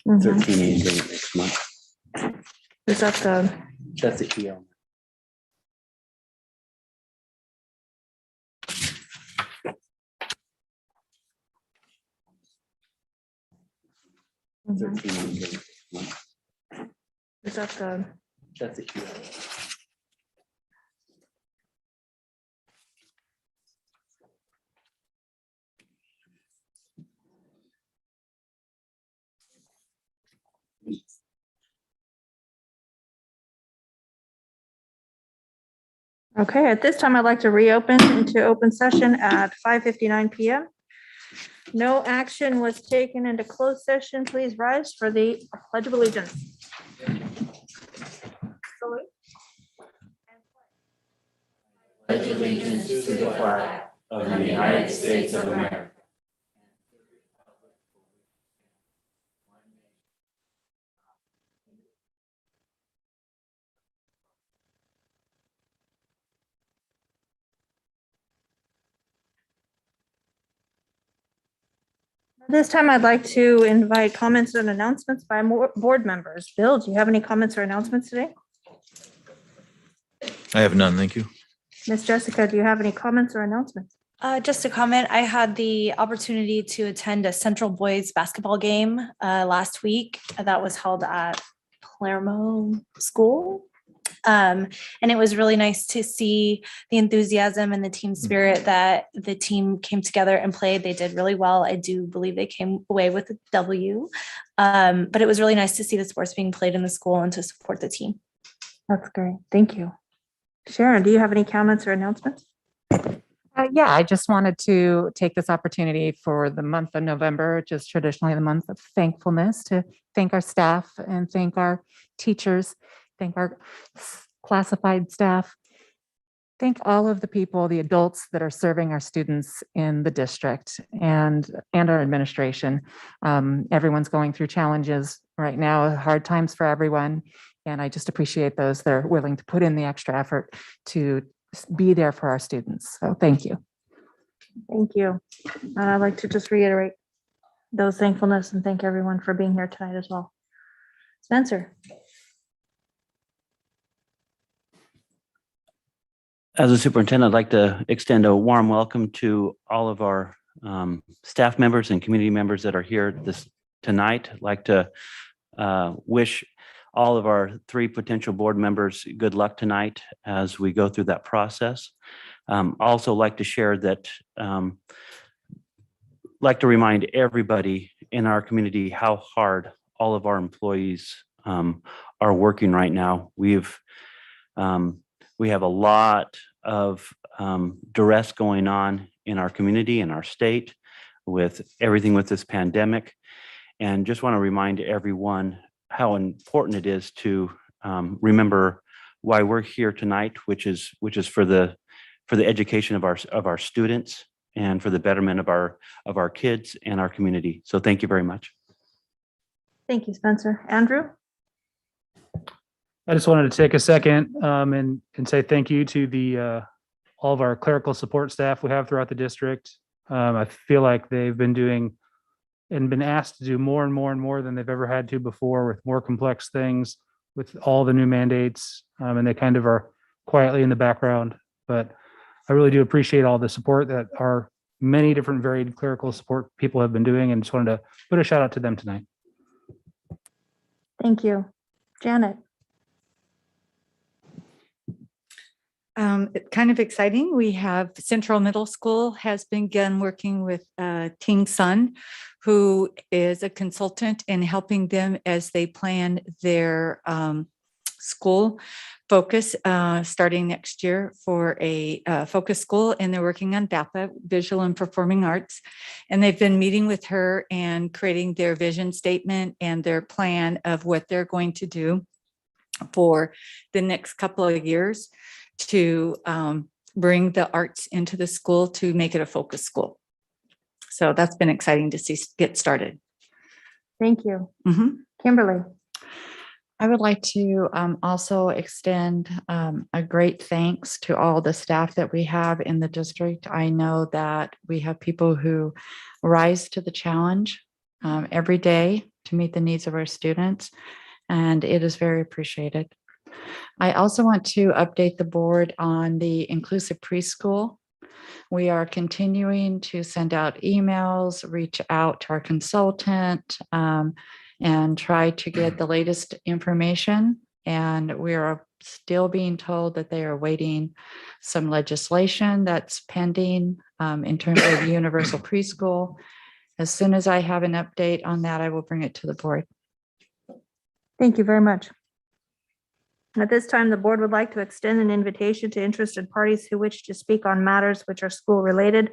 13 days next month. Is that the? That's the EL. Mhm. 13 days next month. Is that the? That's the EL. Okay, at this time, I'd like to reopen into open session at 5:59 PM. No action was taken into closed session. Please rise for the Pledge of Allegiance. Pledge allegiance to the flag of the United States of America. This time, I'd like to invite comments and announcements by board members. Bill, do you have any comments or announcements today? I have none, thank you. Miss Jessica, do you have any comments or announcements? Just a comment. I had the opportunity to attend a Central Boys basketball game last week that was held at Palermo School. And it was really nice to see the enthusiasm and the team spirit that the team came together and played. They did really well. I do believe they came away with a W. But it was really nice to see the sports being played in the school and to support the team. That's great. Thank you. Sharon, do you have any comments or announcements? Yeah, I just wanted to take this opportunity for the month of November, which is traditionally the month of thankfulness, to thank our staff and thank our teachers, thank our classified staff, thank all of the people, the adults that are serving our students in the district and our administration. Everyone's going through challenges right now, hard times for everyone. And I just appreciate those that are willing to put in the extra effort to be there for our students. So thank you. Thank you. And I'd like to just reiterate those thankfulness and thank everyone for being here tonight as well. Spencer. As a superintendent, I'd like to extend a warm welcome to all of our staff members and community members that are here tonight. I'd like to wish all of our 3 potential board members good luck tonight as we go through that process. Also like to share that, like to remind everybody in our community how hard all of our employees are working right now. We have a lot of duress going on in our community, in our state, with everything with this pandemic. And just want to remind everyone how important it is to remember why we're here tonight, which is for the education of our students and for the betterment of our kids and our community. So thank you very much. Thank you, Spencer. Andrew? I just wanted to take a second and say thank you to all of our clerical support staff we have throughout the district. I feel like they've been doing and been asked to do more and more and more than they've ever had to before, with more complex things, with all the new mandates, and they kind of are quietly in the background. But I really do appreciate all the support that our many different varied clerical support people have been doing, and just wanted to put a shout out to them tonight. Thank you. Janet? Kind of exciting. We have Central Middle School has begun working with Ting Sun, who is a consultant in helping them as they plan their school focus starting next year for a focus school. And they're working on VAPA, Visual and Performing Arts. And they've been meeting with her and creating their vision statement and their plan of what they're going to do for the next couple of years to bring the arts into the school to make it a focus school. So that's been exciting to see get started. Thank you. Mm-hmm. Kimberly? I would like to also extend a great thanks to all the staff that we have in the district. I know that we have people who rise to the challenge every day to meet the needs of our students, and it is very appreciated. I also want to update the board on the inclusive preschool. We are continuing to send out emails, reach out to our consultant, and try to get the latest information. And we are still being told that they are waiting some legislation that's pending in terms of universal preschool. As soon as I have an update on that, I will bring it to the board. Thank you very much. At this time, the board would like to extend an invitation to interested parties who wish to speak on matters which are school related.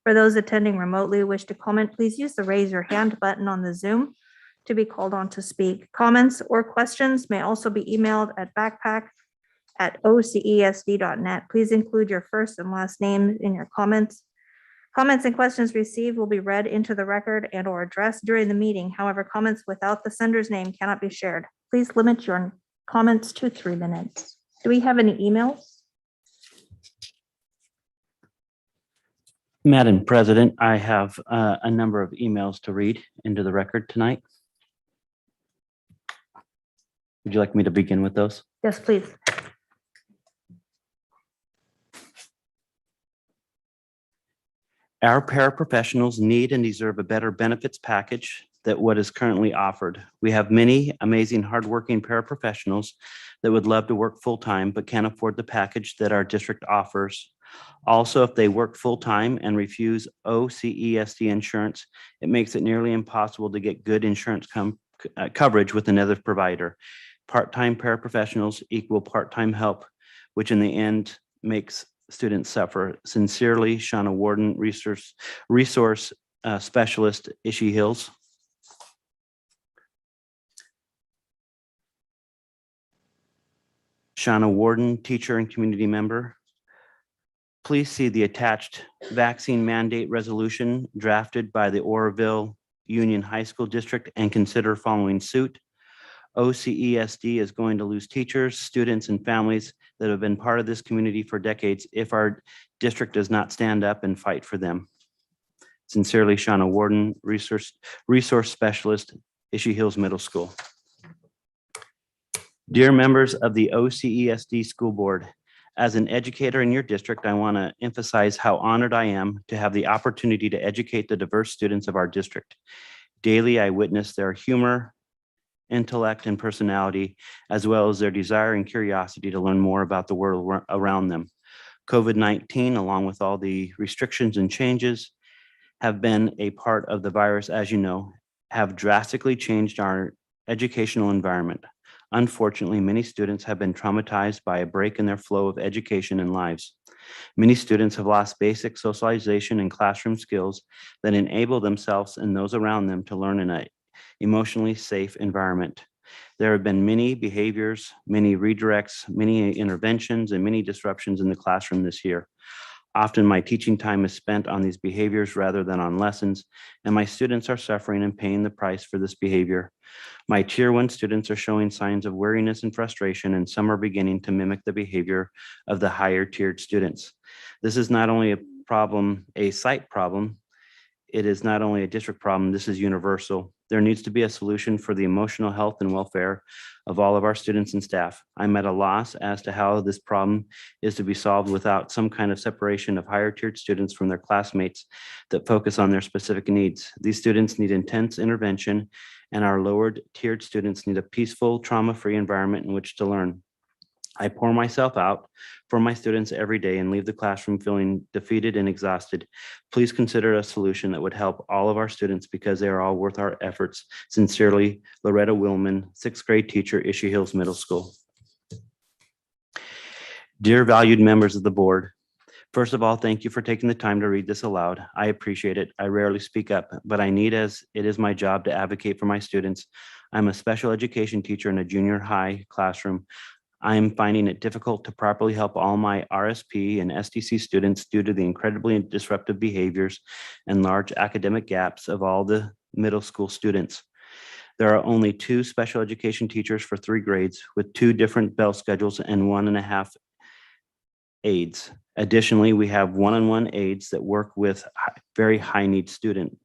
For those attending remotely who wish to comment, please use the raise your hand button on the Zoom to be called on to speak. Comments or questions may also be emailed at backpack@ocesd.net. Please include your first and last name in your comments. Comments and questions received will be read into the record and or addressed during the meeting. However, comments without the sender's name cannot be shared. Please limit your comments to 3 minutes. Do we have any emails? Madam President, I have a number of emails to read into the record tonight. Would you like me to begin with those? Yes, please. Our paraprofessionals need and deserve a better benefits package than what is currently offered. We have many amazing, hardworking paraprofessionals that would love to work full-time but can't afford the package that our district offers. Also, if they work full-time and refuse OCESD insurance, it makes it nearly impossible to get good insurance coverage with another provider. Part-time paraprofessionals equal part-time help, which in the end makes students suffer. Sincerely, Shauna Warden, resource specialist, Ishii Hills. Shauna Warden, teacher and community member. Please see the attached vaccine mandate resolution drafted by the Orville Union High School District and consider following suit. OCESD is going to lose teachers, students, and families that have been part of this community for decades if our district does not stand up and fight for them. Sincerely, Shauna Warden, resource specialist, Ishii Hills Middle School. Dear members of the OCESD School Board, as an educator in your district, I want to emphasize how honored I am to have the opportunity to educate the diverse students of our district. Daily, I witness their humor, intellect, and personality, as well as their desire and curiosity to learn more about the world around them. COVID-19, along with all the restrictions and changes, have been a part of the virus, as you know, have drastically changed our educational environment. Unfortunately, many students have been traumatized by a break in their flow of education and lives. Many students have lost basic socialization and classroom skills that enable themselves and those around them to learn in an emotionally safe environment. There have been many behaviors, many redirects, many interventions, and many disruptions in the classroom this year. Often my teaching time is spent on these behaviors rather than on lessons, and my students are suffering and paying the price for this behavior. My Tier 1 students are showing signs of weariness and frustration, and some are beginning to mimic the behavior of the higher tiered students. This is not only a site problem, it is not only a district problem, this is universal. There needs to be a solution for the emotional health and welfare of all of our students and staff. I'm at a loss as to how this problem is to be solved without some kind of separation of higher tiered students from their classmates that focus on their specific needs. These students need intense intervention, and our lower tiered students need a peaceful, trauma-free environment in which to learn. I pour myself out for my students every day and leave the classroom feeling defeated and exhausted. Please consider a solution that would help all of our students because they are all worth our efforts. Sincerely, Loretta Willman, 6th grade teacher, Ishii Hills Middle School. Dear valued members of the board, first of all, thank you for taking the time to read this aloud. I appreciate it. I rarely speak up, but I need, as it is my job, to advocate for my students. I'm a special education teacher in a junior high classroom. I am finding it difficult to properly help all my RSP and STC students due to the incredibly disruptive behaviors and large academic gaps of all the middle school students. There are only 2 special education teachers for 3 grades with 2 different bell schedules and 1.5 aides. Additionally, we have one-on-one aides that work with very high need student.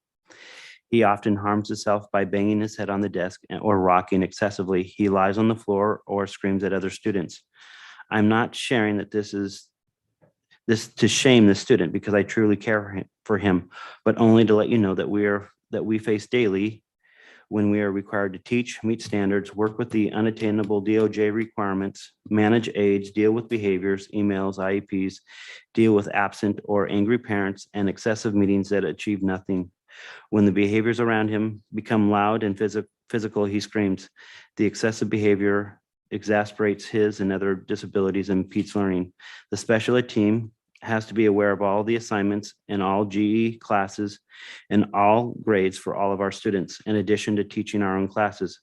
He often harms himself by banging his head on the desk or rocking excessively. He lies on the floor or screams at other students. I'm not sharing that this to shame the student because I truly care for him, but only to let you know that we face daily when we are required to teach, meet standards, work with the unattainable DOJ requirements, manage aides, deal with behaviors, emails, IEPs, deal with absent or angry parents, and excessive meetings that achieve nothing. When the behaviors around him become loud and physical, he screams. The excessive behavior exasperates his and other disabilities and impedes learning. The special ed team has to be aware of all the assignments in all GE classes and all grades for all of our students, in addition to teaching our own classes.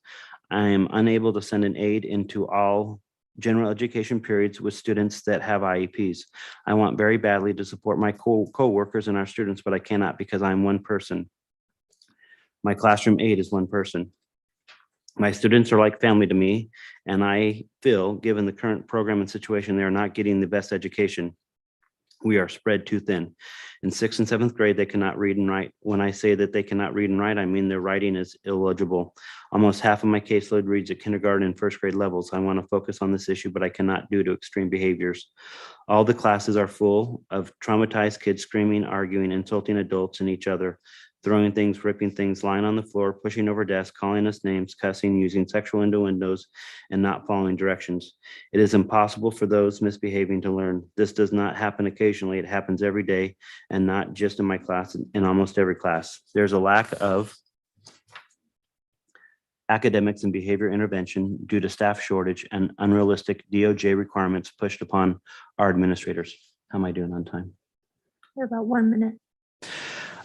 I am unable to send an aide into all general education periods with students that have IEPs. I want very badly to support my co-workers and our students, but I cannot because I'm one person. My classroom aide is one person. My students are like family to me, and I feel, given the current program and situation, they are not getting the best education. We are spread too thin. In 6th and 7th grade, they cannot read and write. When I say that they cannot read and write, I mean their writing is illegible. Almost half of my caseload reads at kindergarten and 1st grade levels. I want to focus on this issue, but I cannot due to extreme behaviors. All the classes are full of traumatized kids screaming, arguing, insulting adults and each other, throwing things, ripping things, lying on the floor, pushing over desks, calling us names, cussing, using sexual innuendos, and not following directions. It is impossible for those misbehaving to learn. This does not happen occasionally. It happens every day, and not just in my class, in almost every class. There's a lack of academics and behavior intervention due to staff shortage and unrealistic DOJ requirements pushed upon our administrators. How am I doing on time? You're about 1 minute.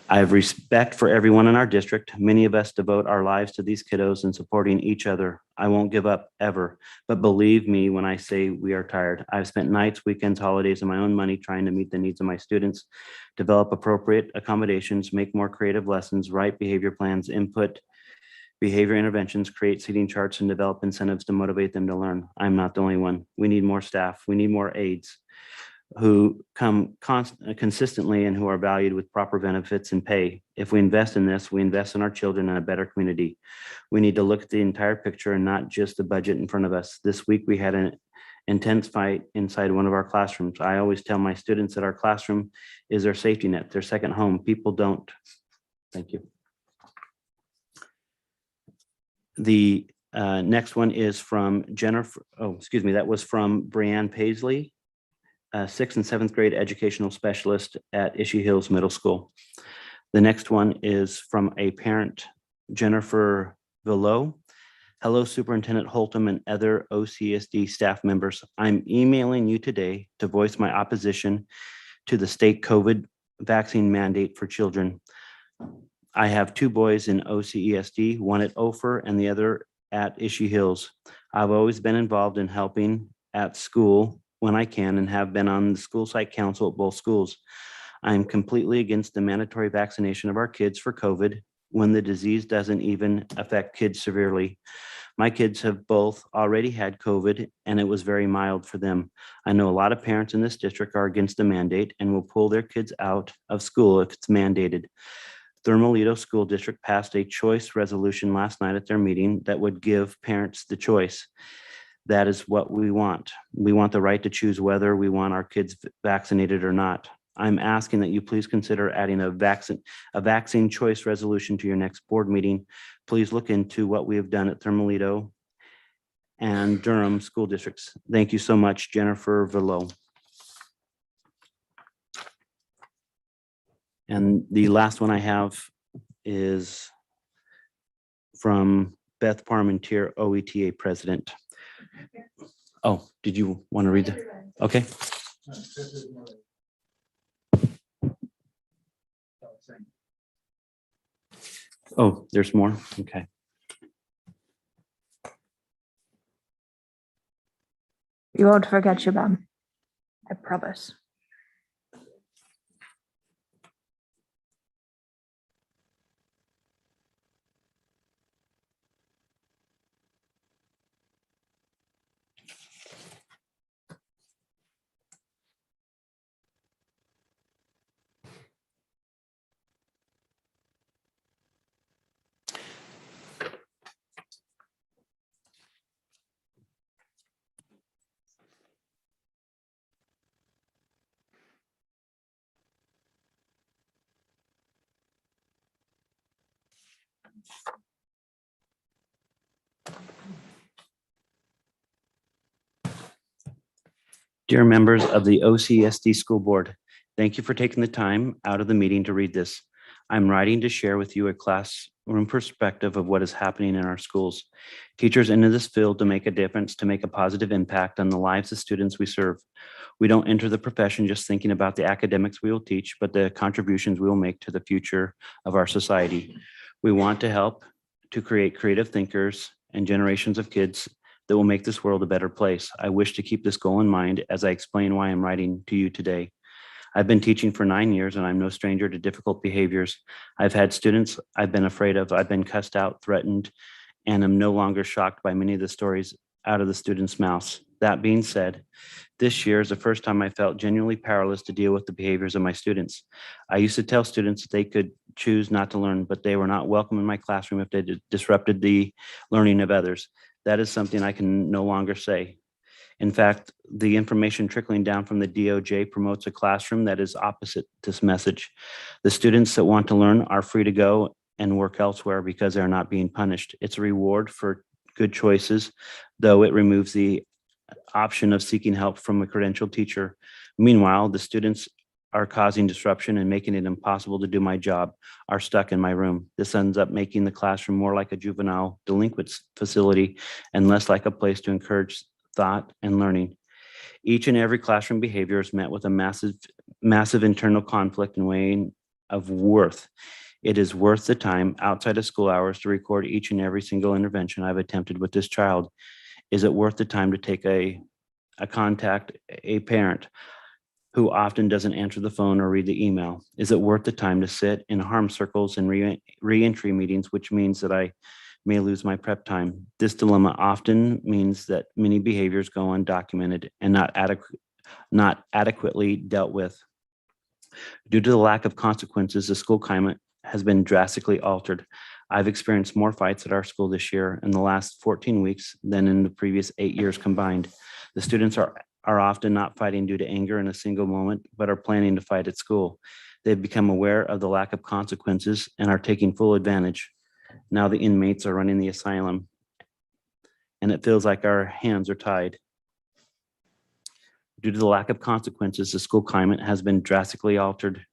I have respect for everyone in our district. Many of us devote our lives to these kiddos and supporting each other. I won't give up ever, but believe me when I say we are tired. I've spent nights, weekends, holidays, and my own money trying to meet the needs of my students, develop appropriate accommodations, make more creative lessons, write behavior plans, input behavior interventions, create seating charts, and develop incentives to motivate them to learn. I'm not the only one. We need more staff. We need more aides who come consistently and who are valued with proper benefits and pay. If we invest in this, we invest in our children and a better community. We need to look at the entire picture and not just the budget in front of us. This week, we had an intense fight inside one of our classrooms. I always tell my students that our classroom is their safety net, their second home. People don't. Thank you. The next one is from Jennifer. Oh, excuse me. That was from Brianne Paisley, 6th and 7th grade educational specialist at Ishii Hills Middle School. The next one is from a parent, Jennifer Villo. Hello, Superintendent Holtum and other OCESD staff members. I'm emailing you today to voice my opposition to the state COVID vaccine mandate for children. I have 2 boys in OCESD, one at Ophir and the other at Ishii Hills. I've always been involved in helping at school when I can and have been on the school site council at both schools. I'm completely against the mandatory vaccination of our kids for COVID when the disease doesn't even affect kids severely. My kids have both already had COVID and it was very mild for them. I know a lot of parents in this district are against the mandate and will pull their kids out of school if it's mandated. Thermalito School District passed a choice resolution last night at their meeting that would give parents the choice. That is what we want. We want the right to choose whether we want our kids vaccinated or not. I'm asking that you please consider adding a vaccine choice resolution to your next board meeting. Please look into what we have done at Thermalito and Durham school districts. Thank you so much, Jennifer Villo. And the last one I have is from Beth Parmentier, OETA president. Oh, did you want to read that? Okay. Oh, there's more. Okay. You won't forget your mom. I promise. Dear members of the OCESD School Board, thank you for taking the time out of the meeting to read this. I'm writing to share with you a classroom perspective of what is happening in our schools. Teachers enter this field to make a difference, to make a positive impact on the lives of students we serve. We don't enter the profession just thinking about the academics we will teach, but the contributions we will make to the future of our society. We want to help to create creative thinkers and generations of kids that will make this world a better place. I wish to keep this goal in mind as I explain why I'm writing to you today. I've been teaching for 9 years and I'm no stranger to difficult behaviors. I've had students I've been afraid of. I've been cussed out, threatened, and I'm no longer shocked by many of the stories out of the students' mouths. That being said, this year is the first time I felt genuinely powerless to deal with the behaviors of my students. I used to tell students that they could choose not to learn, but they were not welcome in my classroom if they disrupted the learning of others. That is something I can no longer say. In fact, the information trickling down from the DOJ promotes a classroom that is opposite this message. The students that want to learn are free to go and work elsewhere because they're not being punished. It's a reward for good choices, though it removes the option of seeking help from a credentialed teacher. Meanwhile, the students are causing disruption and making it impossible to do my job, are stuck in my room. This ends up making the classroom more like a juvenile delinquent facility and less like a place to encourage thought and learning. Each and every classroom behavior is met with a massive internal conflict and weighing of worth. It is worth the time outside of school hours to record each and every single intervention I've attempted with this child. Is it worth the time to take a contact a parent who often doesn't answer the phone or read the email? Is it worth the time to sit in harm circles and re-entry meetings, which means that I may lose my prep time? This dilemma often means that many behaviors go undocumented and not adequately dealt with. Due to the lack of consequences, the school climate has been drastically altered. I've experienced more fights at our school this year in the last 14 weeks than in the previous 8 years combined. The students are often not fighting due to anger in a single moment, but are planning to fight at school. They've become aware of the lack of consequences and are taking full advantage. Now the inmates are running the asylum, and it feels like our hands are tied. Due to the lack of consequences, the school climate has been drastically altered.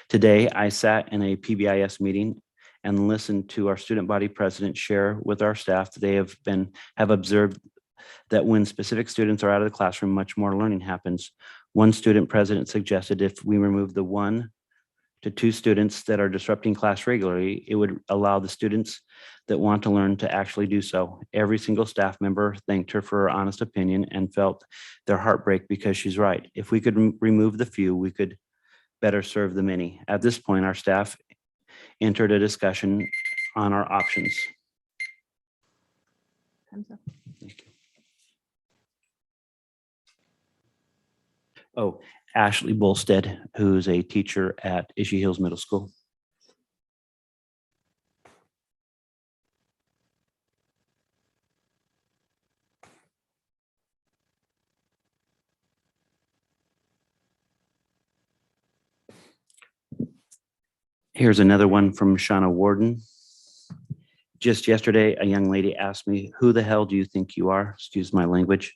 Today, I sat in a PBIS meeting and listened to our student body president share with our staff that they have observed that when specific students are out of the classroom, much more learning happens. One student president suggested if we remove the 1 to 2 students that are disrupting class regularly, it would allow the students that want to learn to actually do so. Every single staff member thanked her for her honest opinion and felt their heartbreak because she's right. If we could remove the few, we could better serve the many. At this point, our staff entered a discussion on our options. Time's up. Thank you. Oh, Ashley Bolstead, who's a teacher at Ishii Hills Middle School. Here's another one from Shauna Warden. Just yesterday, a young lady asked me, "Who the hell do you think you are?" Excuse my language.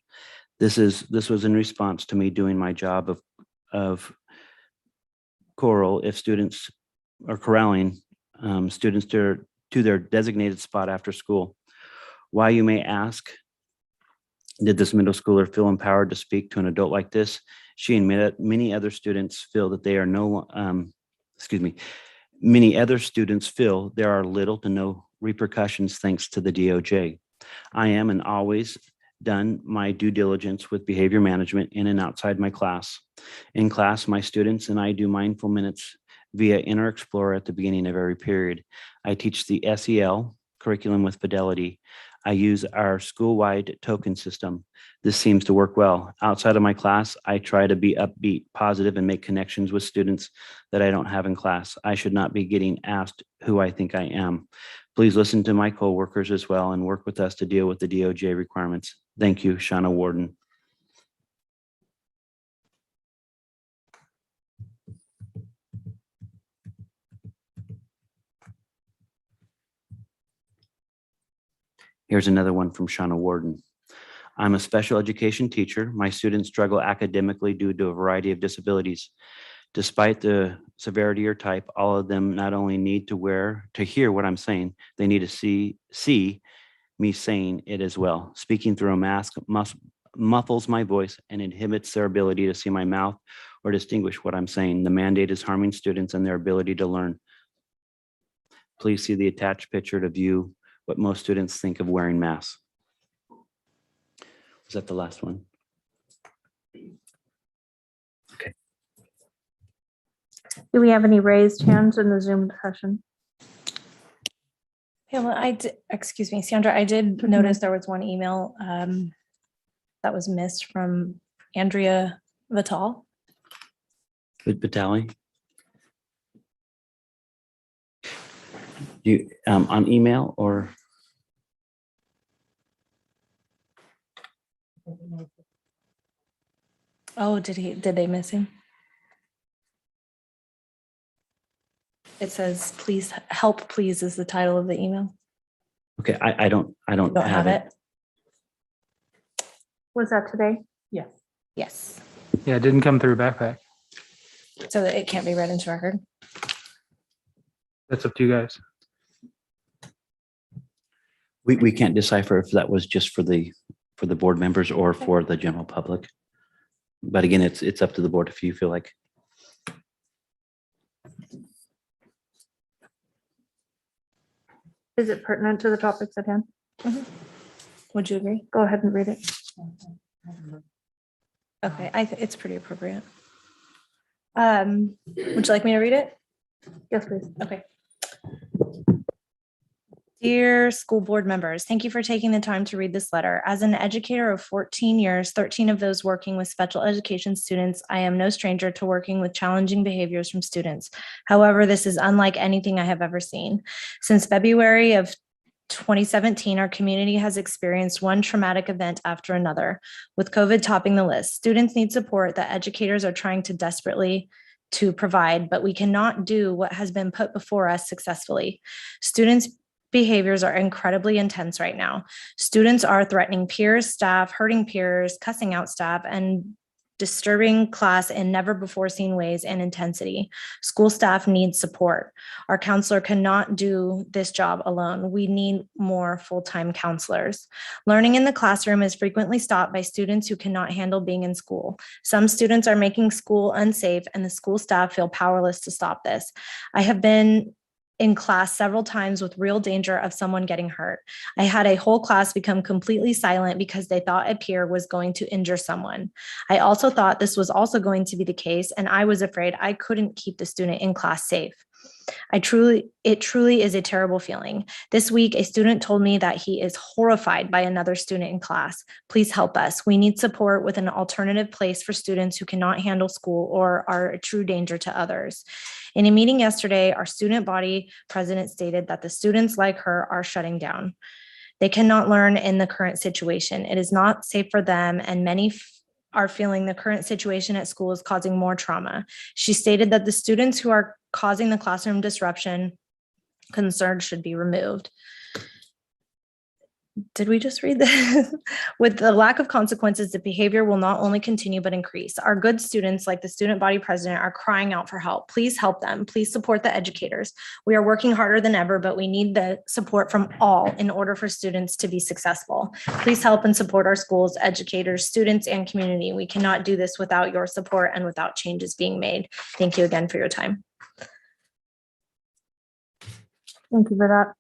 This was in response to me doing my job of choral if students are corralling students to their designated spot after school. Why, you may ask, did this middle schooler feel empowered to speak to an adult like this? She and many other students feel that they are many other students feel there are little to no repercussions thanks to the DOJ. I am and always done my due diligence with behavior management in and outside my class. In class, my students and I do mindful minutes via Inner Explorer at the beginning of every period. I teach the SEL curriculum with fidelity. I use our school-wide token system. This seems to work well. Outside of my class, I try to be upbeat, positive, and make connections with students that I don't have in class. I should not be getting asked who I think I am. Please listen to my coworkers as well and work with us to deal with the DOJ requirements. Thank you, Shauna Warden. Here's another one from Shauna Warden. I'm a special education teacher. My students struggle academically due to a variety of disabilities. Despite the severity or type, all of them not only need to hear what I'm saying, they need to see me saying it as well. Speaking through a mask muffles my voice and inhibits their ability to see my mouth or distinguish what I'm saying. The mandate is harming students and their ability to learn. Please see the attached picture to view what most students think of wearing masks. Was that the last one? Do we have any raised hands in the Zoom session? Pamela, excuse me, Sandra, I did notice there was one email that was missed from Andrea Vital. With Batali? You on email or? Oh, did they miss him? It says, please help, please is the title of the email. Okay, I don't Don't have it? Was that today? Yes. Yeah, it didn't come through backpack. So that it can't be read into record. That's up to you guys. We can't decipher if that was just for the board members or for the general public. But again, it's up to the board if you feel like. Is it pertinent to the topics at hand? Would you agree? Go ahead and read it. Okay, it's pretty appropriate. Would you like me to read it? Yes, please. Okay. Dear school board members, thank you for taking the time to read this letter. As an educator of 14 years, 13 of those working with special education students, I am no stranger to working with challenging behaviors from students. However, this is unlike anything I have ever seen. Since February of 2017, our community has experienced one traumatic event after another, with COVID topping the list. Students need support that educators are trying to desperately to provide, but we cannot do what has been put before us successfully. Students' behaviors are incredibly intense right now. Students are threatening peers, staff, hurting peers, cussing out staff, and disturbing class in never before seen ways and intensity. School staff needs support. Our counselor cannot do this job alone. We need more full-time counselors. Learning in the classroom is frequently stopped by students who cannot handle being in school. Some students are making school unsafe, and the school staff feel powerless to stop this. I have been in class several times with real danger of someone getting hurt. I had a whole class become completely silent because they thought a peer was going to injure someone. I also thought this was also going to be the case, and I was afraid I couldn't keep the student in class safe. It truly is a terrible feeling. This week, a student told me that he is horrified by another student in class. Please help us. We need support with an alternative place for students who cannot handle school or are a true danger to others. In a meeting yesterday, our student body president stated that the students like her are shutting down. They cannot learn in the current situation. It is not safe for them, and many are feeling the current situation at school is causing more trauma. She stated that the students who are causing the classroom disruption concerns should be removed. Did we just read this? With the lack of consequences, the behavior will not only continue but increase. Our good students, like the student body president, are crying out for help. Please help them. Please support the educators. We are working harder than ever, but we need the support from all in order for students to be successful. Please help and support our schools, educators, students, and community. We cannot do this without your support and without changes being made. Thank you again for your time. Thank you for that.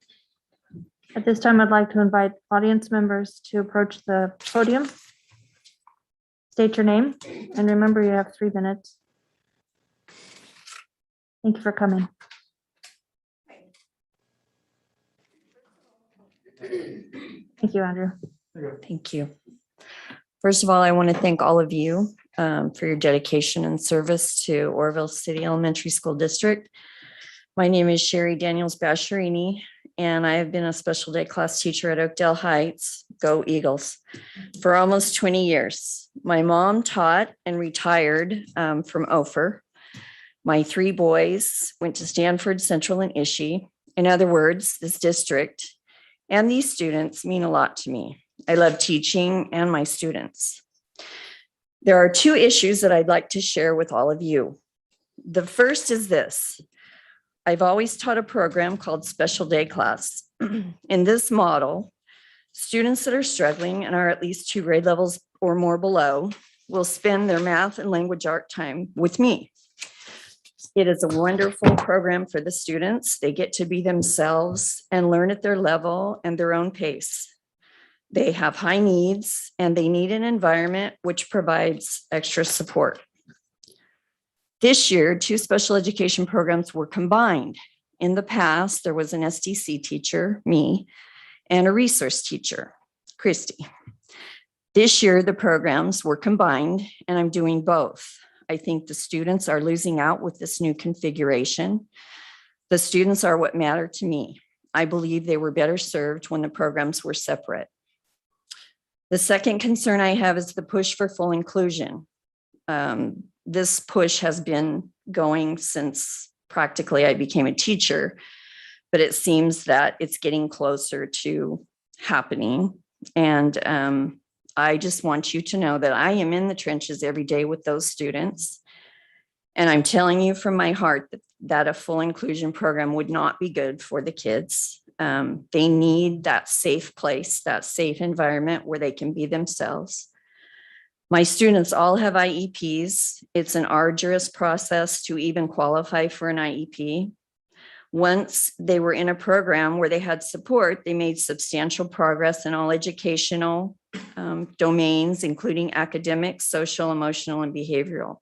At this time, I'd like to invite audience members to approach the podium. State your name, and remember you have 3 minutes. Thank you for coming. Thank you, Andrew. Thank you. First of all, I want to thank all of you for your dedication and service to Orville City Elementary School District. My name is Sherry Daniels Basherini, and I have been a special day class teacher at Oakdale Heights, go Eagles, for almost 20 years. My mom taught and retired from Ophir. My 3 boys went to Stanford, Central, and Ishii. In other words, this district and these students mean a lot to me. I love teaching and my students. There are two issues that I'd like to share with all of you. The first is this. I've always taught a program called Special Day Class. In this model, students that are struggling and are at least 2 grade levels or more below will spend their math and language art time with me. It is a wonderful program for the students. They get to be themselves and learn at their level and their own pace. They have high needs and they need an environment which provides extra support. This year, 2 special education programs were combined. In the past, there was an SDC teacher, me, and a resource teacher, Christy. This year, the programs were combined and I'm doing both. I think the students are losing out with this new configuration. The students are what matter to me. I believe they were better served when the programs were separate. The second concern I have is the push for full inclusion. This push has been going since practically I became a teacher, but it seems that it's getting closer to happening. And I just want you to know that I am in the trenches every day with those students. And I'm telling you from my heart that a full inclusion program would not be good for the kids. They need that safe place, that safe environment where they can be themselves. My students all have IEPs. It's an arduous process to even qualify for an IEP. Once they were in a program where they had support, they made substantial progress in all educational domains, including academic, social, emotional, and behavioral.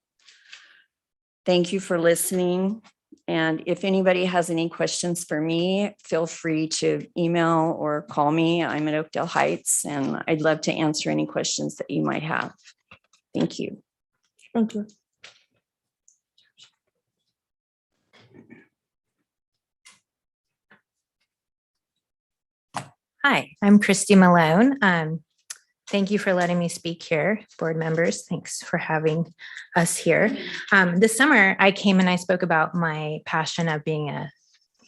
Thank you for listening. And if anybody has any questions for me, feel free to email or call me. I'm at Oakdale Heights, and I'd love to answer any questions that you might have. Thank you. Thank you. Hi, I'm Christy Malone. Thank you for letting me speak here, board members. Thanks for having us here. This summer, I came and I spoke about my passion of being a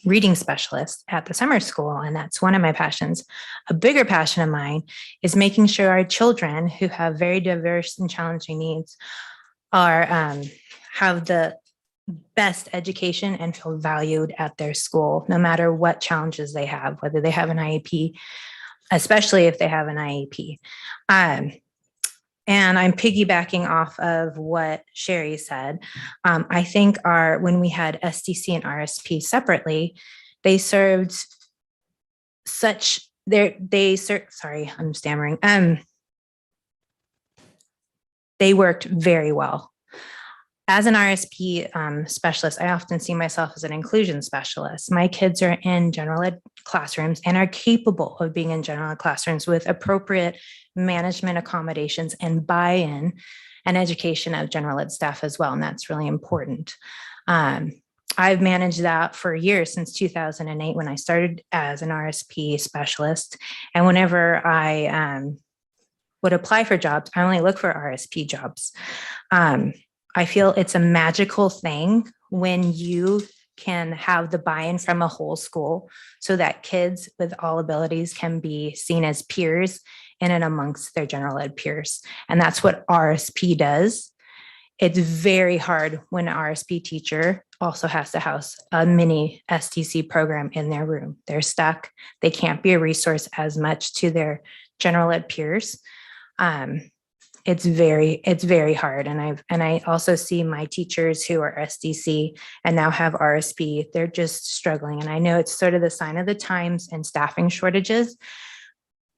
reading specialist at the summer school, and that's one of my passions. A bigger passion of mine is making sure our children who have very diverse and challenging needs are have the best education and feel valued at their school, no matter what challenges they have, whether they have an IEP, especially if they have an IEP. And I'm piggybacking off of what Sherry said. I think when we had SDC and RSP separately, they served such sorry, I'm stammering. They worked very well. As an RSP specialist, I often see myself as an inclusion specialist. My kids are in general ed classrooms and are capable of being in general ed classrooms with appropriate management accommodations and buy-in and education of general ed staff as well. And that's really important. I've managed that for years, since 2008, when I started as an RSP specialist. And whenever I would apply for jobs, I only look for RSP jobs. I feel it's a magical thing when you can have the buy-in from a whole school so that kids with all abilities can be seen as peers in and amongst their general ed peers. And that's what RSP does. It's very hard when an RSP teacher also has to house a mini STC program in their room. They're stuck. They can't be a resource as much to their general ed peers. It's very hard. And I also see my teachers who are SDC and now have RSP, they're just struggling. And I know it's sort of the sign of the times and staffing shortages.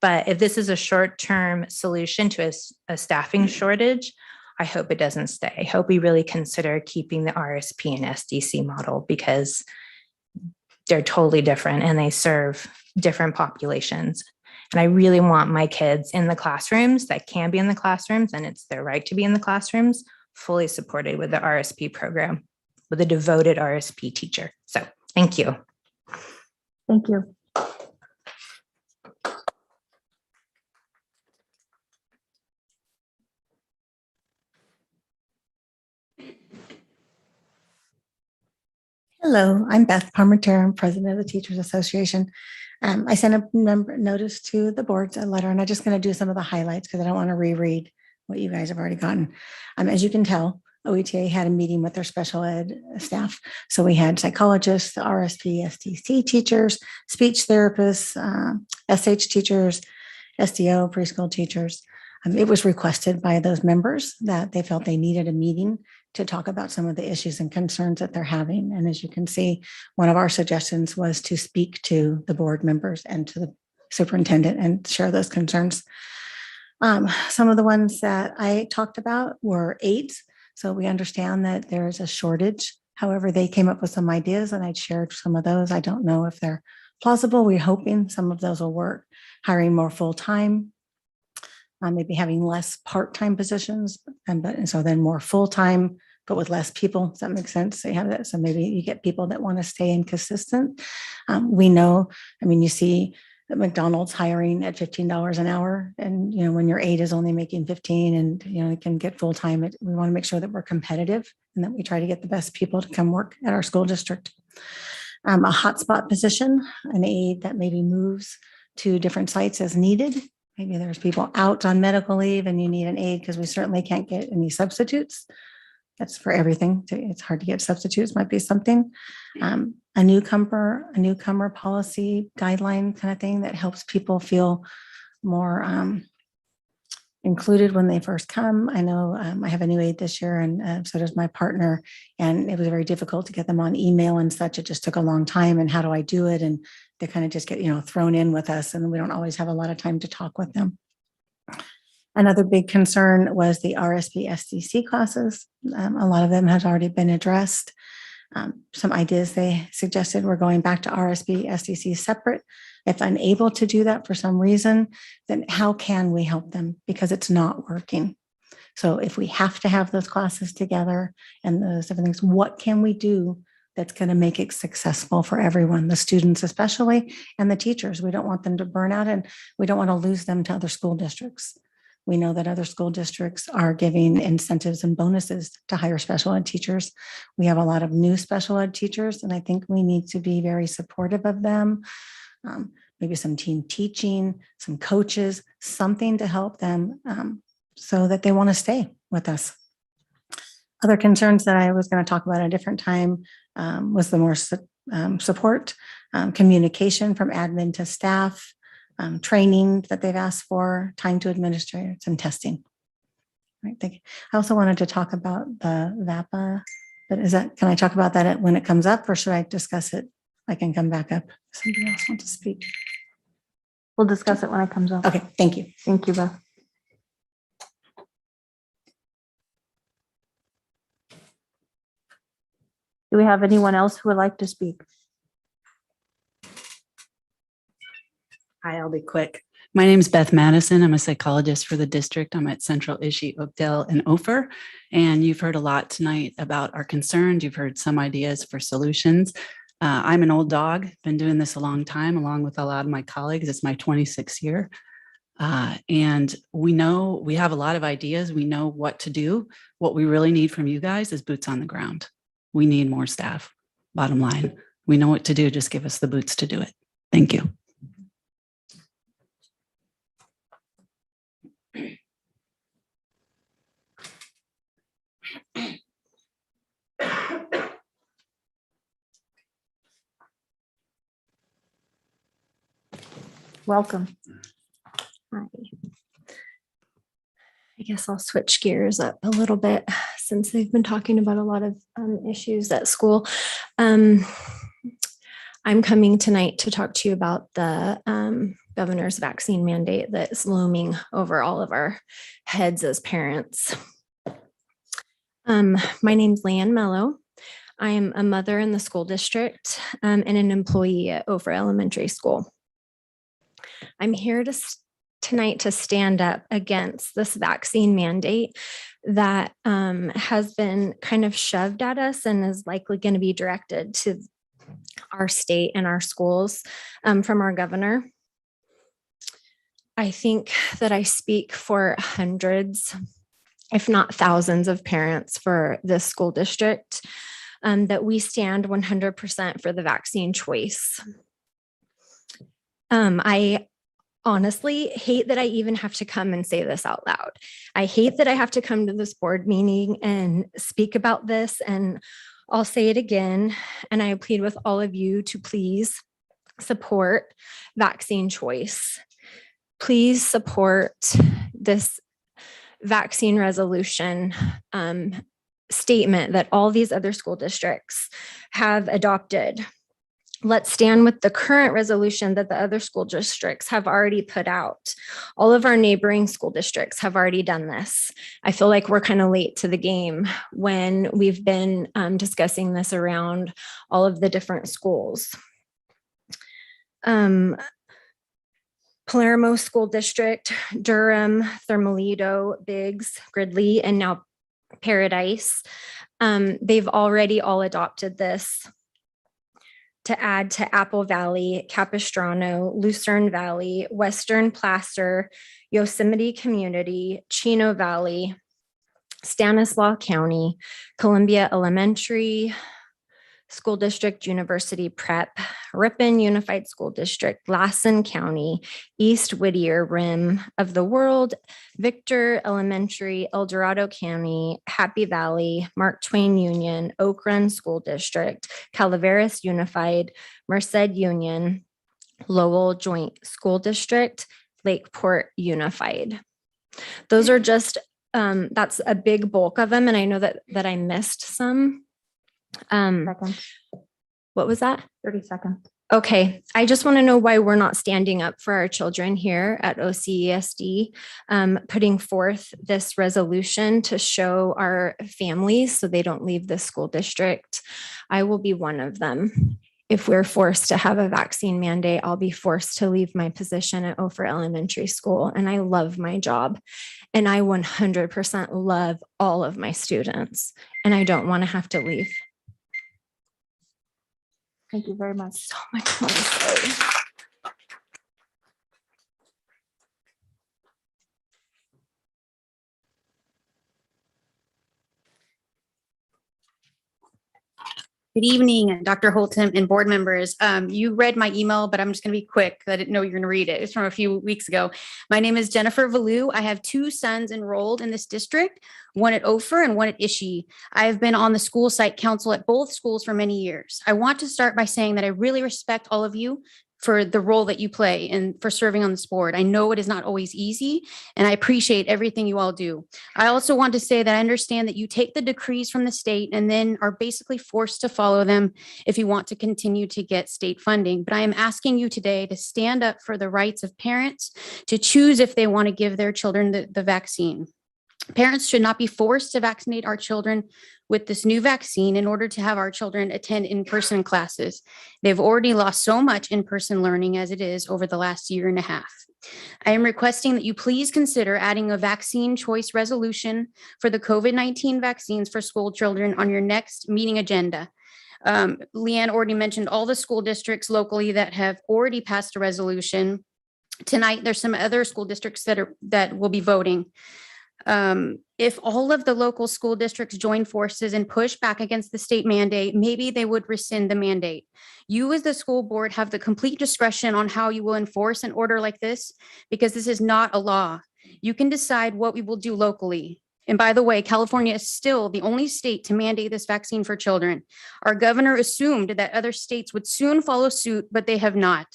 But if this is a short-term solution to a staffing shortage, I hope it doesn't stay. I hope we really consider keeping the RSP and SDC model, because they're totally different and they serve different populations. And I really want my kids in the classrooms that can be in the classrooms, and it's their right to be in the classrooms, fully supported with the RSP program, with a devoted RSP teacher. So thank you. Thank you. Hello, I'm Beth Parmenter. I'm president of the Teachers Association. I sent a notice to the boards, a letter, and I'm just going to do some of the highlights because I don't want to reread what you guys have already gotten. As you can tell, OETA had a meeting with their special ed staff. So we had psychologists, RSP, STC teachers, speech therapists, SH teachers, SDO, preschool teachers. It was requested by those members that they felt they needed a meeting to talk about some of the issues and concerns that they're having. And as you can see, one of our suggestions was to speak to the board members and to the superintendent and share those concerns. Some of the ones that I talked about were aides. So we understand that there is a shortage. However, they came up with some ideas and I shared some of those. I don't know if they're plausible. We're hoping some of those will work. Hiring more full-time, maybe having less part-time positions, and so then more full-time, but with less people. Does that make sense? They have that. So maybe you get people that want to stay inconsistent. We know, you see that McDonald's hiring at $15 an hour, and when your aide is only making 15 and you can get full-time, we want to make sure that we're competitive and that we try to get the best people to come work at our school district. A hotspot position, an aide that maybe moves to different sites as needed. Maybe there's people out on medical leave and you need an aide because we certainly can't get any substitutes. That's for everything. It's hard to get substitutes, might be something. A newcomer policy guideline kind of thing that helps people feel more included when they first come. I know I have a new aide this year, and so does my partner, and it was very difficult to get them on email and such. It just took a long time. And how do I do it? And they kind of just get thrown in with us, and we don't always have a lot of time to talk with them. Another big concern was the RSP SDC classes. A lot of them has already been addressed. Some ideas they suggested were going back to RSP SDC separate. If unable to do that for some reason, then how can we help them? Because it's not working. So if we have to have those classes together and those different things, what can we do that's going to make it successful for everyone, the students especially, and the teachers? We don't want them to burn out, and we don't want to lose them to other school districts. We know that other school districts are giving incentives and bonuses to hire special ed teachers. We have a lot of new special ed teachers, and I think we need to be very supportive of them. Maybe some team teaching, some coaches, something to help them so that they want to stay with us. Other concerns that I was going to talk about at a different time was the more support, communication from admin to staff, training that they've asked for, time to administer, some testing. Right. Thank you. I also wanted to talk about the VAPA, but can I talk about that when it comes up, or should I discuss it? I can come back up. Somebody else want to speak? We'll discuss it when it comes up. Okay, thank you. Thank you, Beth. Do we have anyone else who would like to speak? Hi, I'll be quick. My name is Beth Madison. I'm a psychologist for the district. I'm at Central Ishii, Oakdale, and Ophir. And you've heard a lot tonight about our concerns. You've heard some ideas for solutions. I'm an old dog, been doing this a long time, along with a lot of my colleagues. It's my 26th year. And we know we have a lot of ideas. We know what to do. What we really need from you guys is boots on the ground. We need more staff, bottom line. We know what to do. Just give us the boots to do it. Thank you. Welcome. Hi. I guess I'll switch gears up a little bit since they've been talking about a lot of issues at school. I'm coming tonight to talk to you about the governor's vaccine mandate that's looming over all of our heads as parents. My name's Leanne Mello. I am a mother in the school district and an employee at Orville Elementary School. I'm here tonight to stand up against this vaccine mandate that has been kind of shoved at us and is likely going to be directed to our state and our schools from our governor. I think that I speak for hundreds, if not thousands, of parents for this school district. that we stand 100% for the vaccine choice. I honestly hate that I even have to come and say this out loud. I hate that I have to come to this board meeting and speak about this, and I'll say it again, and I plead with all of you to please support vaccine choice. Please support this vaccine resolution statement that all these other school districts have adopted. Let's stand with the current resolution that the other school districts have already put out. All of our neighboring school districts have already done this. I feel like we're kind of late to the game when we've been discussing this around all of the different schools. Palermo School District, Durham, Thermalito, Biggs, Gridley, and now Paradise. They've already all adopted this to add to Apple Valley, Capistrano, Lucerne Valley, Western Placer, Yosemite Community, Chino Valley, Stanislaus County, Columbia Elementary School District, University Prep, Ripon Unified School District, Lassen County, East Whittier Rim of the World, Victor Elementary, El Dorado County, Happy Valley, Mark Twain Union, Oak Run School District, Calaveras Unified, Merced Union, Lowell Joint School District, Lakeport Unified. Those are just, that's a big bulk of them. And I know that I missed some. What was that? 30 seconds. Okay, I just want to know why we're not standing up for our children here at OCESD, putting forth this resolution to show our families so they don't leave the school district. I will be one of them. If we're forced to have a vaccine mandate, I'll be forced to leave my position at Ophir Elementary School. And I love my job. And I 100% love all of my students. And I don't want to have to leave. Thank you very much. So much more to say. Good evening, Dr. Holton and board members. You read my email, but I'm just going to be quick. I didn't know you were going to read it. It's from a few weeks ago. My name is Jennifer Valou. I have two sons enrolled in this district, one at Ophir and one at Ishii. I have been on the school site council at both schools for many years. I want to start by saying that I really respect all of you for the role that you play and for serving on this board. I know it is not always easy, and I appreciate everything you all do. I also want to say that I understand that you take the decrees from the state and then are basically forced to follow them if you want to continue to get state funding. But I am asking you today to stand up for the rights of parents to choose if they want to give their children the vaccine. Parents should not be forced to vaccinate our children with this new vaccine in order to have our children attend in-person classes. They've already lost so much in-person learning as it is over the last year and a half. I am requesting that you please consider adding a vaccine choice resolution for the COVID-19 vaccines for school children on your next meeting agenda. Leanne already mentioned all the school districts locally that have already passed a resolution. Tonight, there's some other school districts that will be voting. If all of the local school districts join forces and push back against the state mandate, maybe they would rescind the mandate. You as the school board have the complete discretion on how you will enforce an order like this, because this is not a law. You can decide what we will do locally. And by the way, California is still the only state to mandate this vaccine for children. Our governor assumed that other states would soon follow suit, but they have not.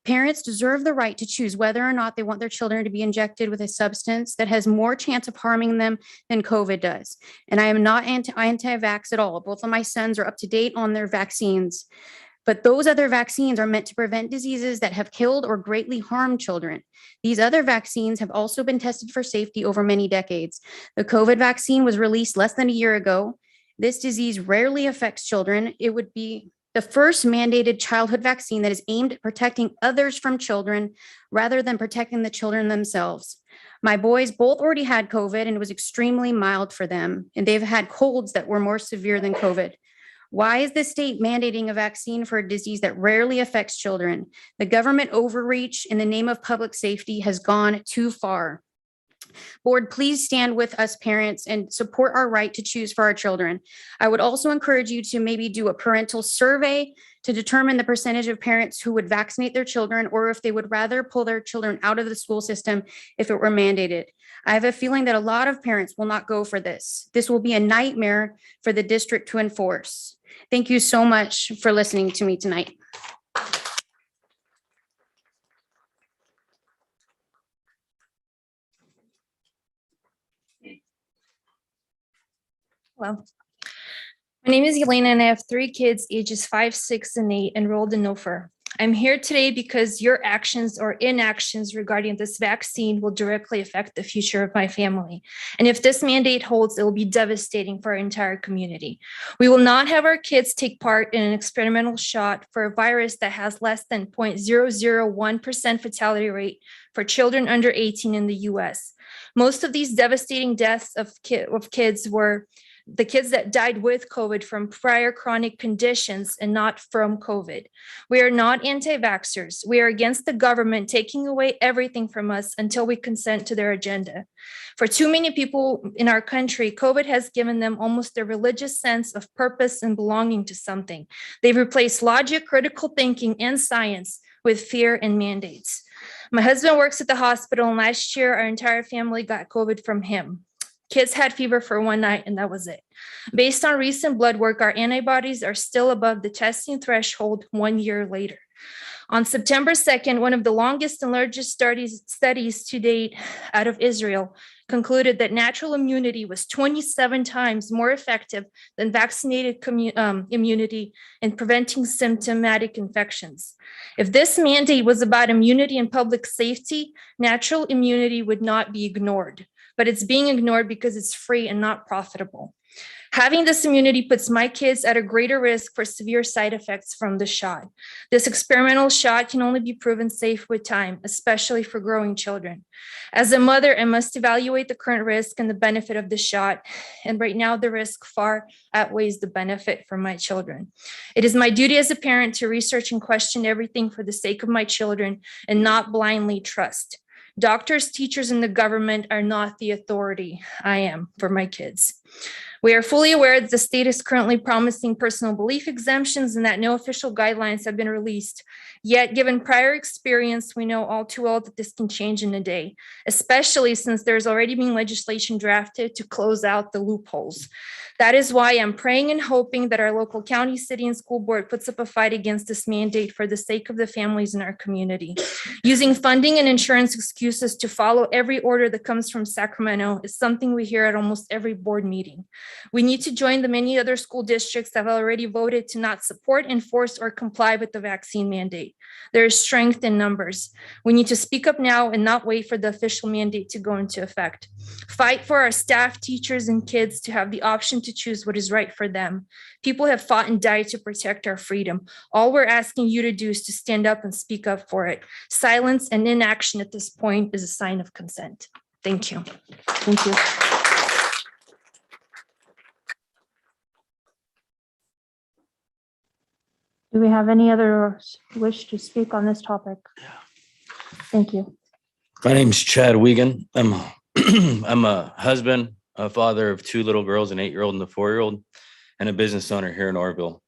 Parents deserve the right to choose whether or not they want their children to be injected with a substance that has more chance of harming them than COVID does. And I am not anti-vax at all. Both of my sons are up to date on their vaccines. But those other vaccines are meant to prevent diseases that have killed or greatly harmed children. These other vaccines have also been tested for safety over many decades. The COVID vaccine was released less than a year ago. This disease rarely affects children. It would be the first mandated childhood vaccine that is aimed at protecting others from children rather than protecting the children themselves. My boys both already had COVID and it was extremely mild for them, and they've had colds that were more severe than COVID. Why is the state mandating a vaccine for a disease that rarely affects children? The government overreach in the name of public safety has gone too far. Board, please stand with us parents and support our right to choose for our children. I would also encourage you to maybe do a parental survey to determine the percentage of parents who would vaccinate their children, or if they would rather pull their children out of the school system if it were mandated. I have a feeling that a lot of parents will not go for this. This will be a nightmare for the district to enforce. Thank you so much for listening to me tonight. Hello. My name is Elena and I have 3 kids ages 5, 6, and 8 enrolled in NOFR. I'm here today because your actions or inactions regarding this vaccine will directly affect the future of my family. And if this mandate holds, it will be devastating for our entire community. We will not have our kids take part in an experimental shot for a virus that has less than 0.001% fatality rate for children under 18 in the US. Most of these devastating deaths of kids were the kids that died with COVID from prior chronic conditions and not from COVID. We are not anti-vaxxers. We are against the government taking away everything from us until we consent to their agenda. For too many people in our country, COVID has given them almost a religious sense of purpose and belonging to something. They've replaced logic, critical thinking, and science with fear and mandates. My husband works at the hospital, and last year our entire family got COVID from him. Kids had fever for one night and that was it. Based on recent blood work, our antibodies are still above the testing threshold 1 year later. On September 2nd, one of the longest and largest studies to date out of Israel concluded that natural immunity was 27 times more effective than vaccinated immunity in preventing symptomatic infections. If this mandate was about immunity and public safety, natural immunity would not be ignored. But it's being ignored because it's free and not profitable. Having this immunity puts my kids at a greater risk for severe side effects from the shot. This experimental shot can only be proven safe with time, especially for growing children. As a mother, I must evaluate the current risk and the benefit of the shot. And right now, the risk far outweighs the benefit for my children. It is my duty as a parent to research and question everything for the sake of my children and not blindly trust. Doctors, teachers, and the government are not the authority. I am for my kids. We are fully aware that the state is currently promising personal belief exemptions and that no official guidelines have been released. Yet, given prior experience, we know all too well that this can change in a day, especially since there's already been legislation drafted to close out the loopholes. That is why I'm praying and hoping that our local county, city, and school board puts up a fight against this mandate for the sake of the families in our community. Using funding and insurance excuses to follow every order that comes from Sacramento is something we hear at almost every board meeting. We need to join the many other school districts that have already voted to not support, enforce, or comply with the vaccine mandate. There is strength in numbers. We need to speak up now and not wait for the official mandate to go into effect. Fight for our staff, teachers, and kids to have the option to choose what is right for them. People have fought and died to protect our freedom. All we're asking you to do is to stand up and speak up for it. Silence and inaction at this point is a sign of consent. Thank you. Thank you. Do we have any other wish to speak on this topic? Thank you. My name's Chad Wiegand. I'm a husband, a father of 2 little girls, an 8-year-old and a 4-year-old, and a business owner here in Orville.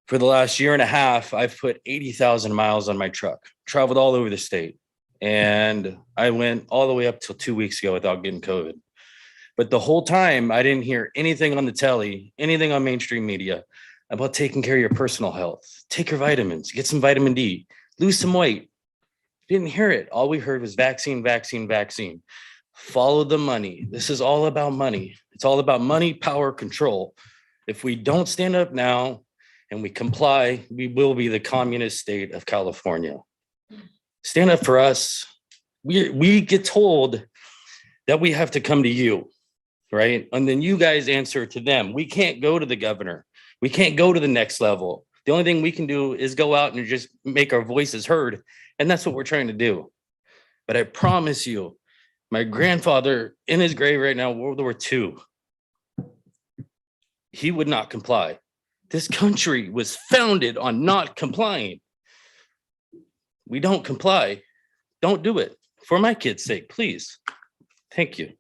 For the last year and a half, I've put 80,000 miles on my truck, traveled all over the state, and I went all the way up till 2 weeks ago without getting COVID. But the whole time, I didn't hear anything on the telly, anything on mainstream media about taking care of your personal health. Take your vitamins, get some vitamin D, lose some weight. Didn't hear it. All we heard was vaccine, vaccine, vaccine. Follow the money. This is all about money. It's all about money, power, control. If we don't stand up now and we comply, we will be the communist state of California. Stand up for us. We get told that we have to come to you, right? And then you guys answer to them. We can't go to the governor. We can't go to the next level. The only thing we can do is go out and just make our voices heard. And that's what we're trying to do. But I promise you, my grandfather in his grave right now, World War II, he would not comply. This country was founded on not complying. We don't comply. Don't do it. For my kids' sake, please. Thank you.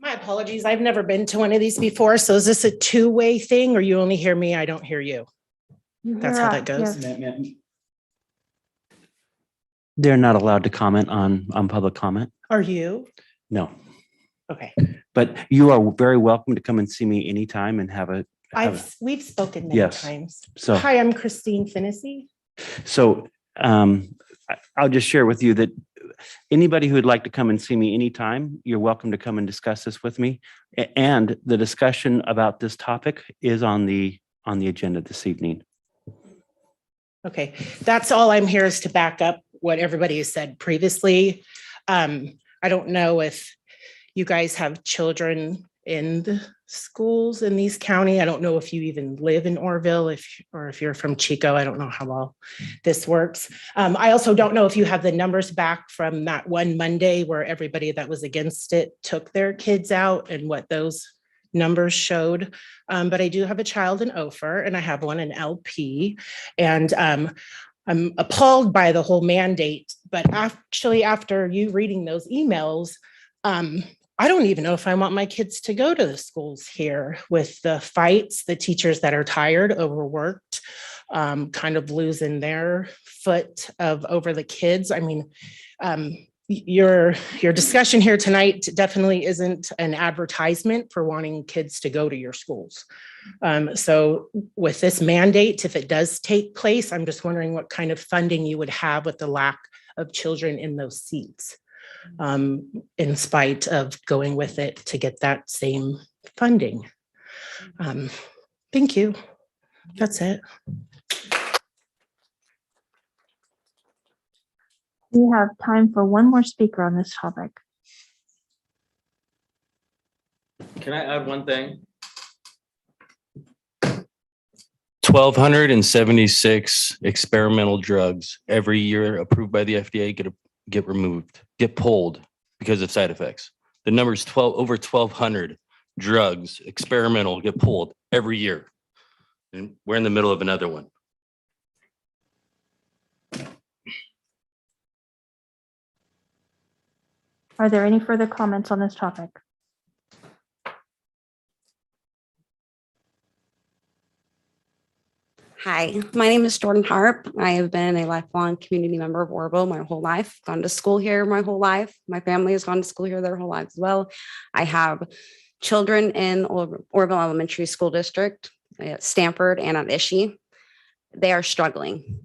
My apologies. I've never been to one of these before. So is this a two-way thing or you only hear me? I don't hear you. That's how that goes. They're not allowed to comment on public comment. Are you? No, Okay. but you are very welcome to come and see me anytime and have a. We've spoken many Yes. times. So, Hi, I'm Christine Finnessy. so I'll just share with you that anybody who would like to come and see me anytime, you're welcome to come and discuss this with me. And the discussion about this topic is on the agenda this evening. Okay, that's all I'm here is to back up what everybody has said previously. I don't know if you guys have children in the schools in these county. I don't know if you even live in Orville, or if you're from Chico. I don't know how well this works. I also don't know if you have the numbers back from that one Monday where everybody that was against it took their kids out and what those numbers showed. But I do have a child in Ophir and I have one in LP. And I'm appalled by the whole mandate, but actually after you reading those emails, I don't even know if I want my kids to go to the schools here with the fights, the teachers that are tired, overworked, kind of losing their foot over the kids. I mean, your discussion here tonight definitely isn't an advertisement for wanting kids to go to your schools. So with this mandate, if it does take place, I'm just wondering what kind of funding you would have with the lack of children in those seats, in spite of going with it to get that same funding. Thank you. That's it. We have time for one more speaker on this topic. Can I add one thing? 1,276 experimental drugs every year approved by the FDA get removed, get pulled because of side effects. The number is over 1,200 drugs, experimental, get pulled every year. And we're in the middle of another one. Are there any further comments on this topic? Hi, my name is Jordan Harp. I have been a lifelong community member of Orville my whole life, gone to school here my whole life. My family has gone to school here their whole lives as well. I have children in Orville Elementary School District, at Stanford and at Ishii. They are struggling.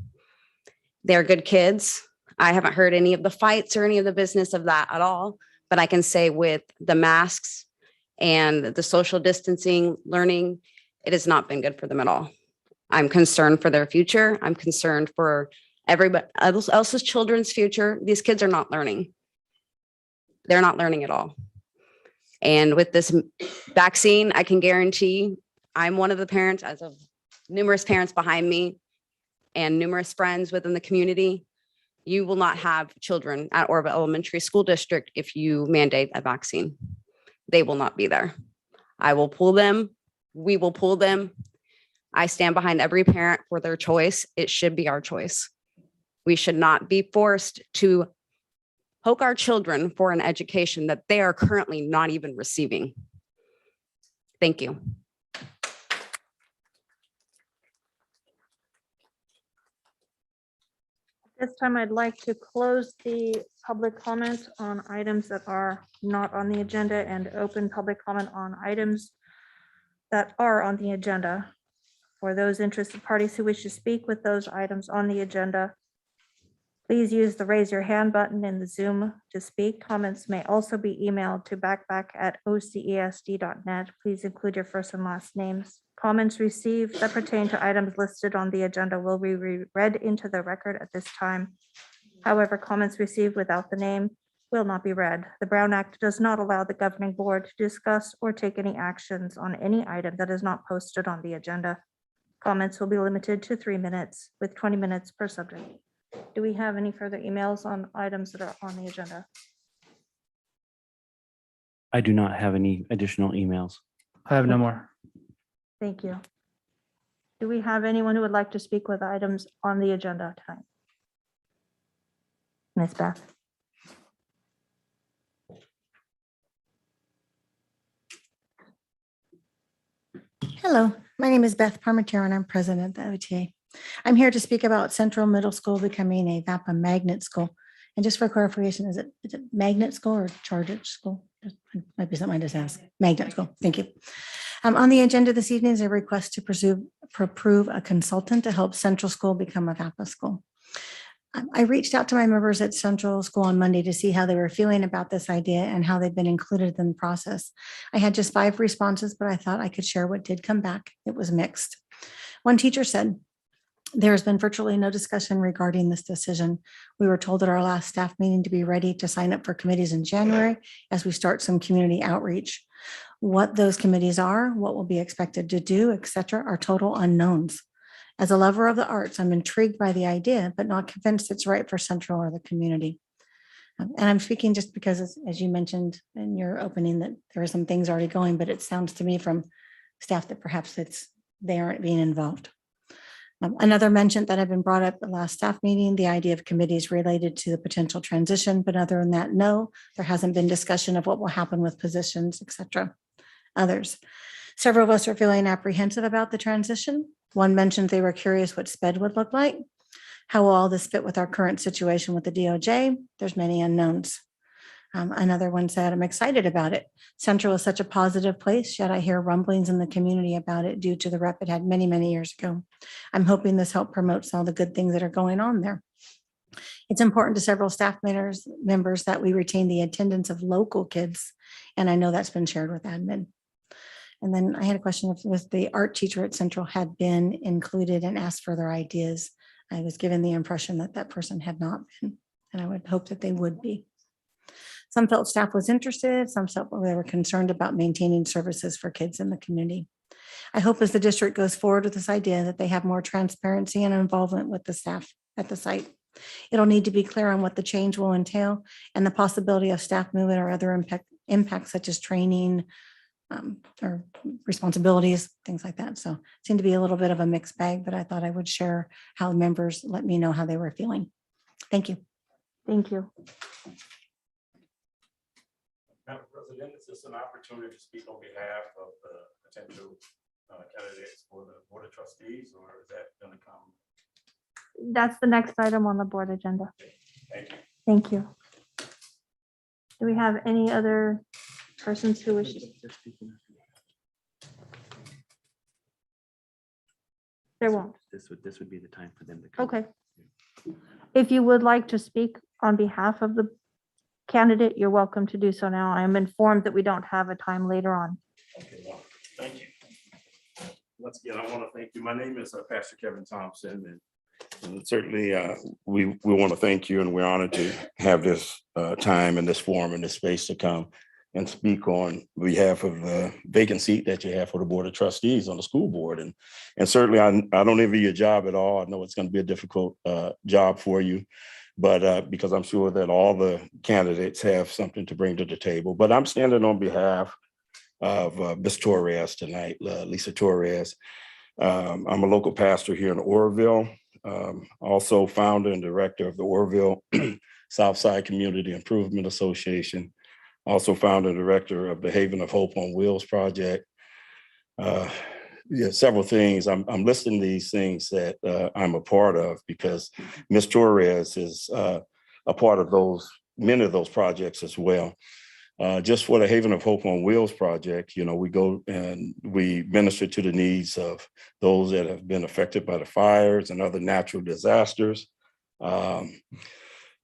They're good kids. I haven't heard any of the fights or any of the business of that at all, but I can say with the masks and the social distancing learning, it has not been good for them at all. I'm concerned for their future. I'm concerned for everybody else's children's future. These kids are not learning. They're not learning at all. And with this vaccine, I can guarantee I'm one of the parents, as of numerous parents behind me and numerous friends within the community. You will not have children at Orville Elementary School District if you mandate a vaccine. They will not be there. I will pull them. We will pull them. I stand behind every parent for their choice. It should be our choice. We should not be forced to poke our children for an education that they are currently not even receiving. Thank you. This time I'd like to close the public comment on items that are not on the agenda and open public comment on items that are on the agenda. For those interested parties who wish to speak with those items on the agenda, please use the raise your hand button in the Zoom to speak. Comments may also be emailed to backpack@ocesd.net. Please include your first and last names. Comments received that pertain to items listed on the agenda will be read into the record at this time. However, comments received without the name will not be read. The Brown Act does not allow the governing board to discuss or take any actions on any item that is not posted on the agenda. Comments will be limited to 3 minutes with 20 minutes per subject. Do we have any further emails on items that are on the agenda? I do not have any additional emails. I have no more. Thank you. Do we have anyone who would like to speak with items on the agenda tonight? Ms. Beth? Hello, my name is Beth Parmentier and I'm president of the OTA. I'm here to speak about Central Middle School becoming a VAPA magnet school. And just for clarification, is it magnet school or chartered school? Might be something I just asked. Magnet school, thank you. On the agenda this evening is a request to approve a consultant to help Central School become a VAPA school. I reached out to my members at Central School on Monday to see how they were feeling about this idea and how they've been included in the process. I had just 5 responses, but I thought I could share what did come back. It was mixed. One teacher said, there has been virtually no discussion regarding this decision. We were told at our last staff meeting to be ready to sign up for committees in January as we start some community outreach. What those committees are, what will be expected to do, et cetera, are total unknowns. As a lover of the arts, I'm intrigued by the idea, but not convinced it's right for Central or the community. And I'm speaking just because, as you mentioned in your opening, that there are some things already going, but it sounds to me from staff that perhaps they aren't being involved. Another mention that had been brought up at the last staff meeting, the idea of committees related to the potential transition, but other than that, no, there hasn't been discussion of what will happen with positions, et cetera. Others. Several of us are feeling apprehensive about the transition. One mentioned they were curious what SPED would look like. How will all this fit with our current situation with the DOJ? There's many unknowns. Another one said, I'm excited about it. Central is such a positive place, yet I hear rumblings in the community about it due to the rep it had many, many years ago. I'm hoping this help promotes all the good things that are going on there. It's important to several staff members that we retain the attendance of local kids, and I know that's been shared with admin. And then I had a question if the art teacher at Central had been included and asked for their ideas. I was given the impression that that person had not been, and I would hope that they would be. Some felt staff was interested, some felt they were concerned about maintaining services for kids in the community. I hope as the district goes forward with this idea that they have more transparency and involvement with the staff at the site. It'll need to be clear on what the change will entail and the possibility of staff movement or other impacts such as training or responsibilities, things like that. So it seemed to be a little bit of a mixed bag, but I thought I would share how members let me know how they were feeling. Thank you. Thank you. Madam President, is this an opportunity to speak on behalf of the potential candidates for the Board of Trustees, or is that going to come? That's the next item on the board agenda. Thank you. Thank you. Do we have any other persons who wish to? There won't. This would be the time for them to come. Okay. If you would like to speak on behalf of the candidate, you're welcome to do so now. I am informed that we don't have a time later on. Okay, well, thank you. Once again, I want to thank you. My name is Pastor Kevin Thompson, and certainly we want to thank you, and we're honored to have this time and this forum and this space to come and speak on behalf of the vacant seat that you have for the Board of Trustees on the school board. And certainly I don't envy your job at all. I know it's going to be a difficult job for you, but because I'm sure that all the candidates have something to bring to the table. But I'm standing on behalf of Ms. Torres tonight, Lisa Torres. I'm a local pastor here in Orville, also founder and director of the Orville Southside Community Improvement Association, also founder and director of the Haven of Hope on Wheels project. Yeah, several things. I'm listing these things that I'm a part of because Ms. Torres is a part of many of those projects as well. Just for the Haven of Hope on Wheels project, you know, we go and we minister to the needs of those that have been affected by the fires and other natural disasters, our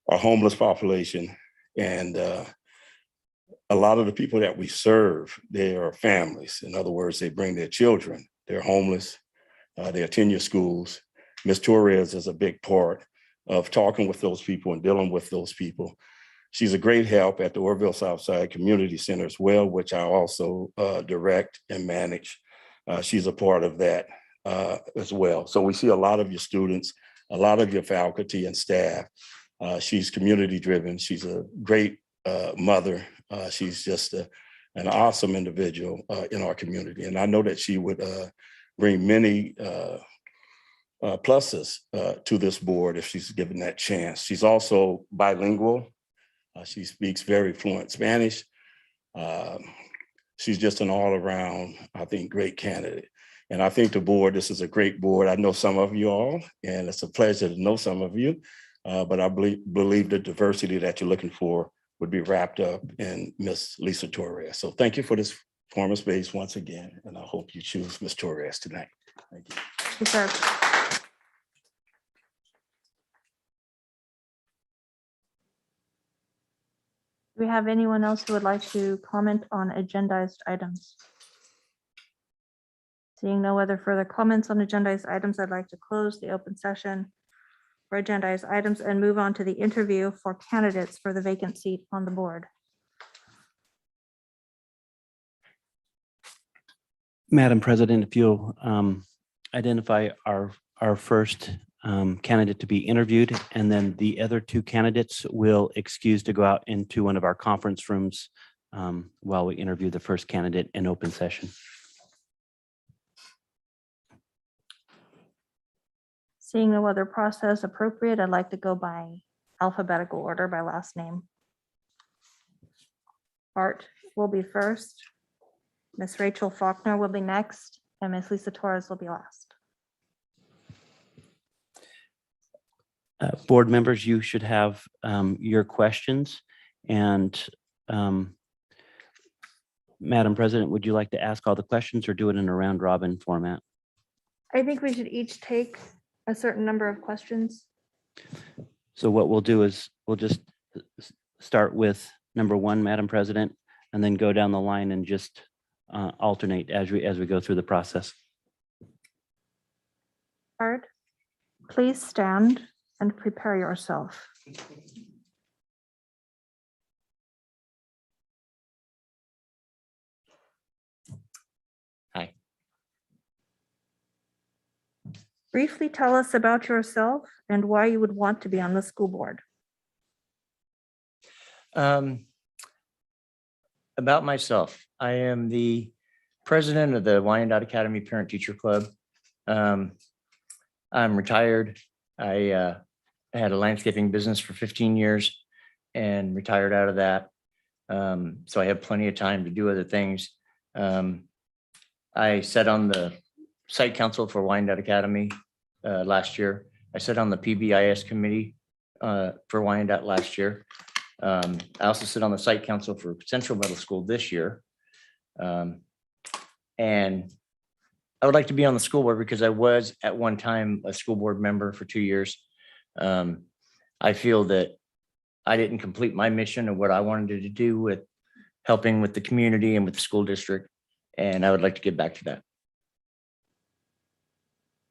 homeless population, and a lot of the people that we serve, they are families. In other words, they bring their children. They're homeless. They attend your schools. Ms. Torres is a big part of talking with those people and dealing with those people. She's a great help at the Orville Southside Community Center as well, which I also direct and manage. She's a part of that as well. So we see a lot of your students, a lot of your faculty and staff. She's community driven. She's a great mother. She's just an awesome individual in our community. And I know that she would bring many pluses to this board if she's given that chance. She's also bilingual. She speaks very fluent Spanish. She's just an all around, I think, great candidate. And I think the board, this is a great board. I know some of you all, and it's a pleasure to know some of you. But I believe the diversity that you're looking for would be wrapped up in Miss Lisa Torres. So thank you for this formal space once again, and I hope you choose Miss Torres tonight. Thank you. Sure. Do we have anyone else who would like to comment on agendized items? Seeing no other further comments on agendized items, I'd like to close the open session for agendized items and move on to the interview for candidates for the vacant seat on the board. Madam President, if you'll identify our first candidate to be interviewed, and then the other two candidates will excuse to go out into one of our conference rooms while we interview the first candidate in open session. Seeing no other process appropriate, I'd like to go by alphabetical order by last name. Art will be first. Miss Rachel Faulkner will be next, and Miss Lisa Torres will be last. Board members, you should have your questions. And Madam President, would you like to ask all the questions or do it in a round robin format? I think we should each take a certain number of questions. So what we'll do is we'll just start with number one, Madam President, and then go down the line and just alternate as we go through the process. Art, please stand and prepare yourself. Hi. Briefly tell us about yourself and why you would want to be on the school board. About myself, I am the president of the Wyandotte Academy Parent Teacher Club. I'm retired. I had a landscaping business for 15 years and retired out of that. So I have plenty of time to do other things. I sat on the site council for Wyandotte Academy last year. I sat on the PBIS committee for Wyandotte last year. I also sit on the site council for Central Middle School this year. And I would like to be on the school board because I was at one time a school board member for 2 years. I feel that I didn't complete my mission of what I wanted to do with helping with the community and with the school district. And I would like to get back to that.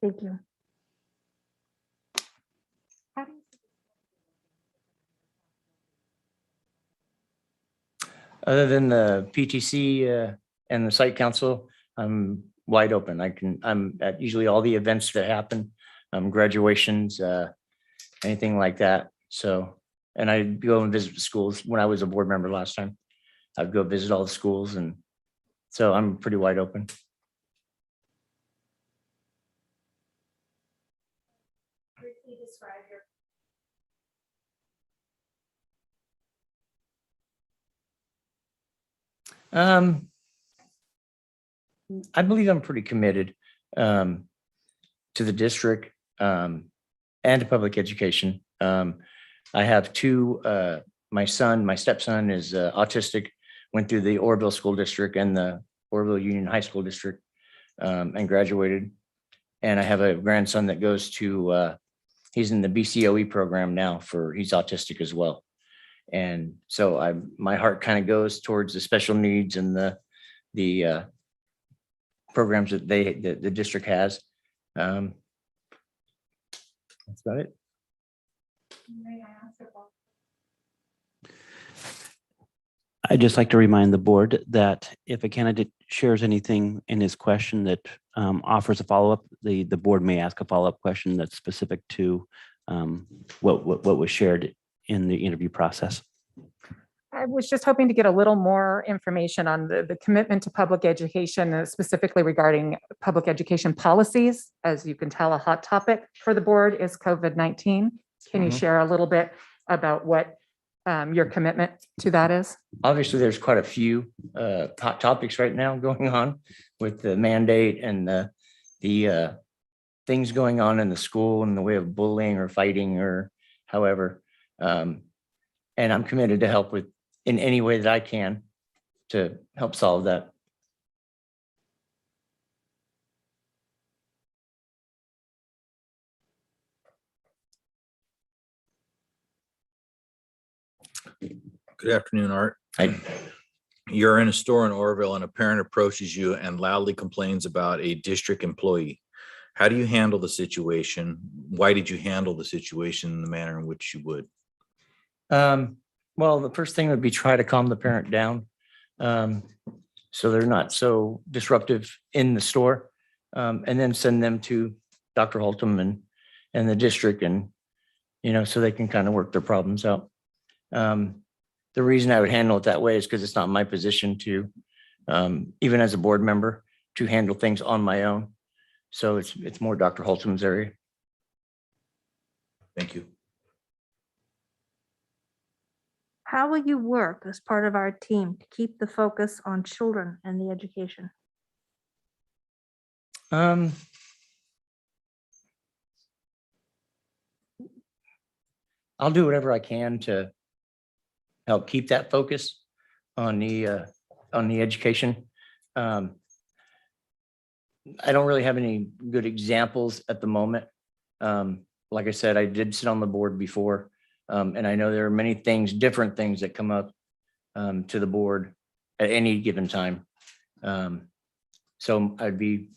Thank you. Other than the PTC and the site council, I'm wide open. I'm at usually all the events that happen, graduations, anything like that. So, and I go and visit the schools. When I was a board member last time, I'd go visit all the schools, and so I'm pretty wide open. Briefly describe your I believe I'm pretty committed to the district and to public education. I have two, my stepson is autistic, went through the Orville School District and the Orville Union High School District and graduated. And I have a grandson that goes to, he's in the BCOE program now he's autistic as well. And so my heart kind of goes towards the special needs and the programs that the district has. That's about it. I'd just like to remind the board that if a candidate shares anything in his question that offers a follow-up, the board may ask a follow-up question that's specific to what was shared in the interview process. I was just hoping to get a little more information on the commitment to public education, specifically regarding public education policies. As you can tell, a hot topic for the board is COVID-19. Can you Mhm. share a little bit about what your commitment to that is? Obviously, there's quite a few hot topics right now going on with the mandate and the things going on in the school in the way of bullying or fighting or however. And I'm committed to help with in any way that I can to help solve that. Good afternoon, Art. Hi. You're in a store in Orville and a parent approaches you and loudly complains about a district employee. How do you handle the situation? Why did you handle the situation in the manner in which you would? Well, the first thing would be try to calm the parent down. So they're not so disruptive in the store. And then send them to Dr. Holtum and the district and, so they can kind of work their problems out. The reason I would handle it that way is because it's not my position to, even as a board member, to handle things on my own. So it's more Dr. Holtum's area. Thank you. How will you work as part of our team to keep the focus on children and the education? I'll do whatever I can to help keep that focus on the education. I don't really have any good examples at the moment. Like I said, I did sit on the board before, and I know there are many things, different things that come up to the board at any given time. So I'd be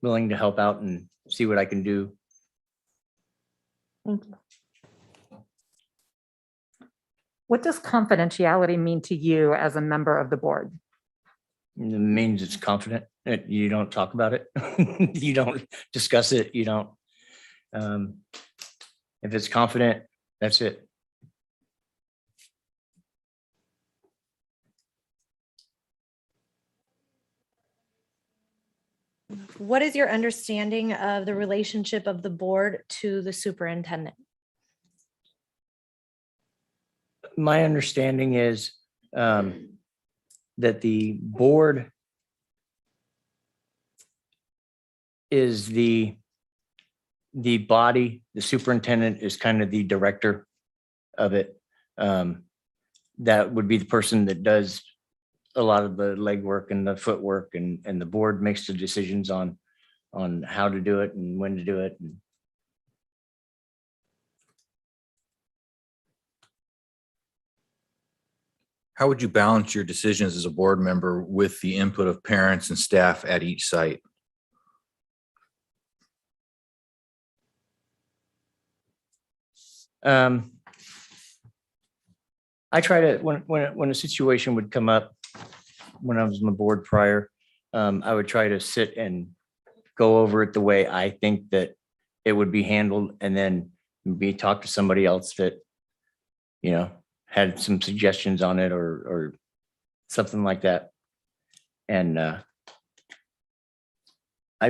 willing to help out and see what I can do. Thank you. What does confidentiality mean to you as a member of the board? It means it's confident. You don't talk about it. You don't discuss it. You don't. If it's confident, that's it. What is your understanding of the relationship of the board to the superintendent? My understanding is that the board is the body, the superintendent is kind of the director of it. That would be the person that does a lot of the legwork and the footwork, and the board makes the decisions on how to do it and when to do it. How would you balance your decisions as a board member with the input of parents and staff at each site? I try to, when a situation would come up, when I was on the board prior, I would try to sit and go over it the way I think that it would be handled, and then talk to somebody else that, had some suggestions on it or something like that. And I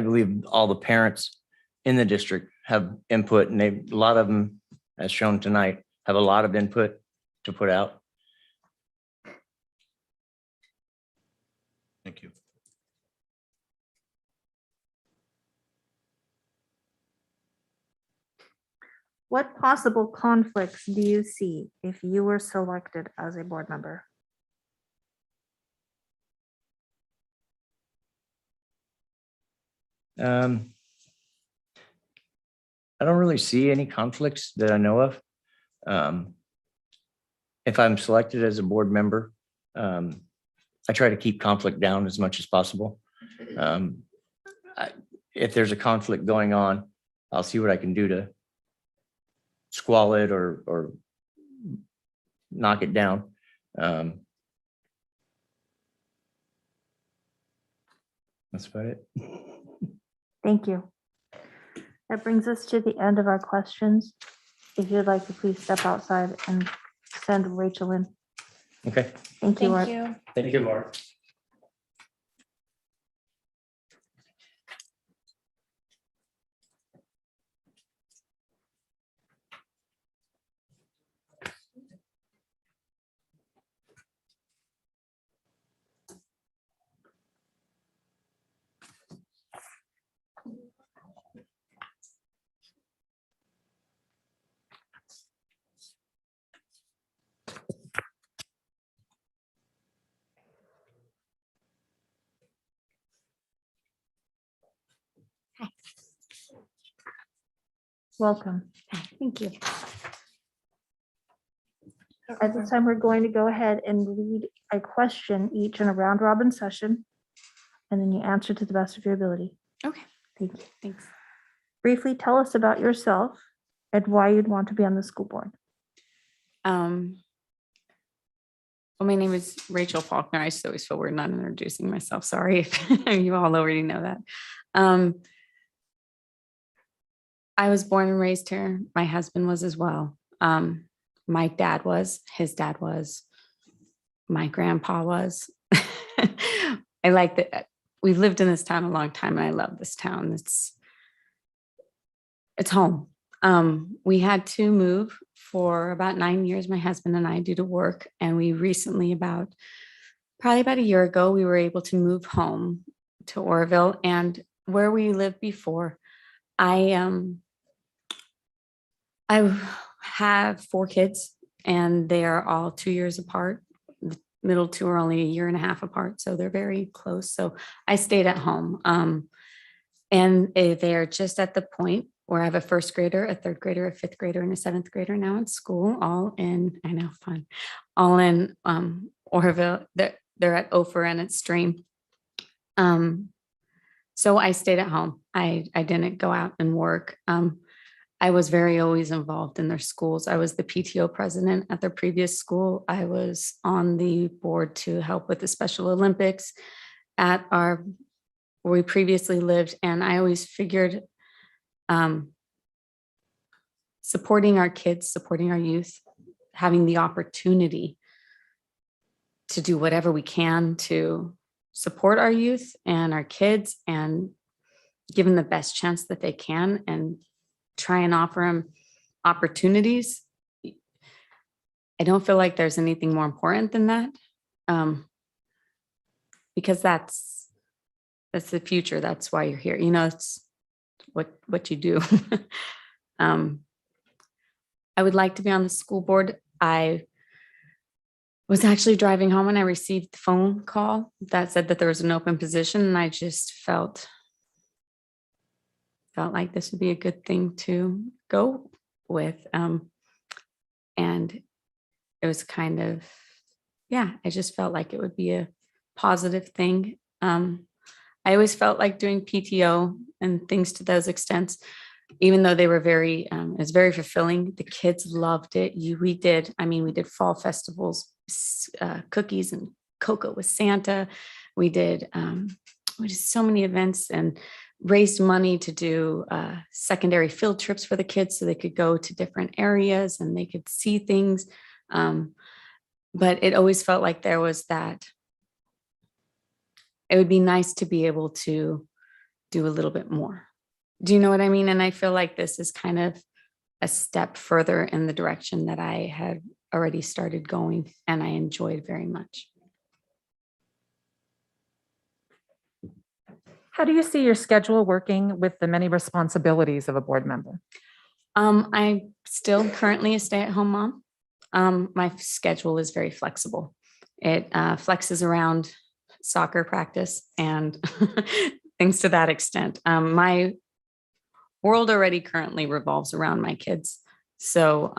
believe all the parents in the district have input, and a lot of them, as shown tonight, have a lot of input to put out. Thank you. What possible conflicts do you see if you were selected as a board member? I don't really see any conflicts that I know of. If I'm selected as a board member, I try to keep conflict down as much as possible. If there's a conflict going on, I'll see what I can do to squall it or knock it down. That's about it. Thank you. That brings us to the end of our questions. If you'd like to please step outside and send Rachel in. Okay. Thank you, Art. Thank you. Thank you, Laura. Welcome. Thank you. At this time, we're going to go ahead and read a question each in a round robin session. And then you answer to the best of your ability. Okay. Thank you. Thanks. Briefly tell us about yourself and why you'd want to be on the school board. Well, my name is Rachel Faulkner. I just always feel weird not introducing myself. Sorry if you all already know that. I was born and raised here. My husband was as well. My dad was, his dad was, my grandpa was. I like that. We've lived in this town a long time and I love this town. It's home. We had to move for about 9 years, my husband and I, due to work. And we recently, probably about a year ago, we were able to move home to Orville. And where we lived before, I have 4 kids and they are all 2 years apart. The middle 2 are only a year and a half apart, so they're very close. So I stayed at home. And they are just at the point where I have a 1st grader, a 3rd grader, a 5th grader, and a 7th grader now in school, all in, I know, fun, all in Orville. They're at Ophir and at Stream. So I stayed at home. I didn't go out and work. I was always involved in their schools. I was the PTO president at their previous school. I was on the board to help with the Special Olympics at where we previously lived. And I always figured supporting our kids, supporting our youth, having the opportunity to do whatever we can to support our youth and our kids and give them the best chance that they can and try and offer them opportunities. I don't feel like there's anything more important than that, because that's the future. That's why you're here. You know, it's what you do. I would like to be on the school board. I was actually driving home and I received the phone call that said that there was an open position, and I just felt like this would be a good thing to go with. And it was kind of, I just felt like it would be a positive thing. I always felt like doing PTO and things to those extents, even though they were it was very fulfilling. The kids loved it. We did fall festivals, cookies and cocoa with Santa. We did so many events and raised money to do secondary field trips for the kids so they could go to different areas and they could see things. But it always felt like there was that. It would be nice to be able to do a little bit more. Do you know what I mean? And I feel like this is kind of a step further in the direction that I had already started going and I enjoyed very much. How do you see your schedule working with the many responsibilities of a board member? I'm still currently a stay-at-home mom. My schedule is very flexible. It flexes around soccer practice and things to that extent. My world already currently revolves around my kids. So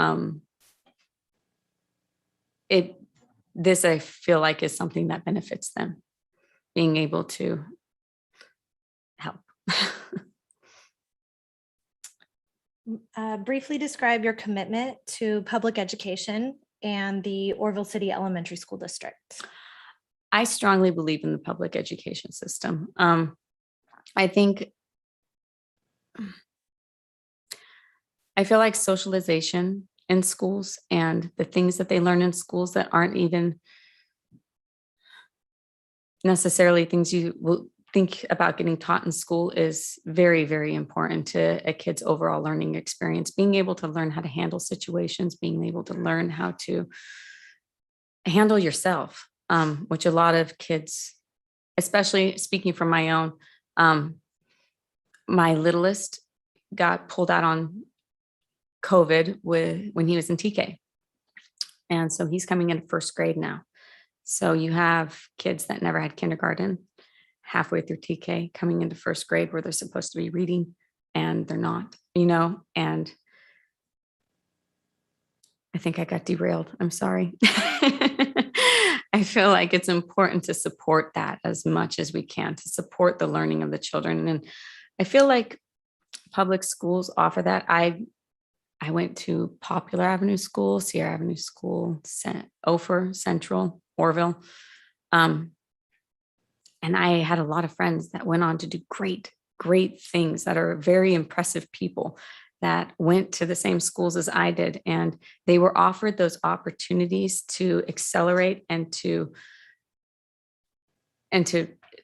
this I feel like is something that benefits them, being able to help. Briefly describe your commitment to public education and the Orville City Elementary School District. I strongly believe in the public education system. I feel like socialization in schools and the things that they learn in schools that aren't even necessarily things you will think about getting taught in school is very, very important to a kid's overall learning experience. Being able to learn how to handle situations, being able to learn how to handle yourself, which a lot of kids, especially speaking from my own, my littlest got pulled out on COVID when he was in TK. And so he's coming into first grade now. So you have kids that never had kindergarten, halfway through TK, coming into first grade where they're supposed to be reading and they're not, and I think I got derailed. I'm sorry. I feel like it's important to support that as much as we can, to support the learning of the children. And I feel like public schools offer that. I went to Popular Avenue School, Sierra Avenue School, Ophir, Central, Orville. And I had a lot of friends that went on to do great, great things, that are very impressive people that went to the same schools as I did. And they were offered those opportunities to accelerate and to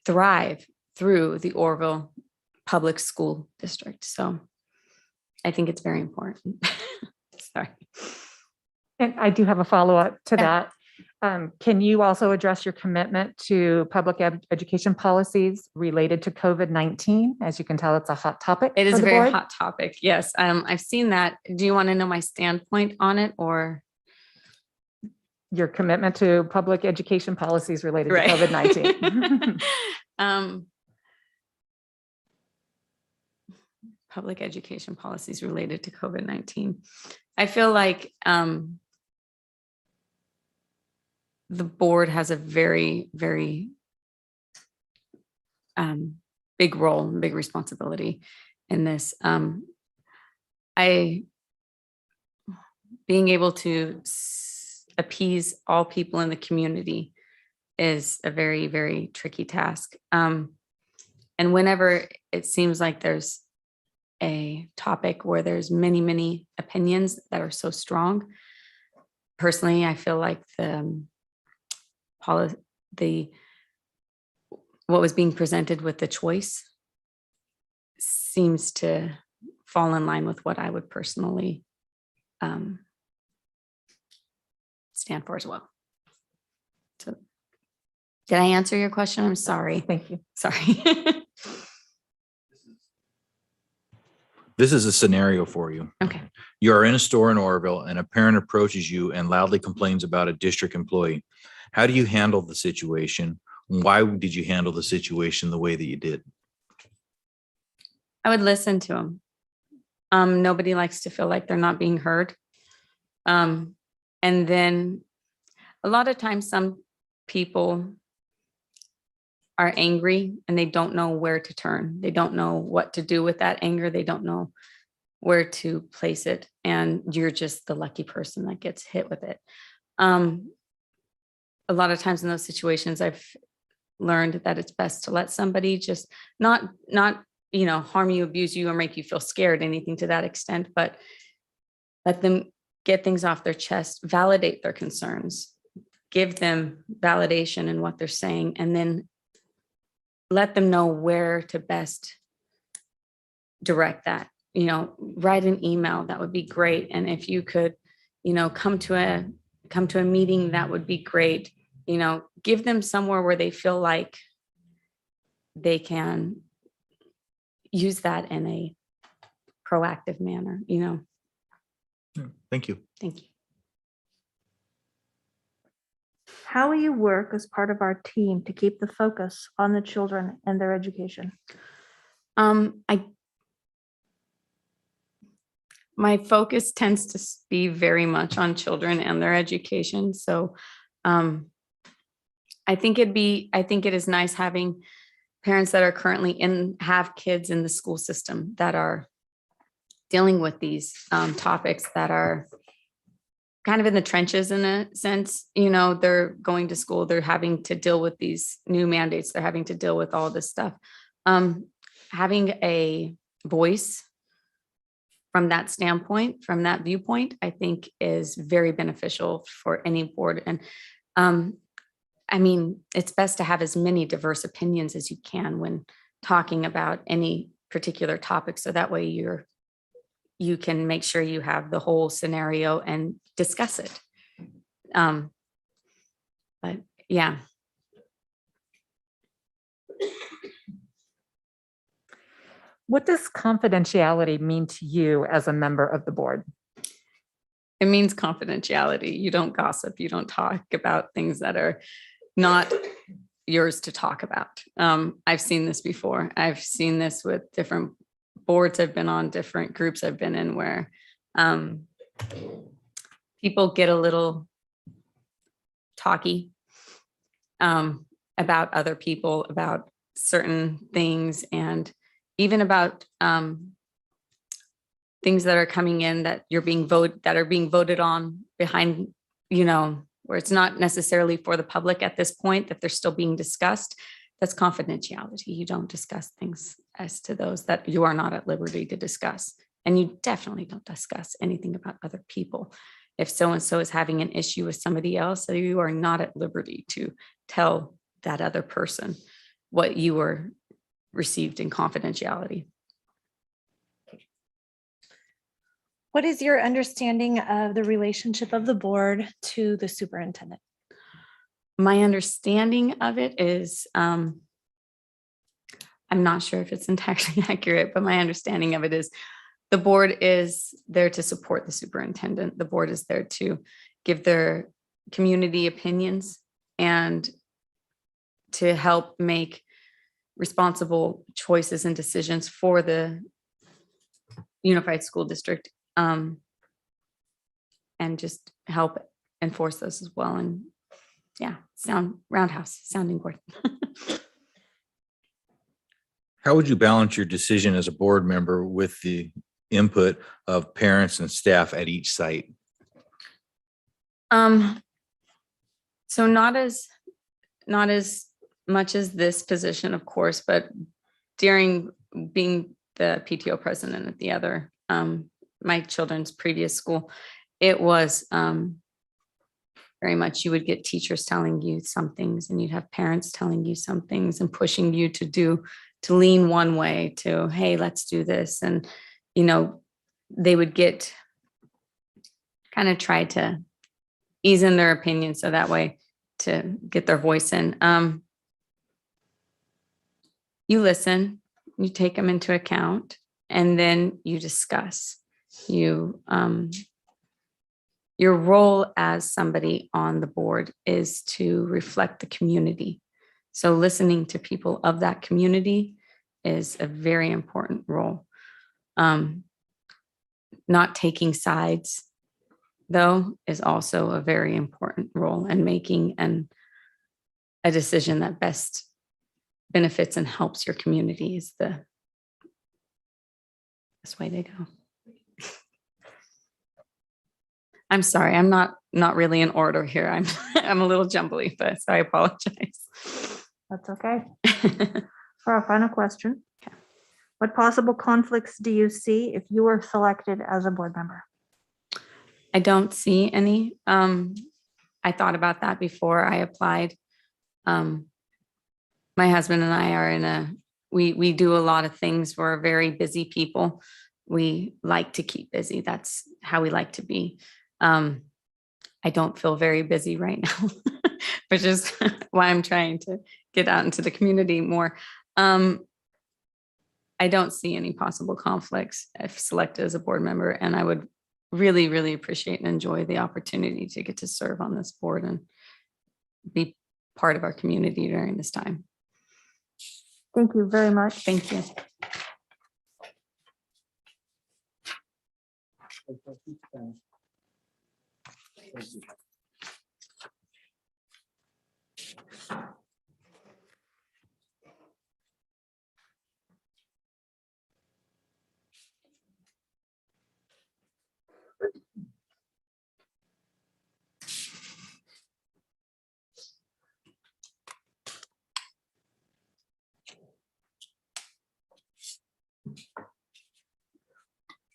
thrive through the Orville Public School District. So I think it's very important. Sorry. And I do have a follow-up to that. Can you also address your commitment to public education policies related to COVID-19? As you can tell, it's a hot topic. It is for a the very board. hot topic. Yes. I've seen that. Do you want to know my standpoint on it, or? Your commitment to public education policies related Right. to COVID-19. Public education policies related to COVID-19. I feel like the board has a very, very big role, big responsibility in this. Being able to appease all people in the community is a very, very tricky task. And whenever it seems like there's a topic where there's many, many opinions that are so strong, personally, I feel like what was being presented with the choice seems to fall in line with what I would personally stand for as well. So did I answer your question? I'm sorry. Thank you. Sorry. This is a scenario for you. Okay. You are in a store in Orville and a parent approaches you and loudly complains about a district employee. How do you handle the situation? Why did you handle the situation the way that you did? I would listen to them. Nobody likes to feel like they're not being heard. And then a lot of times some people are angry and they don't know where to turn. They don't know what to do with that anger. They don't know where to place it. And you're just the lucky person that gets hit with it. A lot of times in those situations, I've learned that it's best to let somebody just not harm you, abuse you, or make you feel scared, anything to that extent, but let them get things off their chest, validate their concerns, give them validation in what they're saying, and then let them know where to best direct that. Write an email, that would be great. And if you could, come to a meeting, that would be great. Give them somewhere where they feel like they can use that in a proactive manner, Thank you. Thank you. How will you work as part of our team to keep the focus on the children and their education? My focus tends to be very much on children and their education. So I think it is nice having parents that are currently have kids in the school system that are dealing with these topics that are kind of in the trenches in a sense. They're going to school, they're having to deal with these new mandates, they're having to deal with all this stuff. Having a voice from that standpoint, from that viewpoint, I think is very beneficial for any board. And I mean, it's best to have as many diverse opinions as you can when talking about any particular topic. So that way you can make sure you have the whole scenario and discuss it. But yeah. What does confidentiality mean to you as a member of the board? It means confidentiality. You don't gossip. You don't talk about things that are not yours to talk about. I've seen this before. I've seen this with different boards I've been on, different groups I've been in, where people get a little talky about other people, about certain things, and even about things that are coming in that are being voted on behind, where it's not necessarily for the public at this point, that they're still being discussed. That's confidentiality. You don't discuss things as to those that you are not at liberty to discuss. And you definitely don't discuss anything about other people. If so-and-so is having an issue with somebody else, so you are not at liberty to tell that other person what you were received in confidentiality. What is your understanding of the relationship of the board to the superintendent? My understanding of it is, I'm not sure if it's entirely accurate, but my understanding of it is the board is there to support the superintendent. The board is there to give their community opinions and to help make responsible choices and decisions for the unified school district, and just help enforce those as well. And yeah, roundhouse sounding board. How would you balance your decision as a board member with the input of parents and staff at each site? So not as much as this position, of course, but during being the PTO president at the other, my children's previous school, it was very much, you would get teachers telling you some things and you'd have parents telling you some things and pushing you to lean one way, to, hey, let's do this. And, they would try to ease in their opinion so that way to get their voice in. You listen, you take them into account, and then you discuss. Your role as somebody on the board is to reflect the community. So listening to people of that community is a very important role. Not taking sides, though, is also a very important role, and making a decision that best benefits and helps your community is the best way to go. I'm sorry, I'm not really in order here. I'm a little jumbly, but so I apologize. That's okay. For our final question, what possible conflicts do you see if you were selected as a board member? I don't see any. I thought about that before I applied. My husband and I are we do a lot of things. We're very busy people. We like to keep busy. That's how we like to be. I don't feel very busy right now, which is why I'm trying to get out into the community more. I don't see any possible conflicts if selected as a board member, and I would really, really appreciate and enjoy the opportunity to get to serve on this board and be part of our community during this time. Thank you very much. Thank you.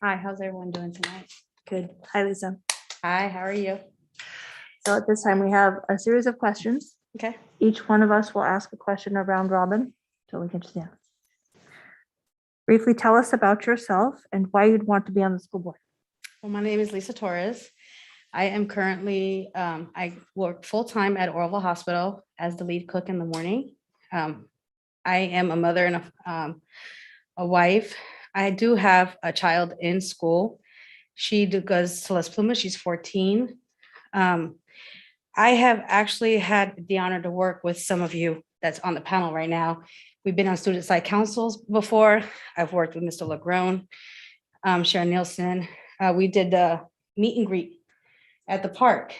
Hi, how's everyone doing tonight? Good. Hi, Lisa. Hi, how are you? So at this time, we have a series of questions. Okay. Each one of us will ask a question of round robin, so we can just, briefly tell us about yourself and why you'd want to be on the school board. Well, my name is Lisa Torres. I am currently, I work full-time at Orville Hospital as the lead cook in the morning. I am a mother and a wife. I do have a child in school. She goes to Las Plumas. She's 14. I have actually had the honor to work with some of you that's on the panel right now. We've been on student side councils before. I've worked with Mr. Legrone, Sharon Nielsen. We did the meet and greet at the park.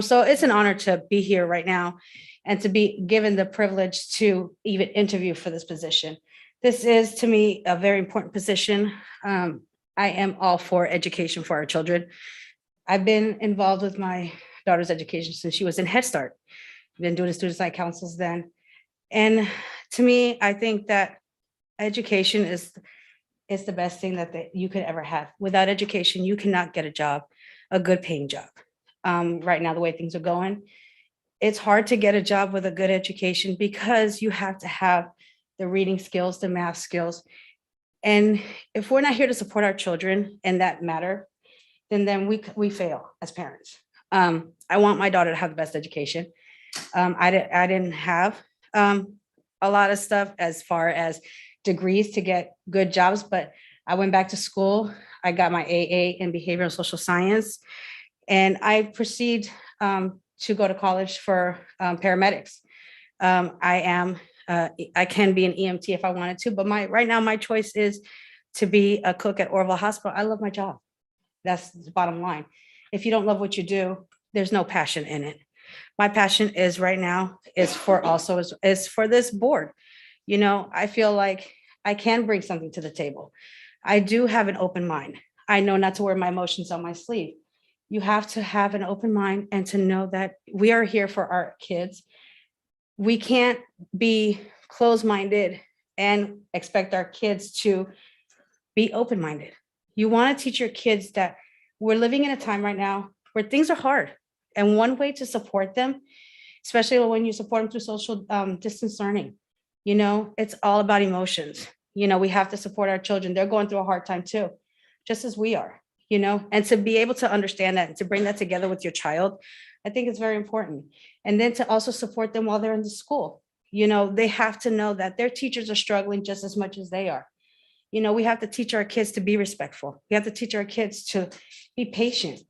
So it's an honor to be here right now and to be given the privilege to even interview for this position. This is, to me, a very important position. I am all for education for our children. I've been involved with my daughter's education since she was in Head Start. I've been doing student side councils then. And to me, I think that education is the best thing that you could ever have. Without education, you cannot get a job, a good paying job. Right now, the way things are going, it's hard to get a job with a good education because you have to have the reading skills, the math skills. And if we're not here to support our children in that matter, then we fail as parents. I want my daughter to have the best education. I didn't have a lot of stuff as far as degrees to get good jobs, but I went back to school. I got my AA in behavioral social science, and I proceed to go to college for paramedics. I can be an EMT if I wanted to, but right now my choice is to be a cook at Orville Hospital. I love my job. That's the bottom line. If you don't love what you do, there's no passion in it. My passion is right now is for this board. You know, I feel like I can bring something to the table. I do have an open mind. I know not to wear my emotions on my sleeve. You have to have an open mind and to know that we are here for our kids. We can't be closed-minded and expect our kids to be open-minded. You want to teach your kids that we're living in a time right now where things are hard. And one way to support them, especially when you support them through social distance learning, you know, it's all about emotions. You know, we have to support our children. They're going through a hard time too, just as we are, you know, and to be able to understand that and to bring that together with your child, I think it's very important. And then to also support them while they're in the school. You know, they have to know that their teachers are struggling just as much as they are. You know, we have to teach our kids to be respectful. We have to teach our kids to be patient.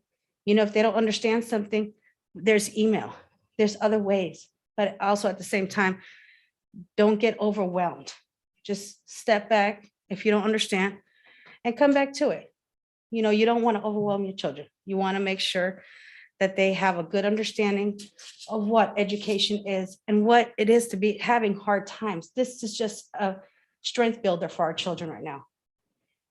You know, if they don't understand something, there's email, there's other ways, but also at the same time, don't get overwhelmed. Just step back if you don't understand and come back to it. You know, you don't want to overwhelm your children. You want to make sure that they have a good understanding of what education is and what it is to be having hard times. This is just a strength builder for our children right now.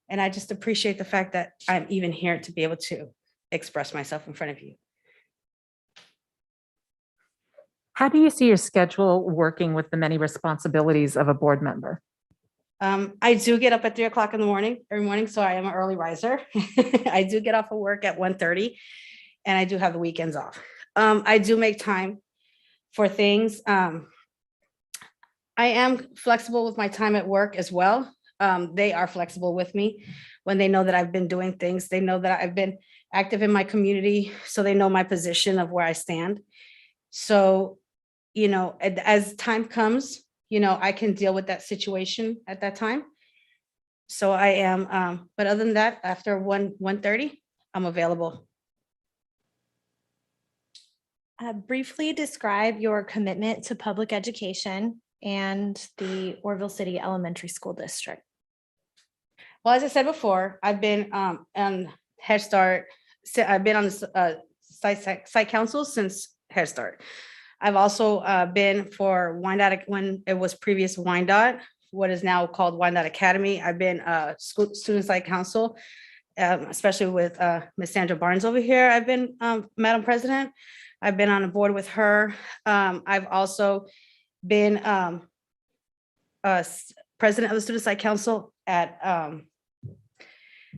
And I just appreciate the fact that I'm even here to be able to express myself in front of you. How do you see your schedule working with the many responsibilities of a board member? I do get up at 3 o'clock in the morning, every morning, so I am an early riser. I do get off of work at 1:30, and I do have the weekends off. I do make time for things. I am flexible with my time at work as well. They are flexible with me when they know that I've been doing things. They know that I've been active in my community, so they know my position of where I stand. So, you know, as time comes, you know, I can deal with that situation at that time. So I am, but other than that, after 1:30, I'm available. Briefly describe your commitment to public education and the Orville City Elementary School District. Well, as I said before, I've been on Head Start. I've been on the site council since Head Start. I've also been for Wyandotte when it was previous Wyandotte, what is now called Wyandotte Academy. I've been student site council, especially with Ms. Sandra Barnes over here. I've been Madam President. I've been on a board with her. I've also been president of the student site council at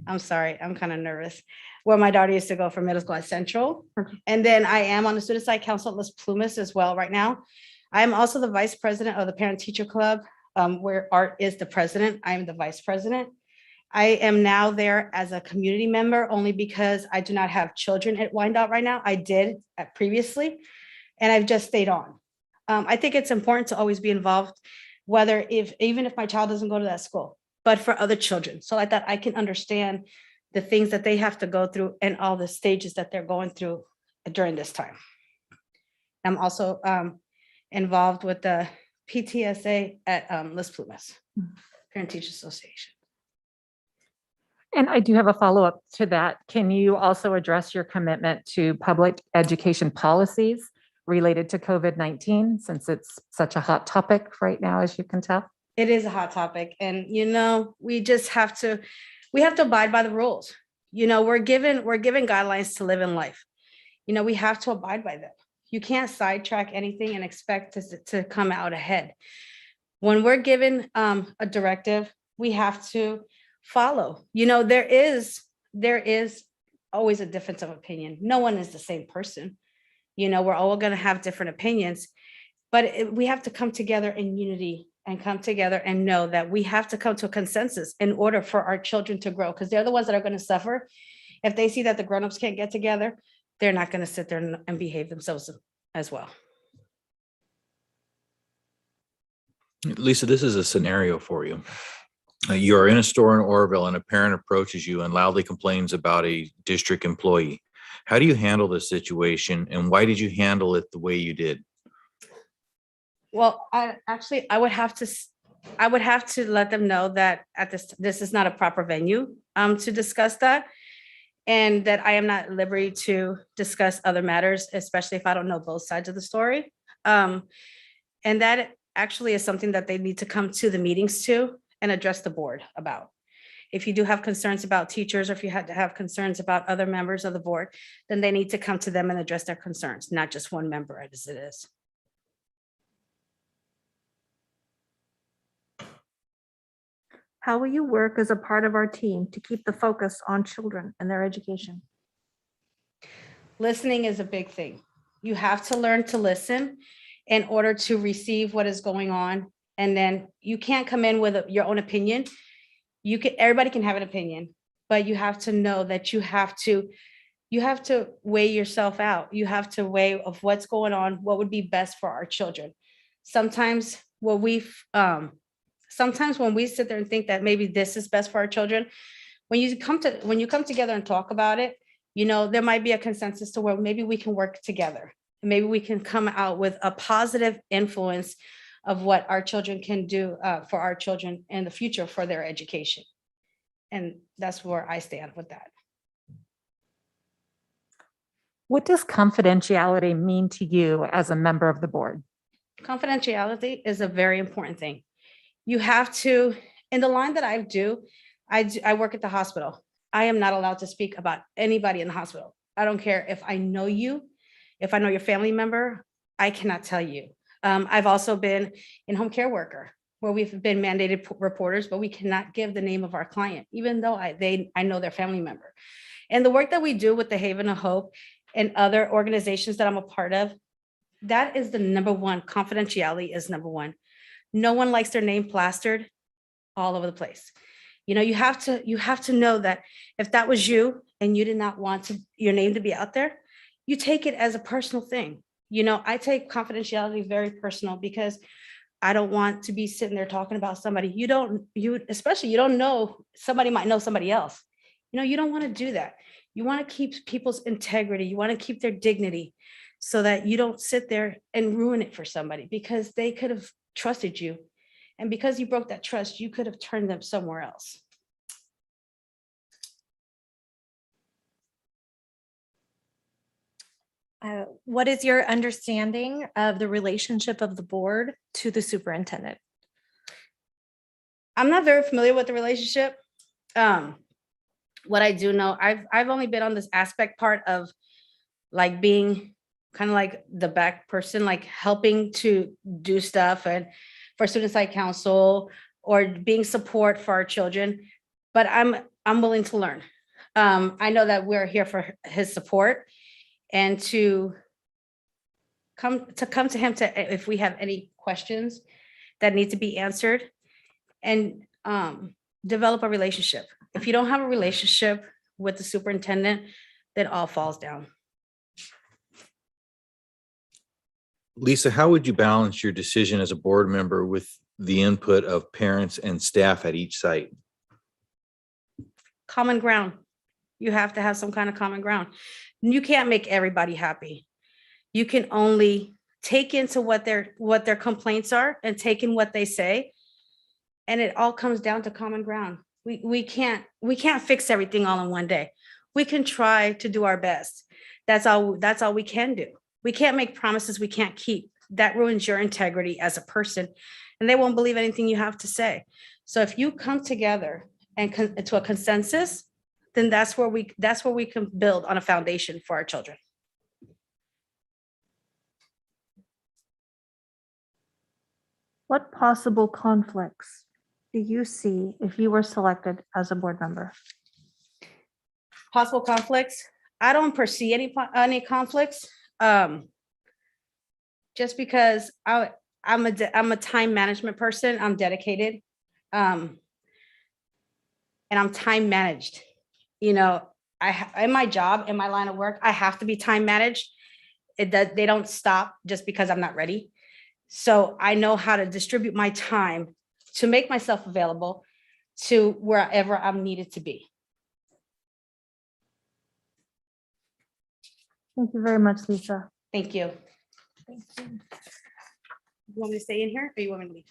I'm sorry, I'm kind of nervous, where my daughter used to go for middle school at Central. And then I am on the Student Side Council at Las Plumas as well right now. I am also the vice president of the Parent Teacher Club, where Art is the president. I am the vice president. I am now there as a community member only because I do not have children at Wyandotte right now. I did previously, and I've just stayed on. I think it's important to always be involved, even if my child doesn't go to that school, but for other children, so like that I can understand the things that they have to go through and all the stages that they're going through during this time. I'm also involved with the PTSA at Las Plumas, Parent Teacher Association. And I do have a follow-up to that. Can you also address your commitment to public education policies related to COVID-19, since it's such a hot topic right now, as you can tell? It is a hot topic. And, we just have to abide by the rules. We're given guidelines to live in life. We have to abide by them. You can't sidetrack anything and expect to come out ahead. When we're given a directive, we have to follow. There is always a difference of opinion. No one is the same person. We're all going to have different opinions, but we have to come together in unity and come together and know that we have to come to a consensus in order for our children to grow, because they're the ones that are going to suffer. If they see that the grownups can't get together, they're not going to sit there and behave themselves as well. Lisa, this is a scenario for you. You are in a store in Orville and a parent approaches you and loudly complains about a district employee. How do you handle this situation, and why did you handle it the way you did? Well, I would have to let them know that this is not a proper venue to discuss that, and that I am not at liberty to discuss other matters, especially if I don't know both sides of the story. And that actually is something that they need to come to the meetings to and address the board about. If you do have concerns about teachers, or if you had to have concerns about other members of the board, then they need to come to them and address their concerns, not just one member as it is. How will you work as a part of our team to keep the focus on children and their education? Listening is a big thing. You have to learn to listen in order to receive what is going on. And then you can't come in with your own opinion. Everybody can have an opinion, but you have to know that you have to weigh yourself out. You have to weigh of what's going on, what would be best for our children. Sometimes when we sit there and think that maybe this is best for our children, when you come together and talk about it, there might be a consensus to where maybe we can work together. Maybe we can come out with a positive influence of what our children can do for our children in the future for their education. And that's where I stand with that. What does confidentiality mean to you as a member of the board? Confidentiality is a very important thing. You have to, in the line that I work at the hospital. I am not allowed to speak about anybody in the hospital. I don't care if I know you, if I know your family member, I cannot tell you. I've also been in home care worker, where we've been mandated reporters, but we cannot give the name of our client, even though I know their family member. And the work that we do with the Haven of Hope and other organizations that I'm a part of, that is the number one. Confidentiality is number one. No one likes their name plastered all over the place. You have to know that if that was you and you did not want your name to be out there, you take it as a personal thing. I take confidentiality very personal, because I don't want to be sitting there talking about somebody you don't know. Somebody might know somebody else. You don't want to do that. You want to keep people's integrity. You want to keep their dignity, so that you don't sit there and ruin it for somebody, because they could have trusted you. And because you broke that trust, you could have turned them somewhere else. What is your understanding of the relationship of the board to the superintendent? I'm not very familiar with the relationship. What I do know, I've only been on this aspect part of like being kind of like the back person, like helping to do stuff and for Student Side Council, or being support for our children. But I'm willing to learn. I know that we're here for his support and to come to him if we have any questions that need to be answered, and develop a relationship. If you don't have a relationship with the superintendent, then all falls down. Lisa, how would you balance your decision as a board member with the input of parents and staff at each site? Common ground. You have to have some kind of common ground. You can't make everybody happy. You can only take into what their complaints are and take in what they say. And it all comes down to common ground. We can't fix everything all in one day. We can try to do our best. That's all we can do. We can't make promises we can't keep. That ruins your integrity as a person, and they won't believe anything you have to say. So if you come together and to a consensus, then that's where we can build on a foundation for our children. What possible conflicts do you see if you were selected as a board member? Possible conflicts? I don't perceive any conflicts. Just because I'm a time management person. I'm dedicated, and I'm time managed. You know, in my job, in my line of work, I have to be time managed. They don't stop just because I'm not ready. So I know how to distribute my time to make myself available to wherever I'm needed to be. Thank you very much, Lisa. Thank you. You want me to stay in here or you want me to leave?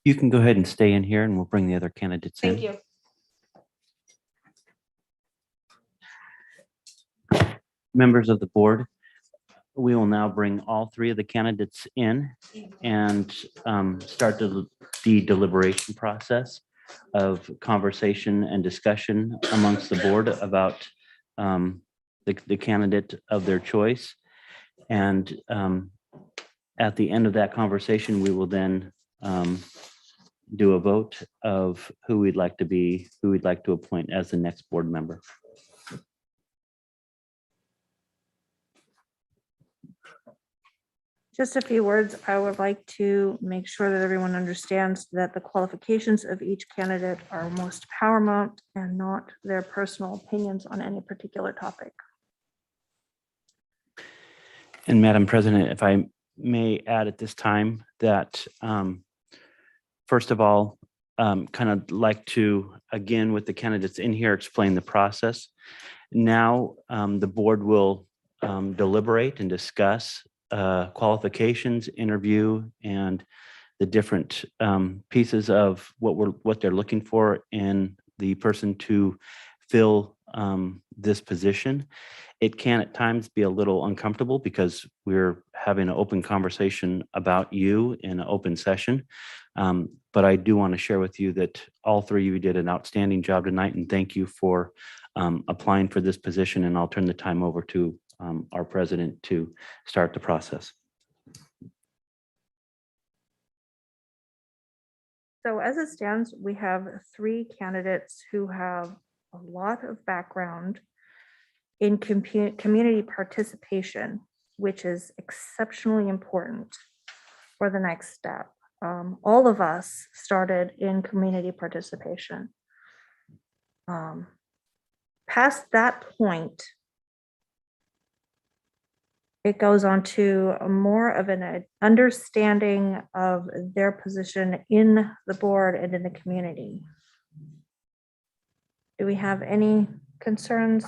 You can go ahead and stay in here and we'll bring the other candidates in. Thank you. Members of the board, we will now bring all three of the candidates in and start the deliberation process of conversation and discussion amongst the board about the candidate of their choice. And at the end of that conversation, we will then do a vote of who we'd like to appoint as the next board member. Just a few words. I would like to make sure that everyone understands that the qualifications of each candidate are most paramount and not their personal opinions on any particular topic. And Madam President, if I may add at this time that, first of all, kind of like to, again, with the candidates in here, explain the process. Now, the board will deliberate and discuss qualifications, interview, and the different pieces of what they're looking for in the person to fill this position. It can at times be a little uncomfortable because we're having an open conversation about you in an open session. But I do want to share with you that all three of you did an outstanding job tonight, and thank you for applying for this position. And I'll turn the time over to our president to start the process. So as it stands, we have three candidates who have a lot of background in community participation, which is exceptionally important for the next step. All of us started in community participation. Past that point, it goes on to more of an understanding of their position in the board and in the community. Do we have any concerns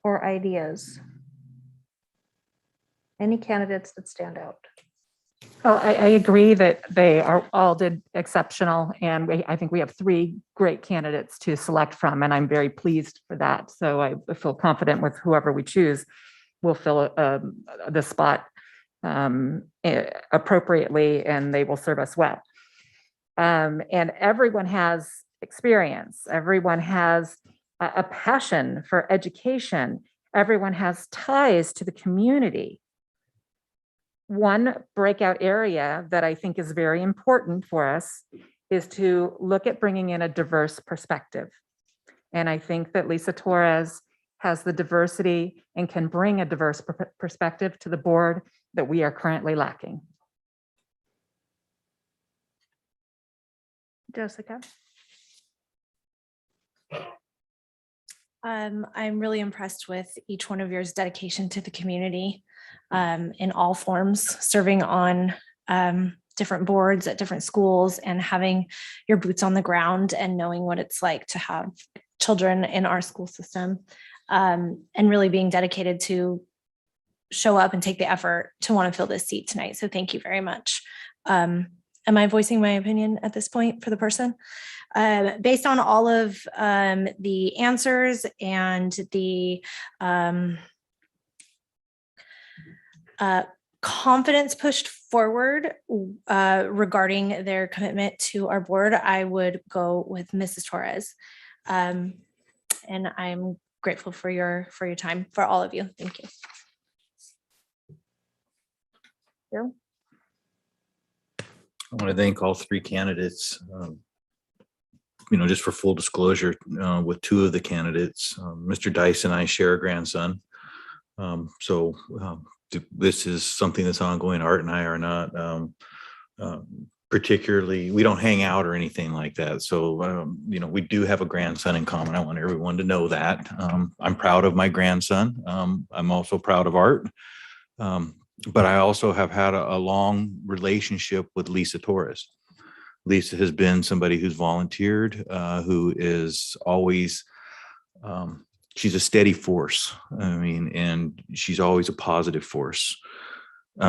or ideas? Any candidates that stand out? Oh, I agree that they all did exceptional, and I think we have three great candidates to select from, and I'm very pleased for that. So I feel confident with whoever we choose will fill the spot appropriately, and they will serve us well. And everyone has experience. Everyone has a passion for education. Everyone has ties to the community. One breakout area that I think is very important for us is to look at bringing in a diverse perspective. And I think that Lisa Torres has the diversity and can bring a diverse perspective to the board that we are currently lacking. Jessica? I'm really impressed with each one of yours dedication to the community in all forms, serving on different boards at different schools and having your boots on the ground and knowing what it's like to have children in our school system, and really being dedicated to show up and take the effort to want to fill this seat tonight. So thank you very much. Am I voicing my opinion at this point for the person? Based on all of the answers and the confidence pushed forward regarding their commitment to our board, I would go with Mrs. Torres. And I'm grateful for your time, for all of you. Thank you. Bill? I want to thank all three candidates. Just for full disclosure, with two of the candidates, Mr. Dice and I share a grandson. This is something that's ongoing. Art and I are not particularly, we don't hang out or anything like that. So, we do have a grandson in common. I want everyone to know that. I'm proud of my grandson. I'm also proud of Art. But I also have had a long relationship with Lisa Torres. Lisa has been somebody who's volunteered, who is always, she's a steady force. And she's always a positive force.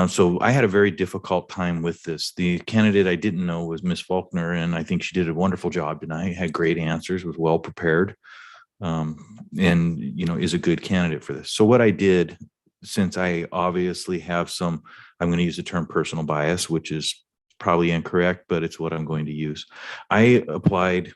So I had a very difficult time with this. The candidate I didn't know was Miss Faulkner, and I think she did a wonderful job tonight, had great answers, was well prepared, and, is a good candidate for this. So what I did, since I obviously have some, I'm going to use the term personal bias, which is probably incorrect, but it's what I'm going to use. I applied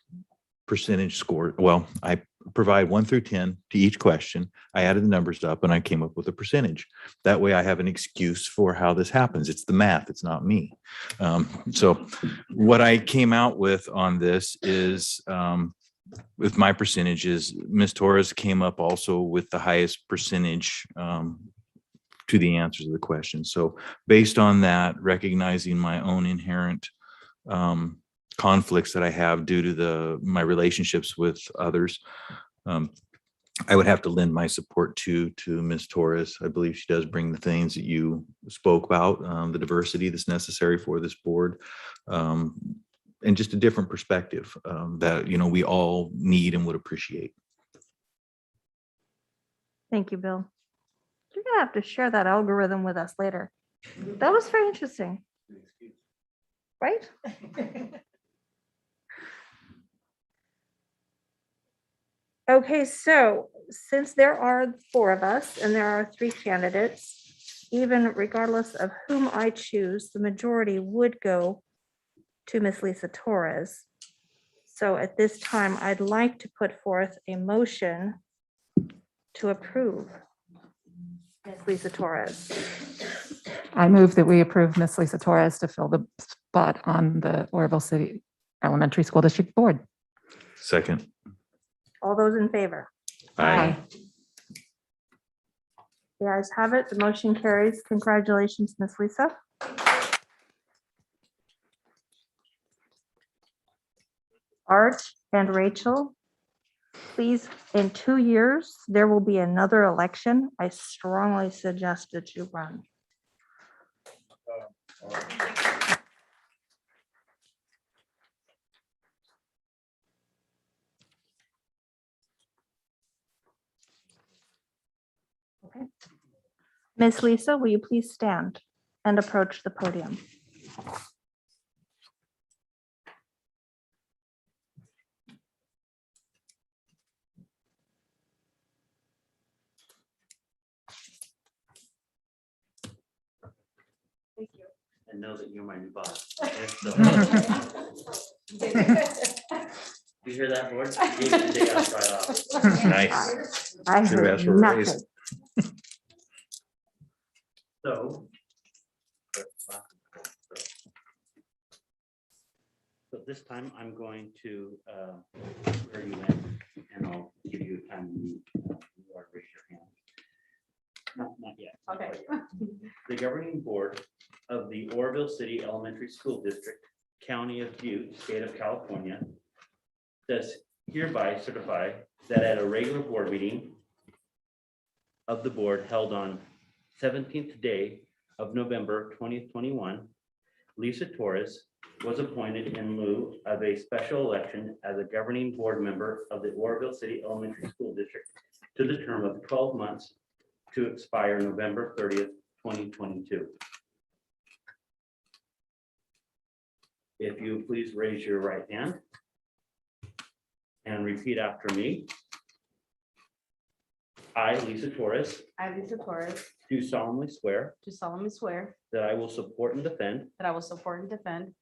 percentage score. Well, I provide 1 through 10 to each question. I added the numbers up and I came up with a percentage. That way I have an excuse for how this happens. It's the math, it's not me. So what I came out with on this is, with my percentages, Ms. Torres came up also with the highest percentage to the answers of the question. So based on that, recognizing my own inherent conflicts that I have due to my relationships with others, I would have to lend my support to Ms. Torres. I believe she does bring the things that you spoke about, the diversity that's necessary for this board, and just a different perspective that we all need and would appreciate. Thank you, Bill. You're gonna have to share that algorithm with us later. That was very interesting. Right? Okay, so since there are 4 of us and there are 3 candidates, even regardless of whom I choose, the majority would go to Miss Lisa Torres. So at this time, I'd like to put forth a motion to approve Miss Lisa Torres. I move that we approve Miss Lisa Torres to fill the spot on the Orville City Elementary School District Board. Second. All those in favor? Aye. The ayes have it. The motion carries. Congratulations, Miss Lisa. Art and Rachel, please, in 2 years, there will be another election. I strongly suggest that you run. Okay. Miss Lisa, will you please stand and approach the podium? Thank you. And know that you're my new boss. You hear that, board? You gave the day off right off. Nice. I Should've heard asked for a nothing. raise. So this time I'm going to swear you in, and I'll give you time to raise your hand. Not yet. Okay. The governing board of the Orville City Elementary School District, County of Butte, State of California, does hereby certify that at a regular board meeting of the board held on 17th day of November 2021, Lisa Torres was appointed in lieu of a special election as a governing board member of the Orville City Elementary School District to the term of 12 months to expire November 30th, 2022. If you please raise your right hand and repeat after me. I, Lisa Torres, I, Lisa Torres, do solemnly swear do solemnly swear that I will support and defend that I will support and defend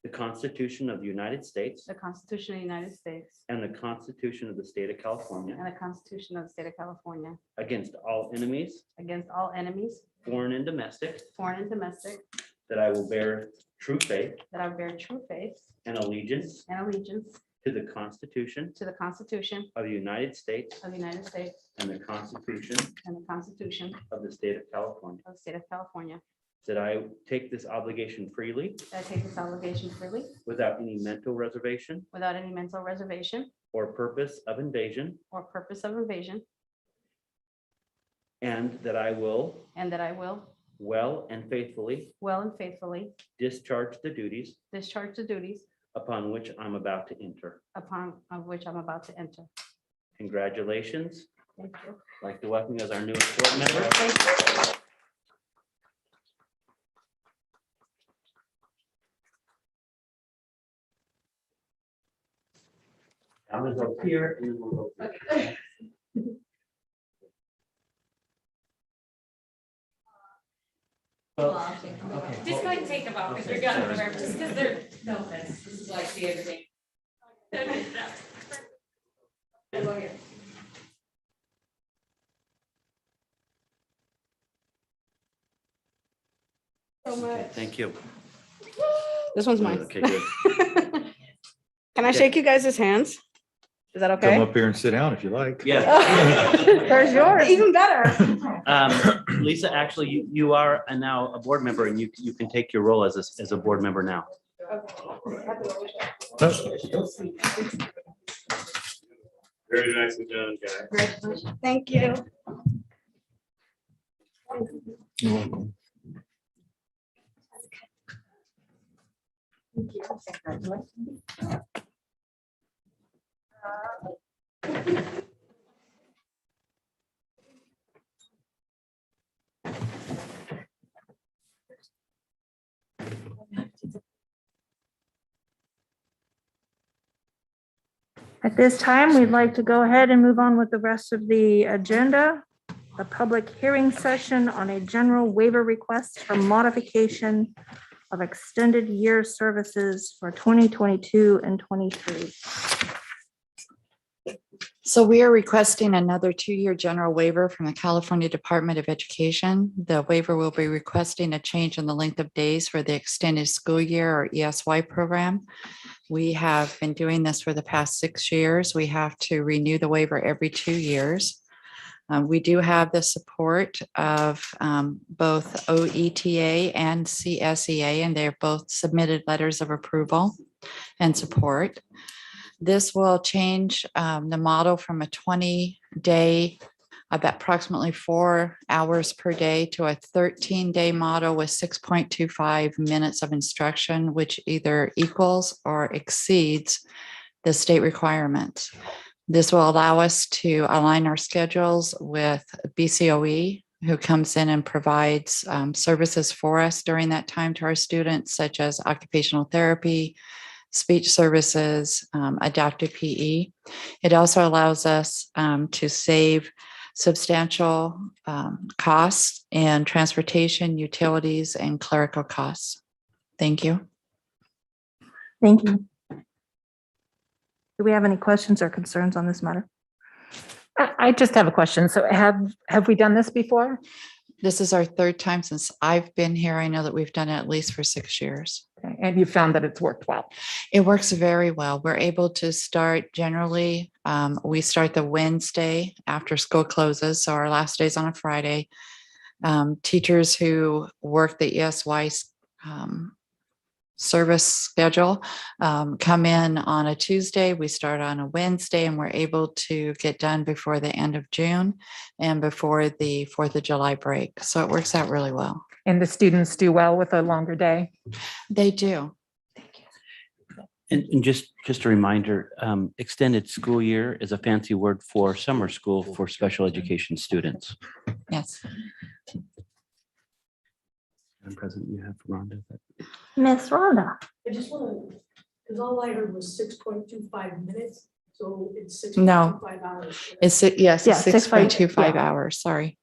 the Constitution of the United States the Constitution of the United States and the Constitution of the State of California and the Constitution of the State of California against all enemies, against all enemies, foreign and domestic, foreign and domestic, that I will bear true faith that I will bear true faith and allegiance and allegiance to the Constitution to the Constitution of the United States of the United States and the Constitution and the Constitution of the State of California, of the State of California, that I take this obligation freely that I take this obligation freely without any mental reservation without any mental reservation or purpose of invasion, or purpose of evasion, and that I will and that I will well and faithfully well and faithfully discharge the duties discharge the duties upon which I'm about to enter. upon of which I'm about to enter. Congratulations. Thank you. I'd like to welcome you as our newest board member. I'm gonna go here and then we'll go. Here. Just go ahead and take them off because they're gonna wear, just because they're, no offense, this is like the everything. So Okay, much. thank you. This one's mine. Okay, good. Can I shake you guys' hands? Is that okay? Come up here and sit down if you like. Yeah. There's yours. Even better. Lisa, actually, you are now a board member and you can take your role as a board member now. Very nicely done, guys. Thank you. You're welcome. At this time, we'd like to go ahead and move on with the rest of the agenda. The public hearing session on a general waiver request for modification of extended year services for 2022 and 23. So we are requesting another 2-year general waiver from the California Department of Education. The waiver will be requesting a change in the length of days for the extended school year or ESY program. We have been doing this for the past 6 years. We have to renew the waiver every 2 years. We do have the support of both OETA and CSEA, and they're both submitted letters of approval and support. This will change the model from a 20-day, about approximately 4 hours per day, to a 13-day model with 6.25 minutes of instruction, which either equals or exceeds the state requirements. This will allow us to align our schedules with BCOE, who comes in and provides services for us during that time to our students, such as occupational therapy, speech services, adaptive PE. It also allows us to save substantial costs in transportation, utilities, and clerical costs. Thank you. Thank you. Do we have any questions or concerns on this matter? I just have a question. So have we done this before? This is our third time since I've been here. I know that we've done it at least for 6 years. Okay, and you found that it's worked well. It works very well. We're able to start generally, we start the Wednesday after school closes, so our last day is on a Friday. Teachers who work the ESY service schedule come in on a Tuesday. We start on a Wednesday, and we're able to get done before the end of June and before the 4th of July break. So it works out really well. And the students do well with a longer day? They do. And just a reminder, extended school year is a fancy word for summer school for special education students. Yes. Madam President, you have Rhonda. Miss Rhonda. I just want to, because all I heard was 6.25 minutes, so it's No. 6.25 hours. It's, yes, Yeah, it's 6.25 6.25 hours. Sorry.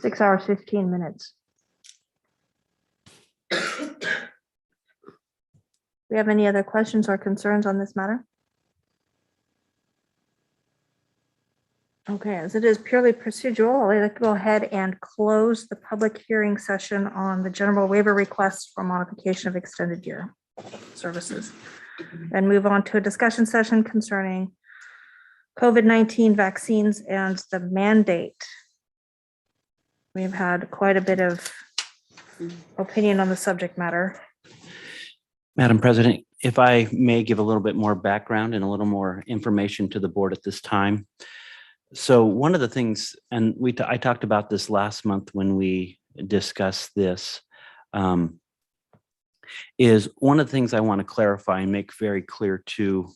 6 hours, 15 minutes. We have any other questions or concerns on this matter? Okay, as it is purely procedural, I'd like to go ahead and close the public hearing session on the general waiver request for modification of extended year services and move on to a discussion session concerning COVID-19 vaccines and the mandate. We've had quite a bit of opinion on the subject matter. Madam President, if I may give a little bit more background and a little more information to the board at this time. So one of the things, and I talked about this last month when we discussed this, is one of the things I want to clarify and make very clear to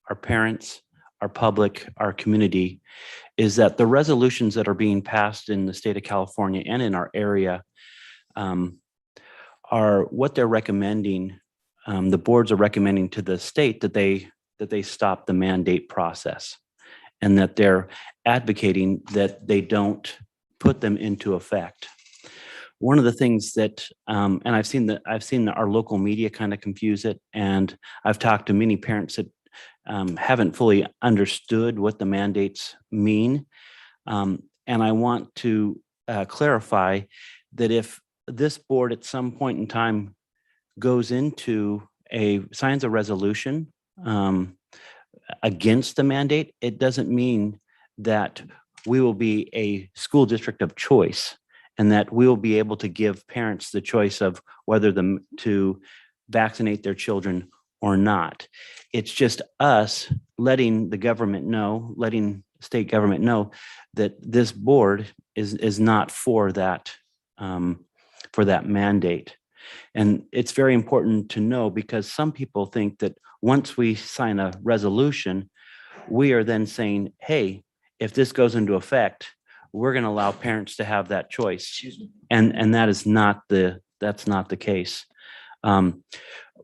our parents, our public, our community, is that the resolutions that are being passed in the state of California and in our area are what they're recommending. The boards are recommending to the state that they stop the mandate process, and that they're advocating that they don't put them into effect. One of the things that, and I've seen our local media kind of confuse it, and I've talked to many parents that haven't fully understood what the mandates mean. And I want to clarify that if this board at some point in time signs a resolution against the mandate, it doesn't mean that we will be a school district of choice and that we will be able to give parents the choice of whether to vaccinate their children or not. It's just us letting the government know, letting state government know that this board is not for that mandate. And it's very important to know, because some people think that once we sign a resolution, we are then saying, hey, if this goes into effect, we're going to allow parents to have that choice. And that's not the case.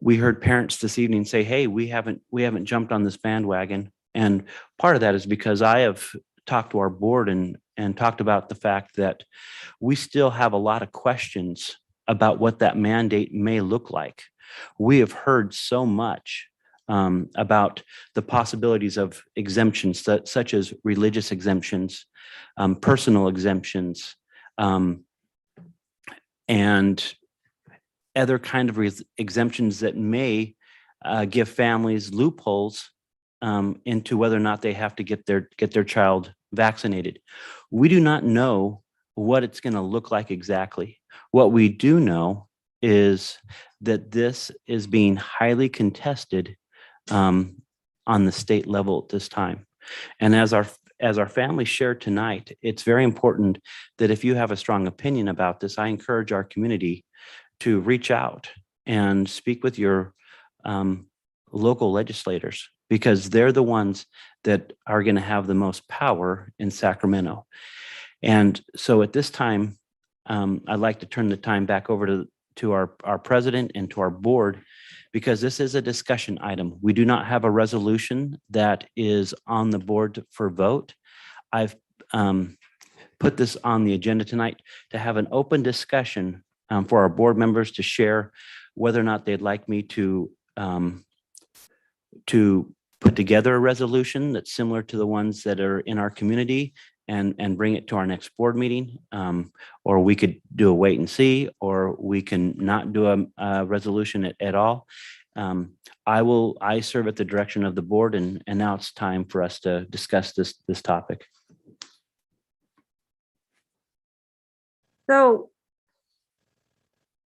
We heard parents this evening say, hey, we haven't jumped on this bandwagon. And part of that is because I have talked to our board and talked about the fact that we still have a lot of questions about what that mandate may look like. We have heard so much about the possibilities of exemptions such as religious exemptions, personal exemptions, and other kind of exemptions that may give families loopholes into whether or not they have to get their child vaccinated. We do not know what it's going to look like exactly. What we do know is that this is being highly contested on the state level at this time. And as our families share tonight, it's very important that if you have a strong opinion about this, I encourage our community to reach out and speak with your local legislators, because they're the ones that are going to have the most power in Sacramento. And so at this time, I'd like to turn the time back over to our president and to our board, because this is a discussion item. We do not have a resolution that is on the board for vote. I've put this on the agenda tonight to have an open discussion for our board members to share whether or not they'd like me to put together a resolution that's similar to the ones that are in our community and bring it to our next board meeting. Or we could do a wait and see, or we can not do a resolution at all. I serve at the direction of the board, and now it's time for us to discuss this topic. So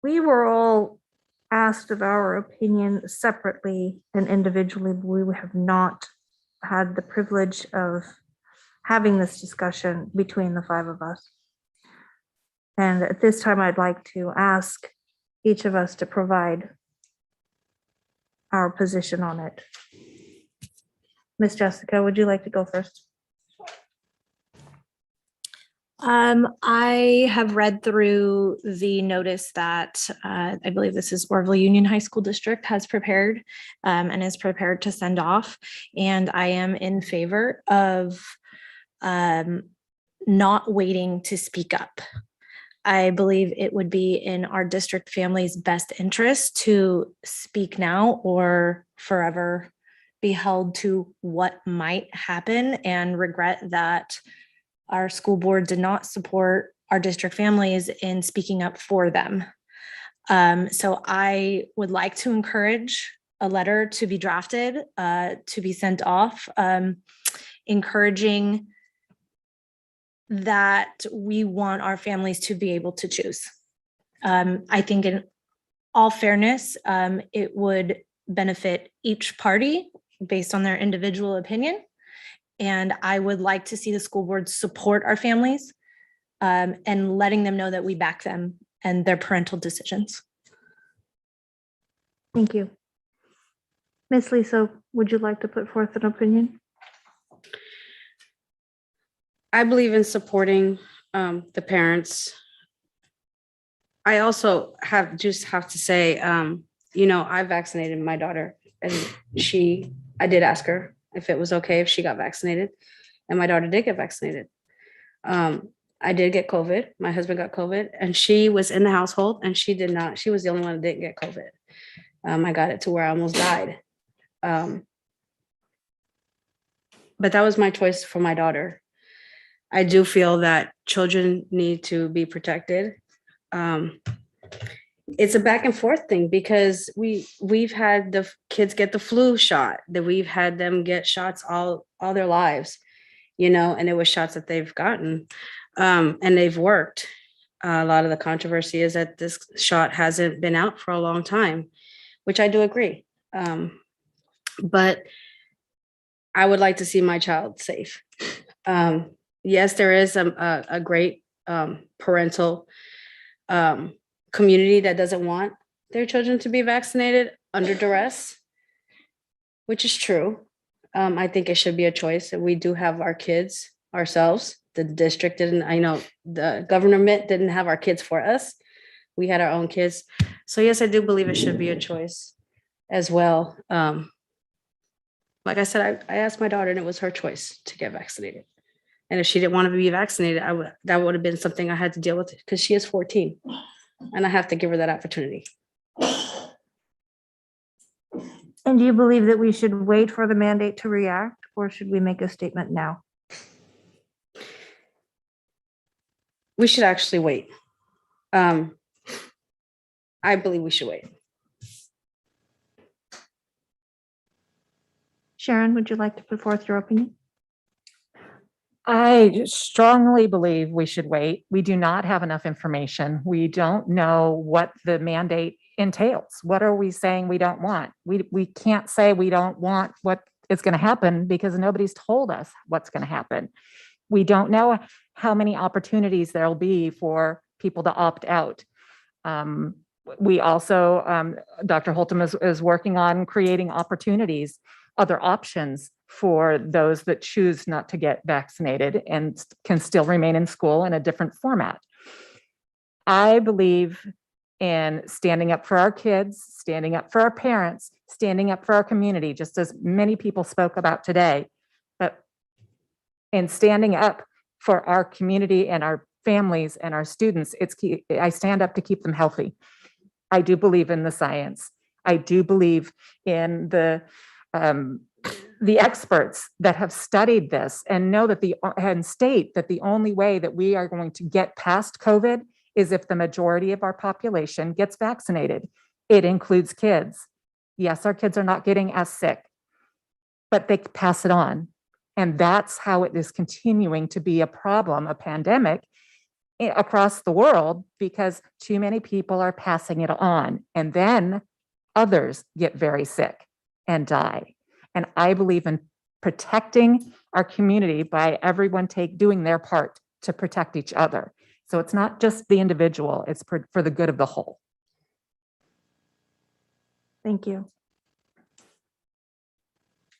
we were all asked of our opinion separately and individually, but we have not had the privilege of having this discussion between the five of us. And at this time, I'd like to ask each of us to provide our position on it. Miss Jessica, would you like to go first? I have read through the notice that I believe this is Orville Union High School District has prepared and is prepared to send off. And I am in favor of not waiting to speak up. I believe it would be in our district family's best interest to speak now or forever be held to what might happen and regret that our school board did not support our district families in speaking up for them. So I would like to encourage a letter to be drafted, to be sent off, encouraging that we want our families to be able to choose. I think in all fairness, it would benefit each party based on their individual opinion. And I would like to see the school board support our families and letting them know that we back them and their parental decisions. Thank you. Miss Lisa, would you like to put forth an opinion? I believe in supporting the parents. I also have to say, I vaccinated my daughter, and I did ask her if it was okay if she got vaccinated, and my daughter did get vaccinated. I did get COVID. My husband got COVID, and she was in the household, and she did not. She was the only one that didn't get COVID. I got it to where I almost died. But that was my choice for my daughter. I do feel that children need to be protected. It's a back and forth thing because we've had the kids get the flu shot, that we've had them get shots all their lives, and it was shots that they've gotten and they've worked. A lot of the controversy is that this shot hasn't been out for a long time, which I do agree. But I would like to see my child safe. Yes, there is a great parental community that doesn't want their children to be vaccinated under duress, which is true. I think it should be a choice. And we do have our kids ourselves. The district didn't, I know the government didn't have our kids for us. We had our own kids. So yes, I do believe it should be a choice as well. Like I said, I asked my daughter and it was her choice to get vaccinated. And if she didn't want to be vaccinated, that would have been something I had to deal with because she is 14 and I have to give her that opportunity. And do you believe that we should wait for the mandate to react, or should we make a statement now? We should actually wait. I believe we should wait. Sharon, would you like to put forth your opinion? I strongly believe we should wait. We do not have enough information. We don't know what the mandate entails. What are we saying we don't want? We can't say we don't want what is going to happen because nobody's told us what's going to happen. We don't know how many opportunities there'll be for people to opt out. We also, Dr. Holtom is working on creating opportunities, other options for those that choose not to get vaccinated and can still remain in school in a different format. I believe in standing up for our kids, standing up for our parents, standing up for our community, just as many people spoke about today, but in standing up for our community and our families and our students, I stand up to keep them healthy. I do believe in the science. I do believe in the the experts that have studied this and know that and state that the only way that we are going to get past COVID is if the majority of our population gets vaccinated. It includes kids. Yes, our kids are not getting as sick, but they pass it on. And that's how it is continuing to be a problem, a pandemic across the world, because too many people are passing it on. And then others get very sick and die. And I believe in protecting our community by everyone doing their part to protect each other. So it's not just the individual, it's for the good of the whole. Thank you.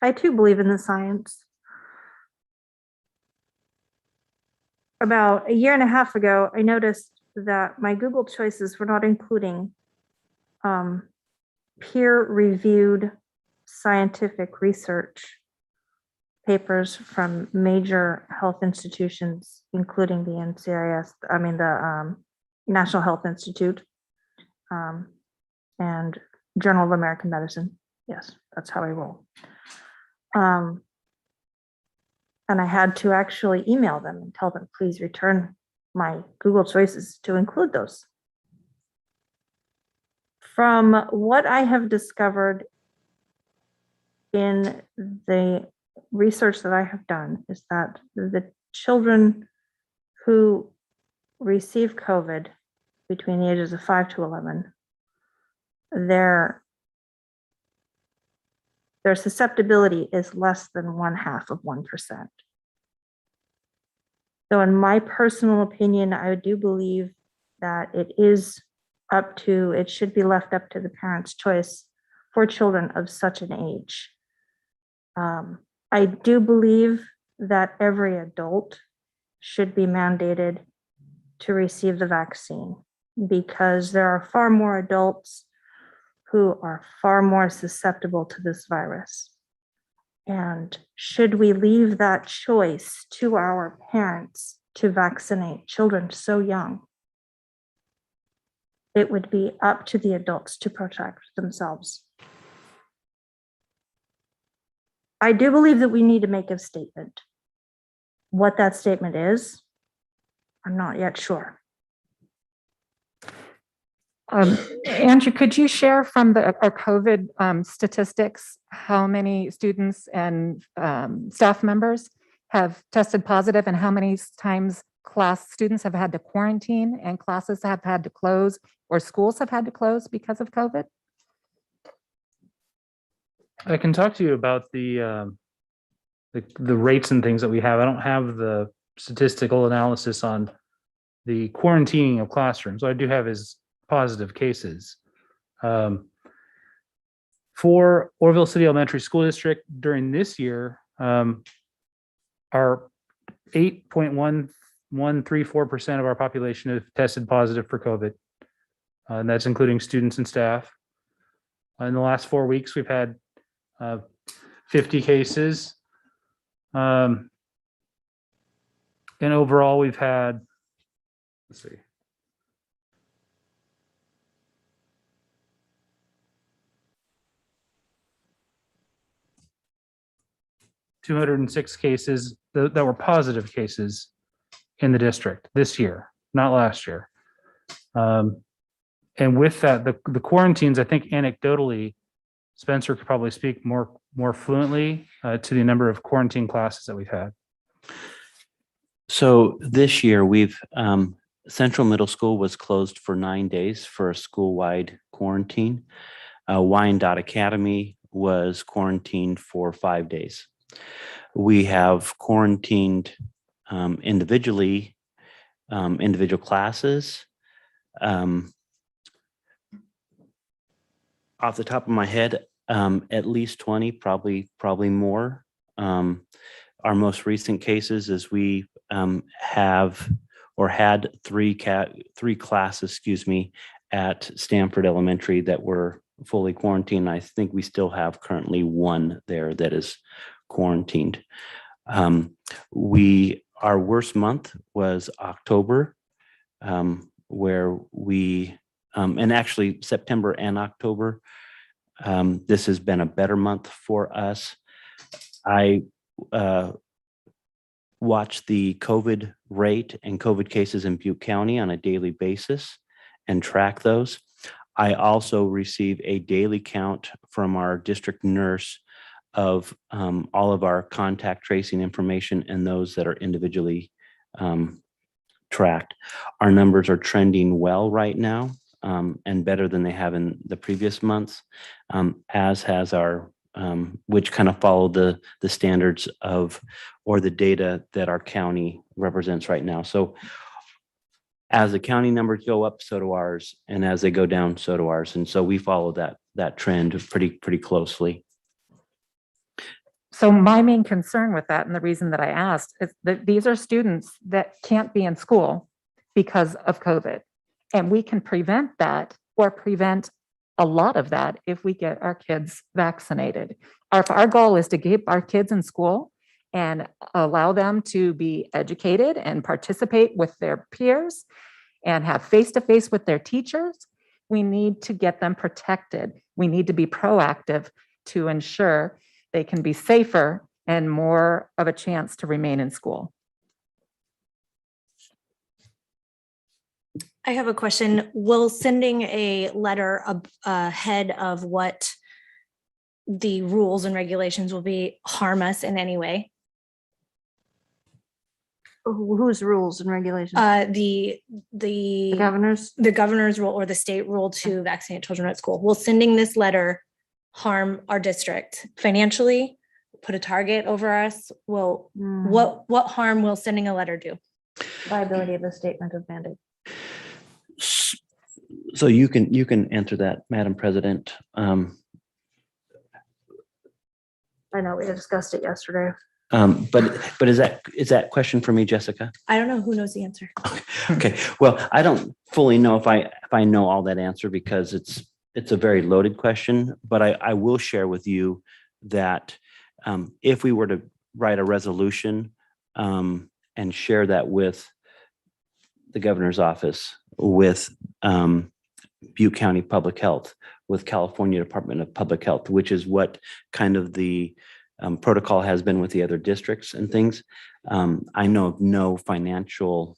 I too believe in the science. About a year and a half ago, I noticed that my Google choices were not including peer-reviewed scientific research papers from major health institutions, including the NCIS, the National Health Institute, and Journal of American Medicine. Yes, that's how I roll. And I had to actually email them and tell them, please return my Google choices to include those. From what I have discovered in the research that I have done is that the children who receive COVID between the ages of 5 to 11, their susceptibility is less than 0.5%. So in my personal opinion, I do believe that it should be left up to the parents' choice for children of such an age. I do believe that every adult should be mandated to receive the vaccine because there are far more adults who are far more susceptible to this virus. And should we leave that choice to our parents to vaccinate children so young, it would be up to the adults to protect themselves. I do believe that we need to make a statement. What that statement is, I'm not yet sure. Andrew, could you share from our COVID statistics how many students and staff members have tested positive and how many times students have had to quarantine and classes have had to close or schools have had to close because of COVID? I can talk to you about the rates and things that we have. I don't have the statistical analysis on the quarantining of classrooms. What I do have is positive cases. For Orville City Elementary School District during this year, our 8.1134% of our population have tested positive for COVID. And that's including students and staff. In the last 4 weeks, we've had 50 cases. And overall, we've had, let's see, 206 cases that were positive cases in the district this year, not last year. And with that, the quarantines, I think anecdotally, Spencer could probably speak more fluently to the number of quarantine classes that we've had. So this year we've Central Middle School was closed for 9 days for a school-wide quarantine. Wyandotte Academy was quarantined for 5 days. We have quarantined individual classes. Off the top of my head, at least 20, probably more. Our most recent cases is we have or had three classes, at Stanford Elementary that were fully quarantined. I think we still have currently one there that is quarantined. Our worst month was October, where we, and actually September and October, this has been a better month for us. I watch the COVID rate and COVID cases in Butte County on a daily basis and track those. I also receive a daily count from our district nurse of all of our contact tracing information and those that are individually tracked. Our numbers are trending well right now and better than they have in the previous months, as has our, which kind of follow the standards of, or the data that our county represents right now. So as the county numbers go up, so do ours. And as they go down, so do ours. And so we follow that trend pretty closely. So my main concern with that, and the reason that I asked, is that these are students that can't be in school because of COVID. And we can prevent that, or prevent a lot of that, if we get our kids vaccinated. If our goal is to keep our kids in school and allow them to be educated and participate with their peers and have face-to-face with their teachers, we need to get them protected. We need to be proactive to ensure they can be safer and more of a chance to remain in school. I have a question. Will sending a letter ahead of what the rules and regulations will be harm us in any way? Whose rules and regulations? The governor's rule or the state rule to vaccinate children at school. Will sending this letter harm our district financially? Put a target over us? Will what harm will sending a letter do? Viability of the statement of mandate. So you can answer that, Madam President. I know we discussed it yesterday. But is that question for me, Jessica? I don't know who knows the answer. Okay. Well, I don't fully know if I know all that answer, because it's a very loaded question, but I will share with you that if we were to write a resolution and share that with the governor's office, with Butte County Public Health, with California Department of Public Health, which is what kind of the protocol has been with the other districts and things. I know of no financial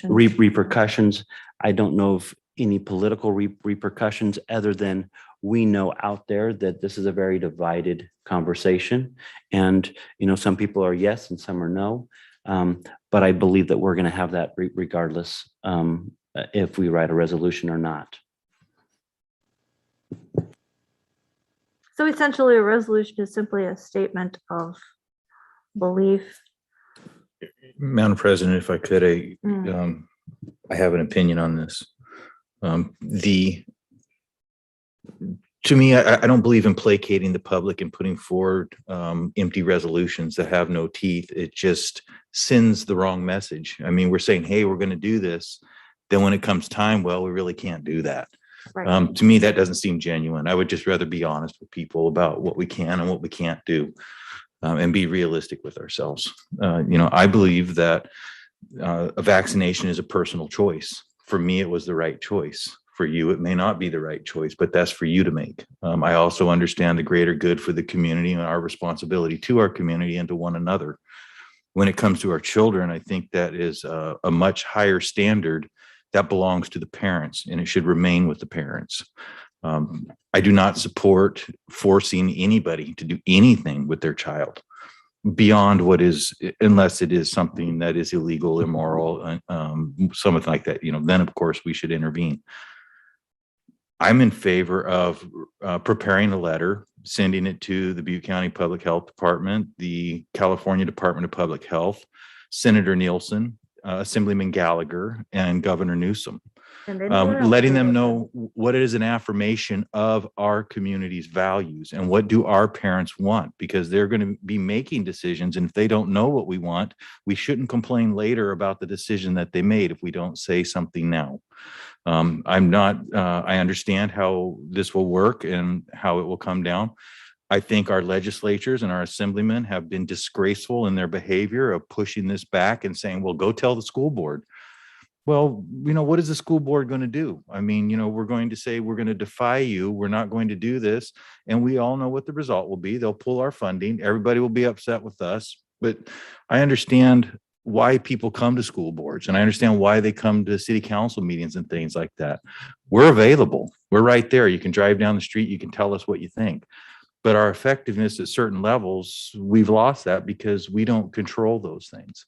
repercussions. I don't know of any political repercussions, other than we know out there that this is a very divided conversation. And, some people are yes and some are no. But I believe that we're going to have that regardless if we write a resolution or not. So essentially, a resolution is simply a statement of belief. Madam President, if I could, I have an opinion on this. To me, I don't believe in placating the public and putting forward empty resolutions that have no teeth. It just sends the wrong message. I mean, we're saying, hey, we're going to do this. Then when it comes time, well, we really can't do that. Right. To me, that doesn't seem genuine. I would just rather be honest with people about what we can and what we can't do, and be realistic with ourselves. I believe that a vaccination is a personal choice. For me, it was the right choice. For you, it may not be the right choice, but that's for you to make. I also understand the greater good for the community and our responsibility to our community and to one another. When it comes to our children, I think that is a much higher standard that belongs to the parents, and it should remain with the parents. I do not support forcing anybody to do anything with their child beyond what is, unless it is something that is illegal, immoral, something like that. Then of course we should intervene. I'm in favor of preparing a letter, sending it to the Butte County Public Health Department, the California Department of Public Health, Senator Nielsen, Assemblyman Gallagher, and Governor Newsom, letting them know what is an affirmation of our community's values and what do our parents want, because they're going to be making decisions. And if they don't know what we want, we shouldn't complain later about the decision that they made if we don't say something now. I understand how this will work and how it will come down. I think our legislatures and our assemblymen have been disgraceful in their behavior of pushing this back and saying, well, go tell the school board. Well, what is the school board going to do? I mean, we're going to say, we're going to defy you. We're not going to do this. And we all know what the result will be. They'll pull our funding. Everybody will be upset with us. But I understand why people come to school boards, and I understand why they come to city council meetings and things like that. We're available. We're right there. You can drive down the street. You can tell us what you think. But our effectiveness at certain levels, we've lost that because we don't control those things.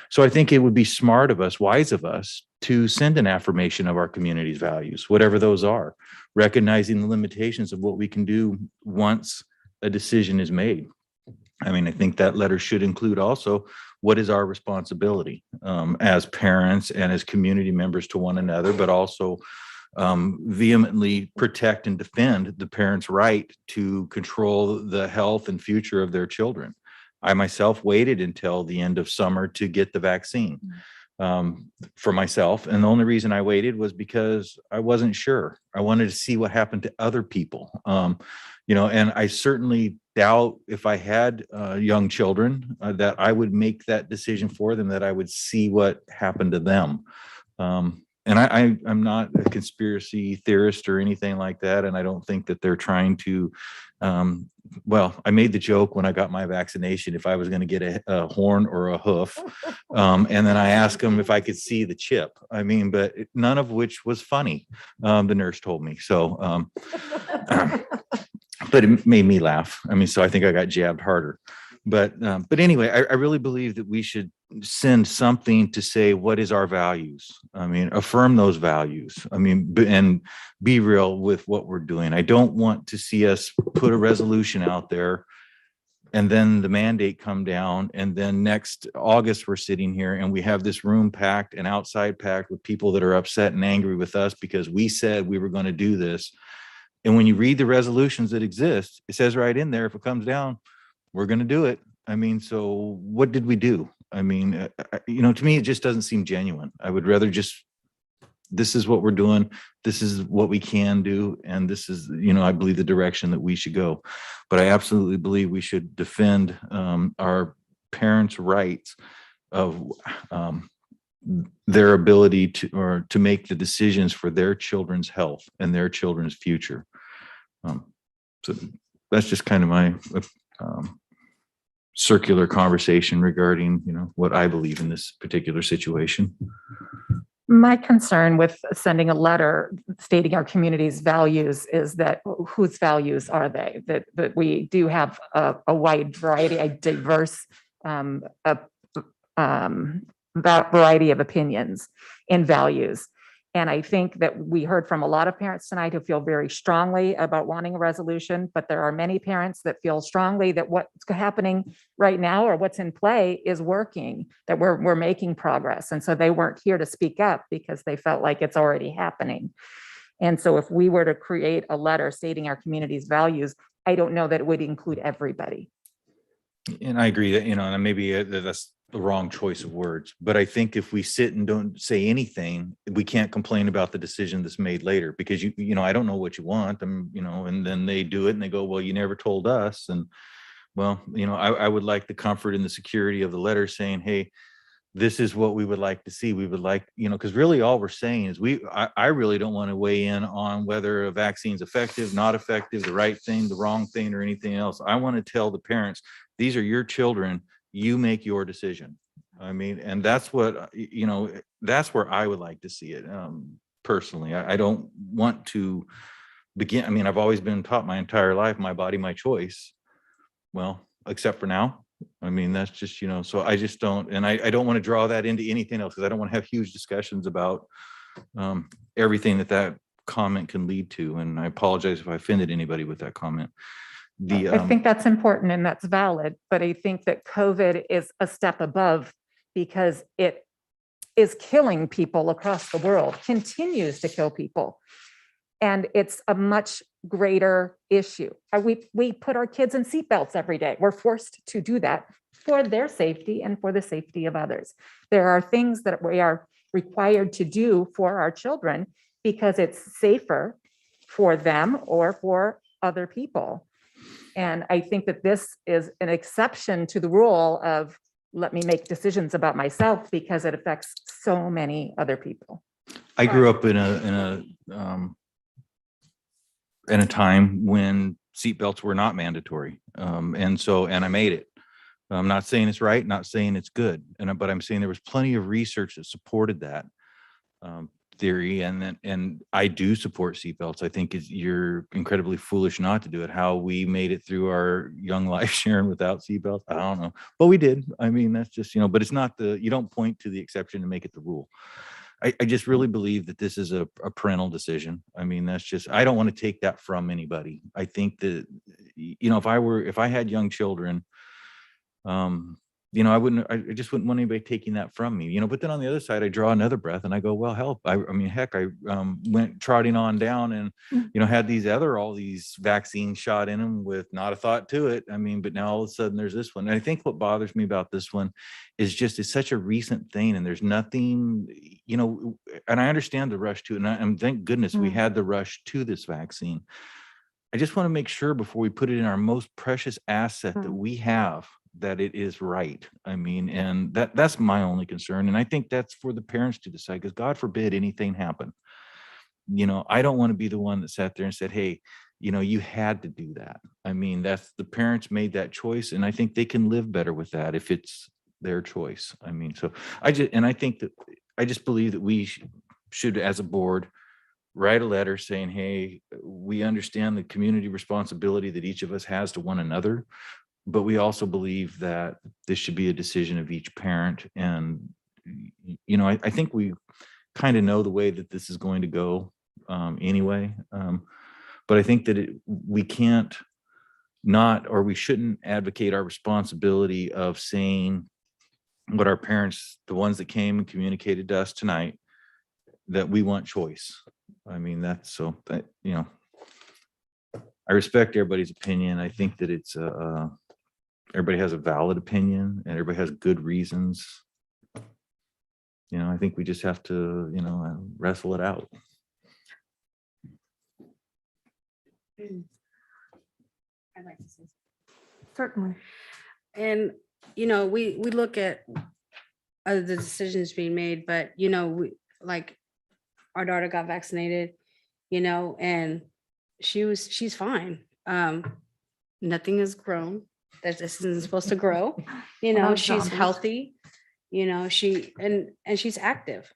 So I think it would be smart of us, wise of us, to send an affirmation of our community's values, whatever those are, recognizing the limitations of what we can do once a decision is made. I mean, I think that letter should include also what is our responsibility as parents and as community members to one another, but also vehemently protect and defend the parents' right to control the health and future of their children. I myself waited until the end of summer to get the vaccine for myself. And the only reason I waited was because I wasn't sure. I wanted to see what happened to other people. And I certainly doubt if I had young children that I would make that decision for them, that I would see what happened to them. And I'm not a conspiracy theorist or anything like that. And I don't think that they're trying to, I made the joke when I got my vaccination, if I was going to get a horn or a hoof. And then I asked them if I could see the chip. I mean, but none of which was funny. The nurse told me. So, but it made me laugh. I mean, so I think I got jabbed harder. But anyway, I really believe that we should send something to say, what is our values? I mean, affirm those values. I mean, and be real with what we're doing. I don't want to see us put a resolution out there and then the mandate come down. And then next August, we're sitting here and we have this room packed and outside packed with people that are upset and angry with us because we said we were going to do this. And when you read the resolutions that exist, it says right in there, if it comes down, we're going to do it. I mean, so what did we do? I mean, to me, it just doesn't seem genuine. I would rather just, this is what we're doing. This is what we can do. And this is, I believe the direction that we should go. But I absolutely believe we should defend our parents' rights of their ability to make the decisions for their children's health and their children's future. So that's just kind of my circular conversation regarding, what I believe in this particular situation. My concern with sending a letter stating our community's values is that whose values are they? That we do have a wide variety, a diverse variety of opinions and values. And I think that we heard from a lot of parents tonight who feel very strongly about wanting a resolution, but there are many parents that feel strongly that what's happening right now or what's in play is working, that we're making progress. And so they weren't here to speak up because they felt like it's already happening. And so if we were to create a letter stating our community's values, I don't know that it would include everybody. And I agree that, and maybe that's the wrong choice of words, but I think if we sit and don't say anything, we can't complain about the decision that's made later because I don't know what you want, and then they do it and they go, well, you never told us. And well, I would like the comfort and the security of the letter saying, hey, this is what we would like to see. We would like, because really all we're saying is I really don't want to weigh in on whether a vaccine's effective, not effective, the right thing, the wrong thing, or anything else. I want to tell the parents, these are your children. You make your decision. I mean, and that's what, that's where I would like to see it. Personally, I don't want to begin. I mean, I've always been taught my entire life, my body, my choice. Well, except for now. I mean, that's just, so I just don't, and I don't want to draw that into anything else because I don't want to have huge discussions about everything that comment can lead to. And I apologize if I offended anybody with that comment. I think that's important and that's valid, but I think that COVID is a step above because it is killing people across the world, continues to kill people. And it's a much greater issue. We put our kids in seatbelts every day. We're forced to do that for their safety and for the safety of others. There are things that we are required to do for our children because it's safer for them or for other people. And I think that this is an exception to the rule of let me make decisions about myself because it affects so many other people. I grew up in a time when seatbelts were not mandatory. And I made it. I'm not saying it's right, not saying it's good. But I'm saying there was plenty of research that supported that theory. And I do support seatbelts. I think you're incredibly foolish not to do it. How we made it through our young life, Sharon, without seatbelts, I don't know, but we did. I mean, that's just, but it's not you don't point to the exception and make it the rule. I just really believe that this is a parental decision. I mean, I don't want to take that from anybody. I think that, if I had young children, I just wouldn't want anybody taking that from me, but then on the other side, I draw another breath and I go, well, help. I mean, heck, I went trotting on down and, had all these vaccines shot in them with not a thought to it. I mean, but now all of a sudden there's this one. And I think what bothers me about this one is just, it's such a recent thing and there's nothing, and I understand the rush to it. And thank goodness we had the rush to this vaccine. I just want to make sure before we put it in our most precious asset that we have, that it is right. I mean, and that's my only concern. And I think that's for the parents to decide, because God forbid anything happen. I don't want to be the one that sat there and said, hey, you had to do that. I mean, that's the parents made that choice. And I think they can live better with that if it's their choice. I mean, so I just believe that we should, as a board, write a letter saying, hey, we understand the community responsibility that each of us has to one another. But we also believe that this should be a decision of each parent. And, I think we kind of know the way that this is going to go anyway. But I think that we can't we shouldn't advocate our responsibility of saying what our parents, the ones that came and communicated to us tonight, that we want choice. I mean, I respect everybody's opinion. I think that it's everybody has a valid opinion and everybody has good reasons. I think we just have to, wrestle it out. I'd like to say. Certainly. And, we look at the decisions being made, but, our daughter got vaccinated, and she's fine. Nothing has grown that this isn't supposed to grow. She's healthy, she's active.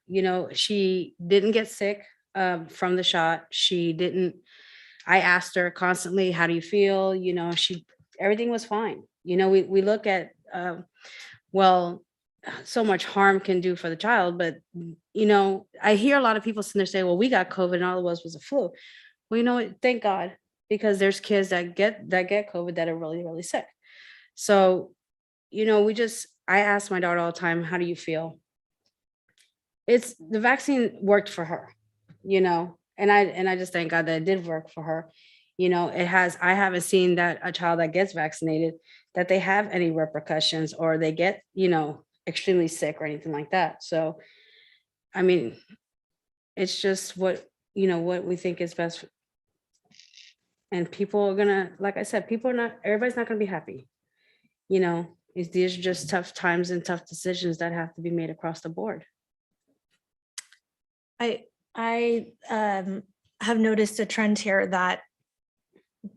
She didn't get sick from the shot. I asked her constantly, how do you feel? Everything was fine. We look at, so much harm can do for the child, but I hear a lot of people sitting there say, well, we got COVID and all it was a flu. Well, thank God, because there's kids that get COVID that are really, really sick. So, I ask my daughter all the time, how do you feel? The vaccine worked for her, and I just thank God that it did work for her. I haven't seen that a child that gets vaccinated, that they have any repercussions or they get, extremely sick or anything like that. So, I mean, it's just what we think is best. And people are gonna, like I said, everybody's not gonna be happy. These are just tough times and tough decisions that have to be made across the board. I have noticed a trend here that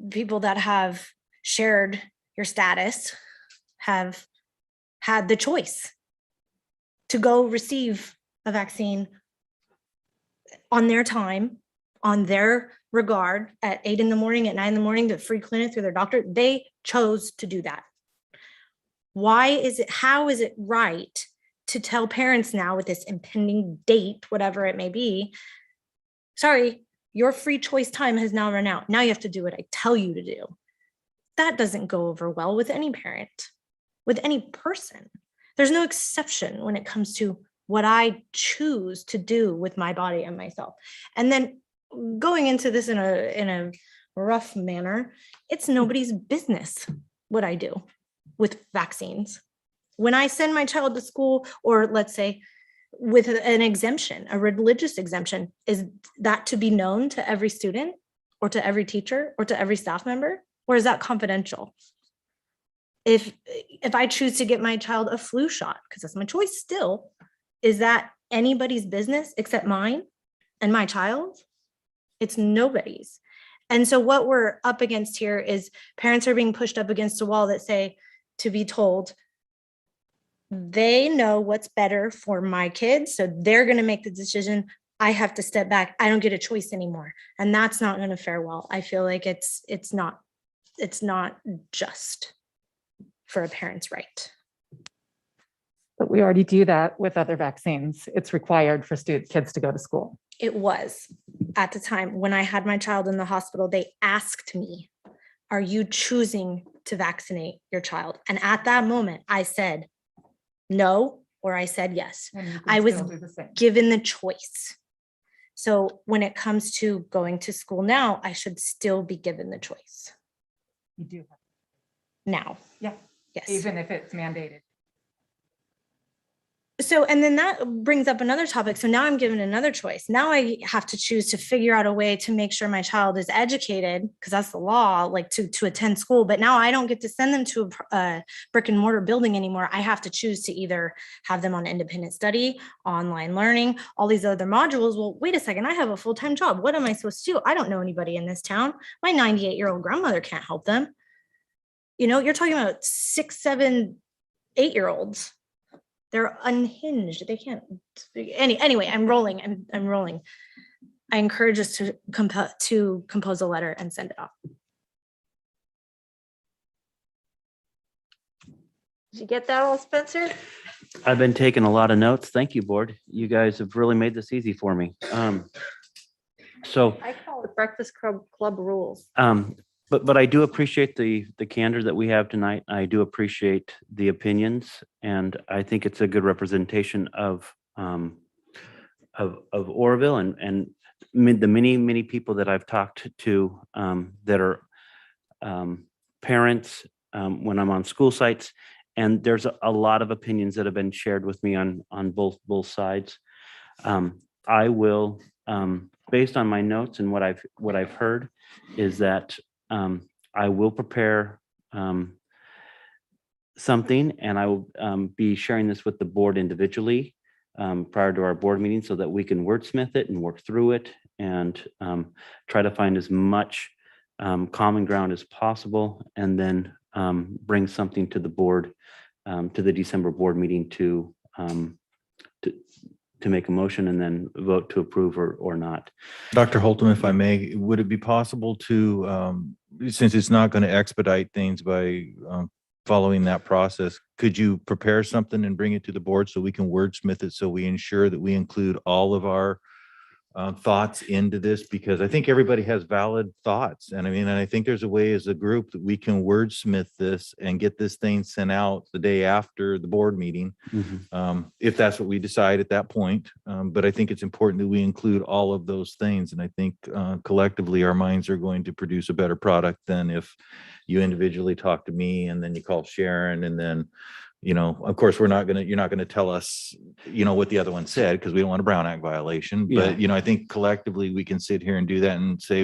people that have shared your status have had the choice to go receive a vaccine on their time, on their regard, at 8 in the morning, at 9 in the morning, to free clinic through their doctor. They chose to do that. How is it right to tell parents now with this impending date, whatever it may be, sorry, your free choice time has now run out. Now you have to do what I tell you to do. That doesn't go over well with any parent, with any person. There's no exception when it comes to what I choose to do with my body and myself. And then going into this in a rough manner, it's nobody's business what I do with vaccines. When I send my child to school, or let's say with an exemption, a religious exemption, is that to be known to every student or to every teacher or to every staff member? Or is that confidential? if I choose to get my child a flu shot, because that's my choice still, is that anybody's business except mine and my child? It's nobody's. And so what we're up against here is parents are being pushed up against a wall that say, to be told, they know what's better for my kids, so they're going to make the decision. I have to step back. I don't get a choice anymore. And that's not going to fare well. I feel like it's not just for a parent's right. But we already do that with other vaccines. It's required for kids to go to school. It was at the time when I had my child in the hospital, they asked me, are you choosing to vaccinate your child? And at that moment, I said no, or I said yes. I was given the choice. So when it comes to going to school now, I should still be given the choice. You do. Now. Yeah. Yes. Even if it's mandated. So, and then that brings up another topic. So now I'm given another choice. Now I have to choose to figure out a way to make sure my child is educated, because that's the law, like to attend school. But now I don't get to send them to a brick and mortar building anymore. I have to choose to either have them on independent study, online learning, all these other modules. Well, wait a second, I have a full-time job. What am I supposed to do? I don't know anybody in this town. My 98-year-old grandmother can't help them. You know, you're talking about 6, 7, 8-year-olds. They're unhinged. They can't. Anyway, I'm rolling. I'm rolling. I encourage us to compose a letter and send it off. Did you get that all, Spencer? I've been taking a lot of notes. Thank you, board. You guys have really made this easy for me. So I call it Breakfast Club rules. But I do appreciate the candor that we have tonight. I do appreciate the opinions, and I think it's a good representation of Orville and the many people that I've talked to that are parents when I'm on school sites, and there's a lot of opinions that have been shared with me on both sides. I will, based on my notes and what I've heard, is that I will prepare something, and I will be sharing this with the board individually prior to our board meeting, so that we can wordsmith it and work through it and try to find as much common ground as possible, and then bring something to the board, to the December board meeting to make a motion and then vote to approve or not. Dr. Holtum, if I may, would it be possible to, since it's not going to expedite things by following that process, could you prepare something and bring it to the board so we can wordsmith it, so we ensure that we include all of our thoughts into this? Because I think everybody has valid thoughts. And I think there's a way as a group that we can wordsmith this and get this thing sent out the day after the board meeting, if that's what we decide at that point. But I think it's important that we include all of those things. And I think collectively our minds are going to produce a better product than if you individually talk to me and then you call Sharon, and then, of course, you're not going to tell us, what the other one said, because we don't want a Brown Act violation. But, I think collectively we can sit here and do that and say,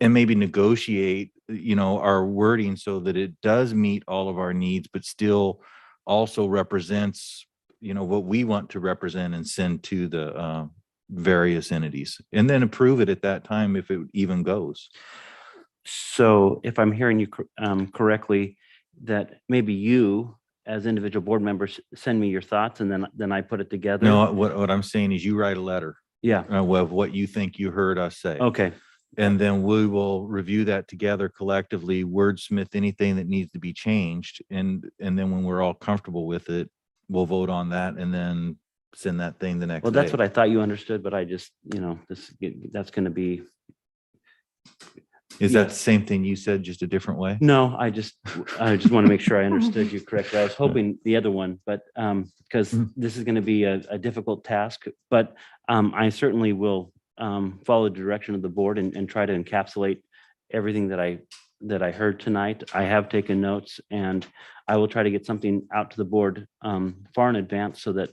and maybe negotiate, our wording so that it does meet all of our needs, but still also represents, what we want to represent and send to the various entities, and then approve it at that time if it even goes. So if I'm hearing you correctly, that maybe you as individual board members send me your thoughts, and then I put it together. No, what I'm saying is you write a letter. Yeah. Of what you think you heard us say. Okay. And then we will review that together collectively, wordsmith anything that needs to be changed. And then when we're all comfortable with it, we'll vote on that and then send that thing the next day. Well, that's what I thought you understood, but I just, that's going to be. Is that the same thing you said, just a different way? No, I just want to make sure I understood you correctly. I was hoping the other one, but because this is going to be a difficult task, but I certainly will follow the direction of the board and try to encapsulate everything that I heard tonight. I have taken notes, and I will try to get something out to the board far in advance so that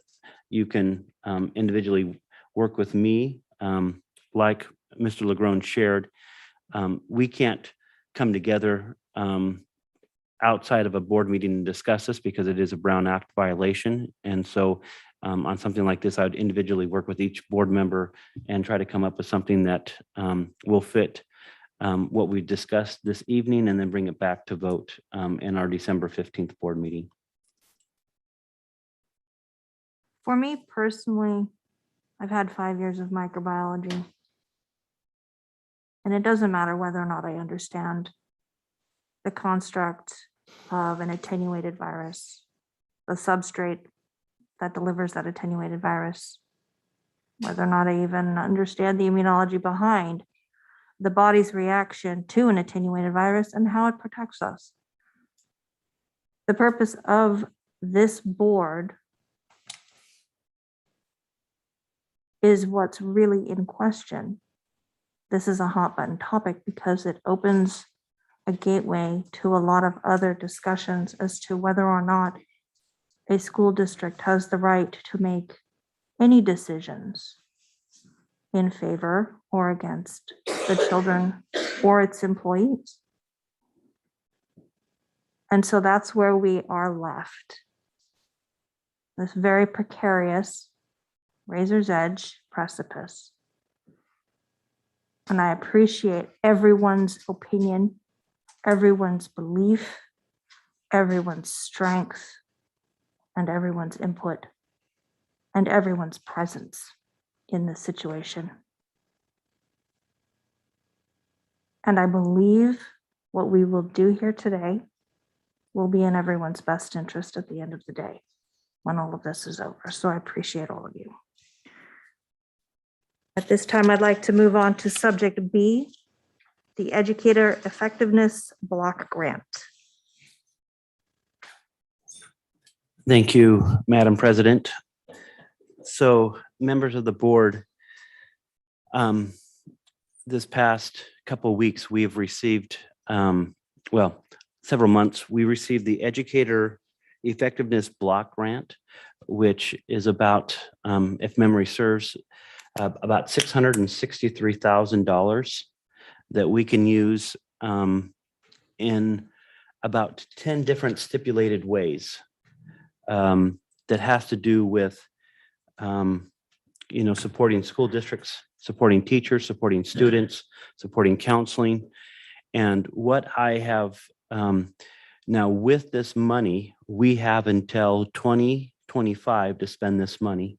you can individually work with me. Like Mr. LaGrone shared, we can't come together outside of a board meeting and discuss this because it is a Brown Act violation. And so on something like this, I would individually work with each board member and try to come up with something that will fit what we discussed this evening and then bring it back to vote in our December 15th board meeting. For me personally, I've had 5 years of microbiology. And it doesn't matter whether or not I understand the construct of an attenuated virus, the substrate that delivers that attenuated virus, whether or not I even understand the immunology behind the body's reaction to an attenuated virus and how it protects us. The purpose of this board is what's really in question. This is a hot button topic because it opens a gateway to a lot of other discussions as to whether or not a school district has the right to make any decisions in favor or against the children or its employees. And so that's where we are left. This very precarious razor's edge precipice. And I appreciate everyone's opinion, everyone's belief, everyone's strength, and everyone's input, and everyone's presence in this situation. And I believe what we will do here today will be in everyone's best interest at the end of the day when all of this is over. So I appreciate all of you. At this time, I'd like to move on to subject B, the Educator Effectiveness Block Grant. Thank you, Madam President. So members of the board, this past couple of weeks, we have received, several months, we received the Educator Effectiveness Block Grant, which is about, if memory serves, about $663,000 that we can use in about 10 different stipulated ways that has to do with supporting school districts, supporting teachers, supporting students, supporting counseling. And what I have now with this money, we have until 2025 to spend this money.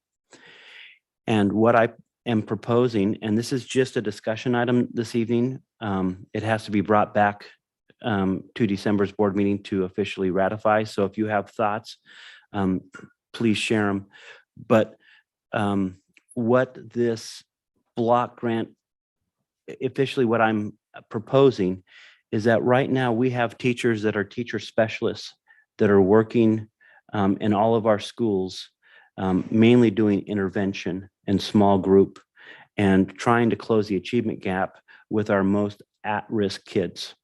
And what I am proposing, and this is just a discussion item this evening, it has to be brought back to December's board meeting to officially ratify. So if you have thoughts, please share them. But what this block grant, officially what I'm proposing is that right now we have teachers that are teacher specialists that are working in all of our schools, mainly doing intervention and small group and trying to close the achievement gap with our most at-risk kids.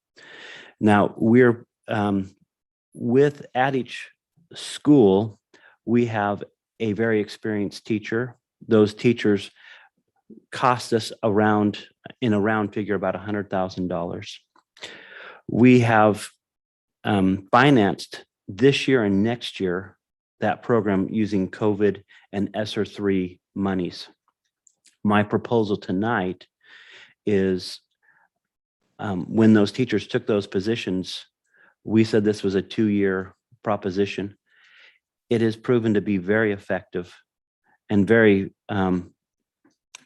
Now we're at each school, we have a very experienced teacher. Those teachers cost us in a round figure about $100,000. We have financed this year and next year that program using COVID and ESSER 3 monies. My proposal tonight is when those teachers took those positions, we said this was a 2-year proposition. It has proven to be very effective and very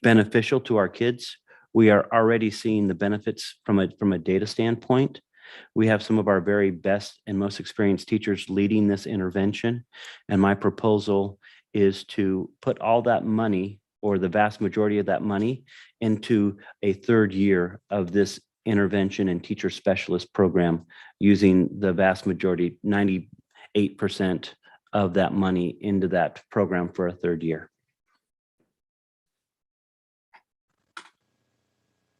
beneficial to our kids. We are already seeing the benefits from a data standpoint. We have some of our very best and most experienced teachers leading this intervention. And my proposal is to put all that money, or the vast majority of that money, into a 3rd year of this intervention and teacher specialist program, using the vast majority, 98% of that money into that program for a 3rd year.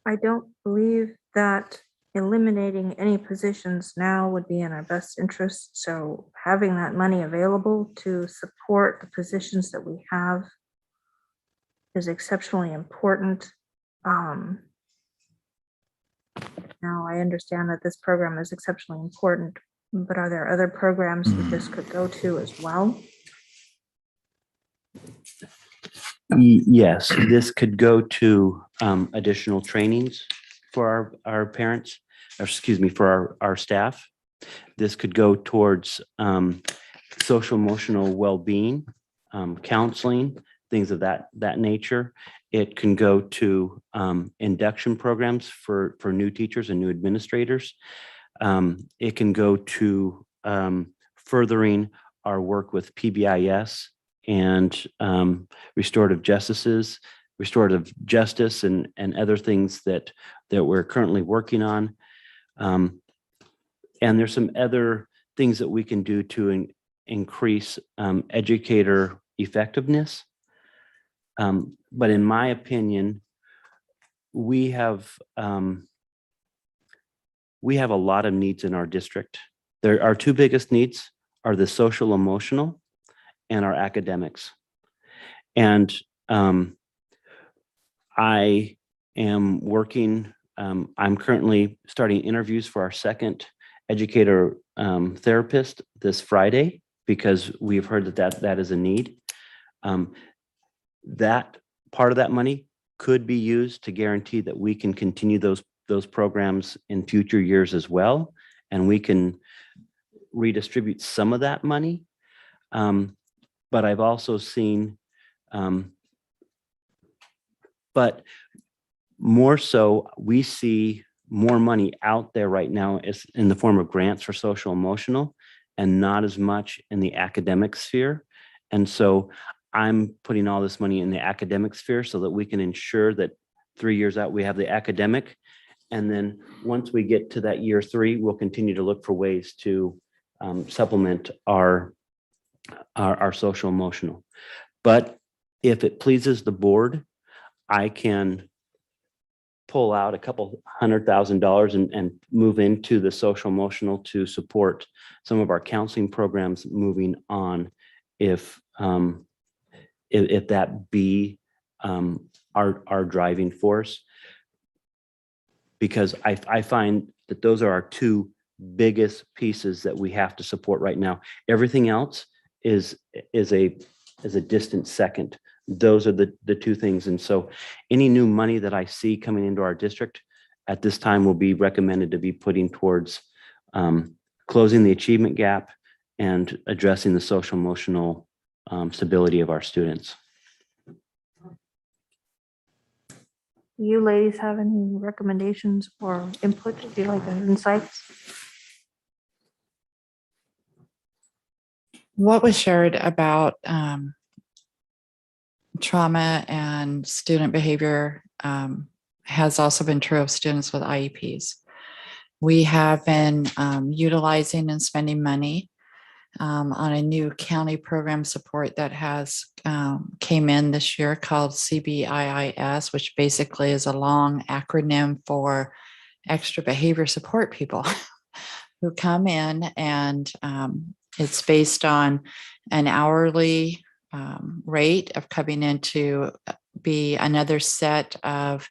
I don't believe that eliminating any positions now would be in our best interest. So having that money available to support the positions that we have is exceptionally important. Now I understand that this program is exceptionally important, But are there other programs that this could go to as well? Yes, this could go to additional trainings for our parents, or excuse me, for our staff. This could go towards social emotional well-being, counseling, things of that nature. It can go to induction programs for new teachers and new administrators. It can go to furthering our work with PBIS and restorative justice and other things that we're currently working on. And there's some other things that we can do to increase educator effectiveness. But in my opinion, we have a lot of needs in our district. Our two biggest needs are the social emotional and our academics. And I am working, I'm currently starting interviews for our second educator therapist this Friday, because we've heard that is a need. That part of that money could be used to guarantee that we can continue those programs in future years as well, and we can redistribute some of that money. But I've also seen, but more so, we see more money out there right now is in the form of grants for social emotional, and not as much in the academic sphere. And so I'm putting all this money in the academic sphere so that we can ensure that 3 years out, we have the academic. And then once we get to that year 3, we'll continue to look for ways to supplement our social emotional. But if it pleases the board, I can pull out a couple $100,000 and move into the social emotional to support some of our counseling programs moving on, if that be our driving force. Because I find that those are our two biggest pieces that we have to support right now. Everything else is a distant second. Those are the two things. And so any new money that I see coming into our district at this time will be recommended to be putting towards closing the achievement gap and addressing the social emotional stability of our students. Do you ladies have any recommendations or input, if you like, insights? What was shared about trauma and student behavior has also been true of students with IEPs. We have been utilizing and spending money on a new county program support that has came in this year called CBIIS, which basically is a long acronym for extra behavior support people who come in, and it's based on an hourly rate of coming in to be another set of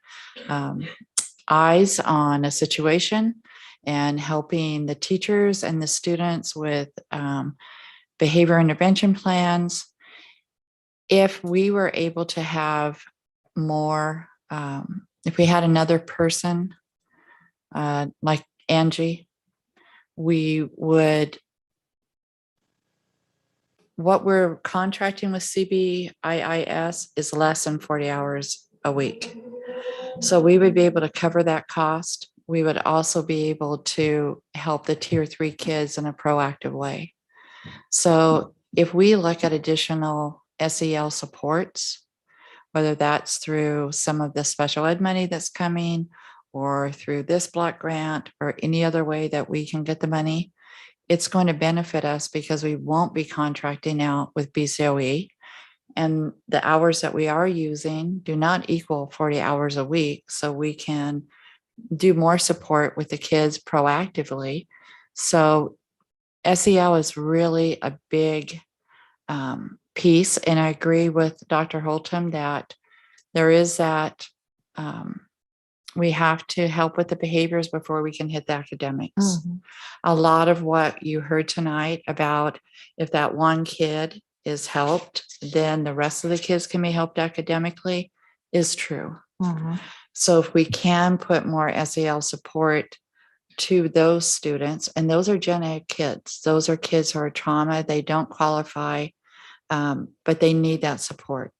eyes on a situation and helping the teachers and the students with behavior intervention plans. If we were able to have more, if we had another person like Angie, we would, what we're contracting with CBIIS is less than 40 hours a week. So we would be able to cover that cost. We would also be able to help the tier 3 kids in a proactive way. So if we look at additional SEL supports, whether that's through some of the special ed money that's coming, or through this block grant, or any other way that we can get the money, it's going to benefit us because we won't be contracting out with BCOE. And the hours that we are using do not equal 40 hours a week. So we can do more support with the kids proactively. So SEL is really a big piece. And I agree with Dr. Holtum that there is that We have to help with the behaviors before we can hit the academics. Mhm. A lot of what you heard tonight about if that one kid is helped, then the rest of the kids can be helped academically is true. Mhm. So if we can put more SEL support to those students, and those are gen ed kids, those are kids who are trauma, they don't qualify, but they need that support.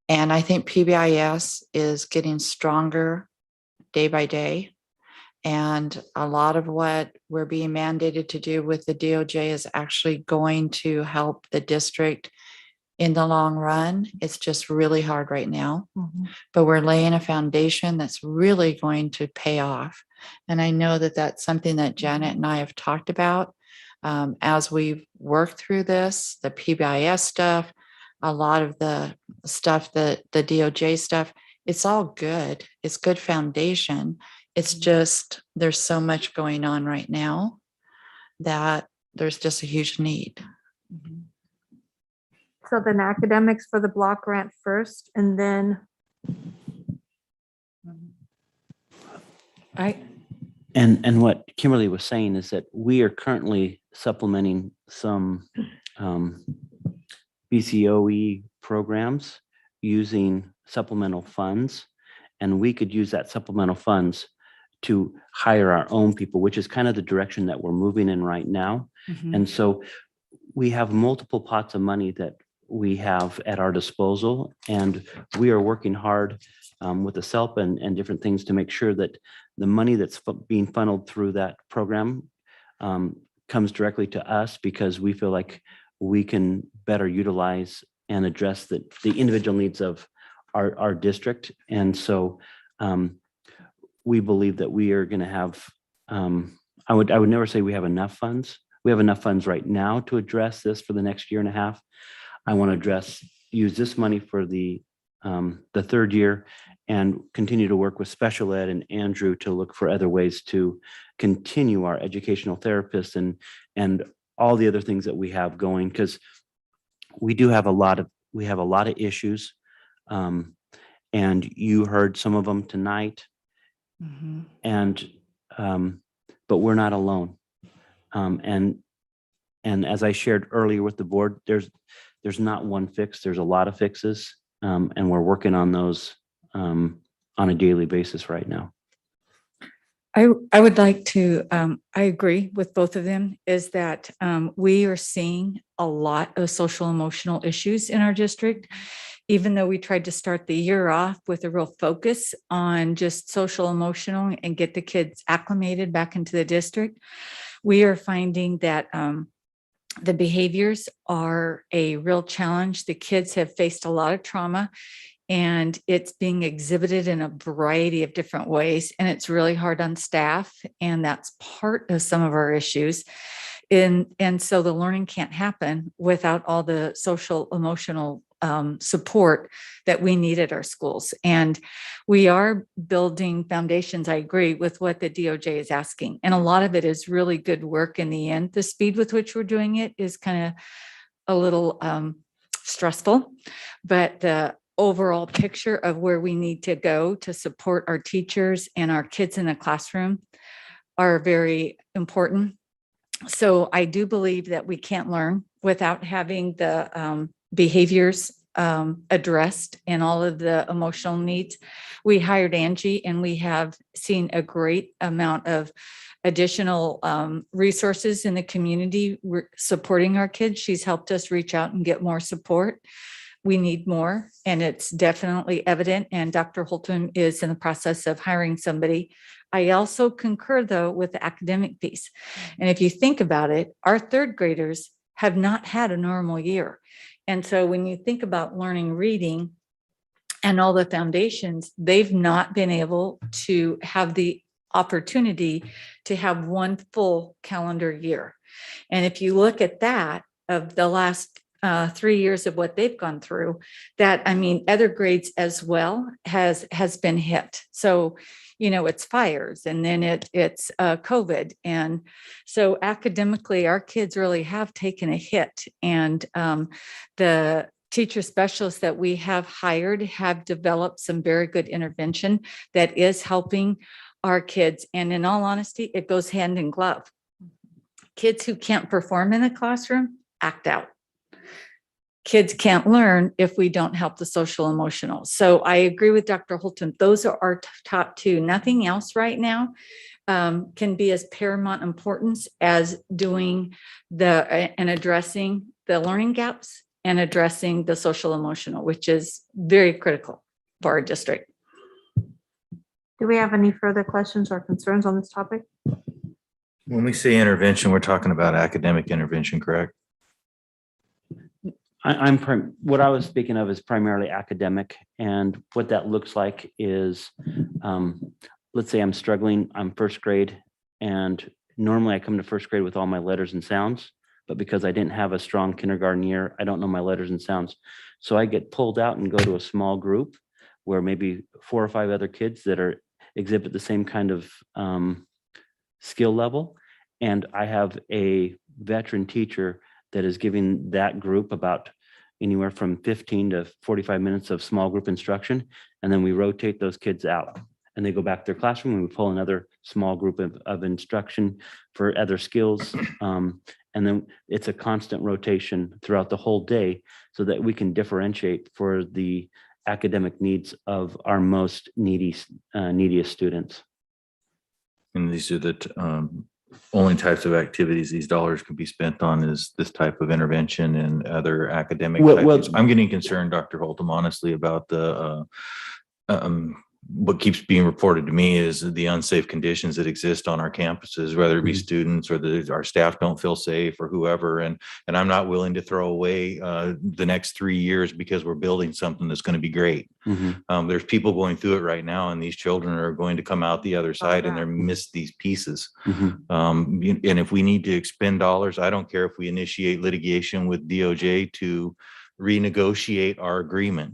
And I think PBIS is getting stronger day by day. And a lot of what we're being mandated to do with the DOJ is actually going to help the district in the long run. It's just really hard right now, but we're laying a foundation that's really going to pay off. And I know that that's something that Janet and I have talked about as we've worked through this, the PBIS stuff, a lot of the stuff, the DOJ stuff, it's all good. It's good foundation. It's just, there's so much going on right now that there's just a huge need. So then academics for the block grant first, and then. And what Kimberly was saying is that we are currently supplementing some BCOE programs using supplemental funds. And we could use that supplemental funds to hire our own people, which is kind of the direction that we're moving in right now. And so we have multiple pots of money that we have at our disposal, and we are working hard with the SELP and different things to make sure that the money that's being funneled through that program comes directly to us, because we feel like we can better utilize and address the individual needs of our district. And so we believe that we are going to have, I would never say we have enough funds. We have enough funds right now to address this for the next year and a half. I want to use this money for the third year and continue to work with special ed and Andrew to look for other ways to continue our educational therapists and all the other things that we have going, because we have a lot of issues. And you heard some of them tonight. And but we're not alone. And as I shared earlier with the board, there's not one fix, there's a lot of fixes. And we're working on those on a daily basis right now. I would like to, I agree with both of them, is that we are seeing a lot of social emotional issues in our district. Even though we tried to start the year off with a real focus on just social emotional and get the kids acclimated back into the district, we are finding that the behaviors are a real challenge. The kids have faced a lot of trauma, and it's being exhibited in a variety of different ways. And it's really hard on staff. And that's part of some of our issues. And so the learning can't happen without all the social emotional support that we need at our schools. And we are building foundations. I agree with what the DOJ is asking. And a lot of it is really good work in the end. The speed with which we're doing it is kind of a little stressful, but the overall picture of where we need to go to support our teachers and our kids in the classroom are very important. So I do believe that we can't learn without having the behaviors addressed and all of the emotional needs. We hired Angie, and we have seen a great amount of additional resources in the community supporting our kids. She's helped us reach out and get more support. We need more, and it's definitely evident. And Dr. Holton is in the process of hiring somebody. I also concur, though, with the academic piece. And if you think about it, our third graders have not had a normal year. And so when you think about learning reading and all the foundations, they've not been able to have the opportunity to have one full calendar year. And if you look at that, of the last 3 years of what they've gone through, that, I mean, other grades as well has been hit. So, you know, it's fires, and then it's COVID. And so academically, our kids really have taken a hit. And the teacher specialists that we have hired have developed some very good intervention that is helping our kids. And in all honesty, it goes hand in glove. Kids who can't perform in the classroom act out. Kids can't learn if we don't help the social emotional. So I agree with Dr. Holton. Those are our top two. Nothing else right now can be as paramount importance as doing and addressing the learning gaps and addressing the social emotional, which is very critical for our district. Do we have any further questions or concerns on this topic? When we say intervention, we're talking about academic intervention, correct? What I was speaking of is primarily academic, and what that looks like is, let's say I'm struggling, I'm first grade, and normally I come to first grade with all my letters and sounds, but because I didn't have a strong kindergarten year, I don't know my letters and sounds. So I get pulled out and go to a small group where maybe 4 or 5 other kids that exhibit the same kind of skill level. And I have a veteran teacher that is giving that group about anywhere from 15 to 45 minutes of small group instruction. And then we rotate those kids out and they go back to their classroom and we pull another small group of instruction for other skills. And then it's a constant rotation throughout the whole day so that we can differentiate for the academic needs of our most neediest students. And these are the only types of activities these dollars can be spent on is this type of intervention and other academic. I'm getting concerned, Dr. Holtum, honestly, about the what keeps being reported to me is the unsafe conditions that exist on our campuses, whether it be students or our staff don't feel safe or whoever. And I'm not willing to throw away the next 3 years because we're building something that's going to be great. There's people going through it right now, and these children are going to come out the other side and they're miss these pieces. And if we need to expend dollars, I don't care if we initiate litigation with DOJ to renegotiate our agreement.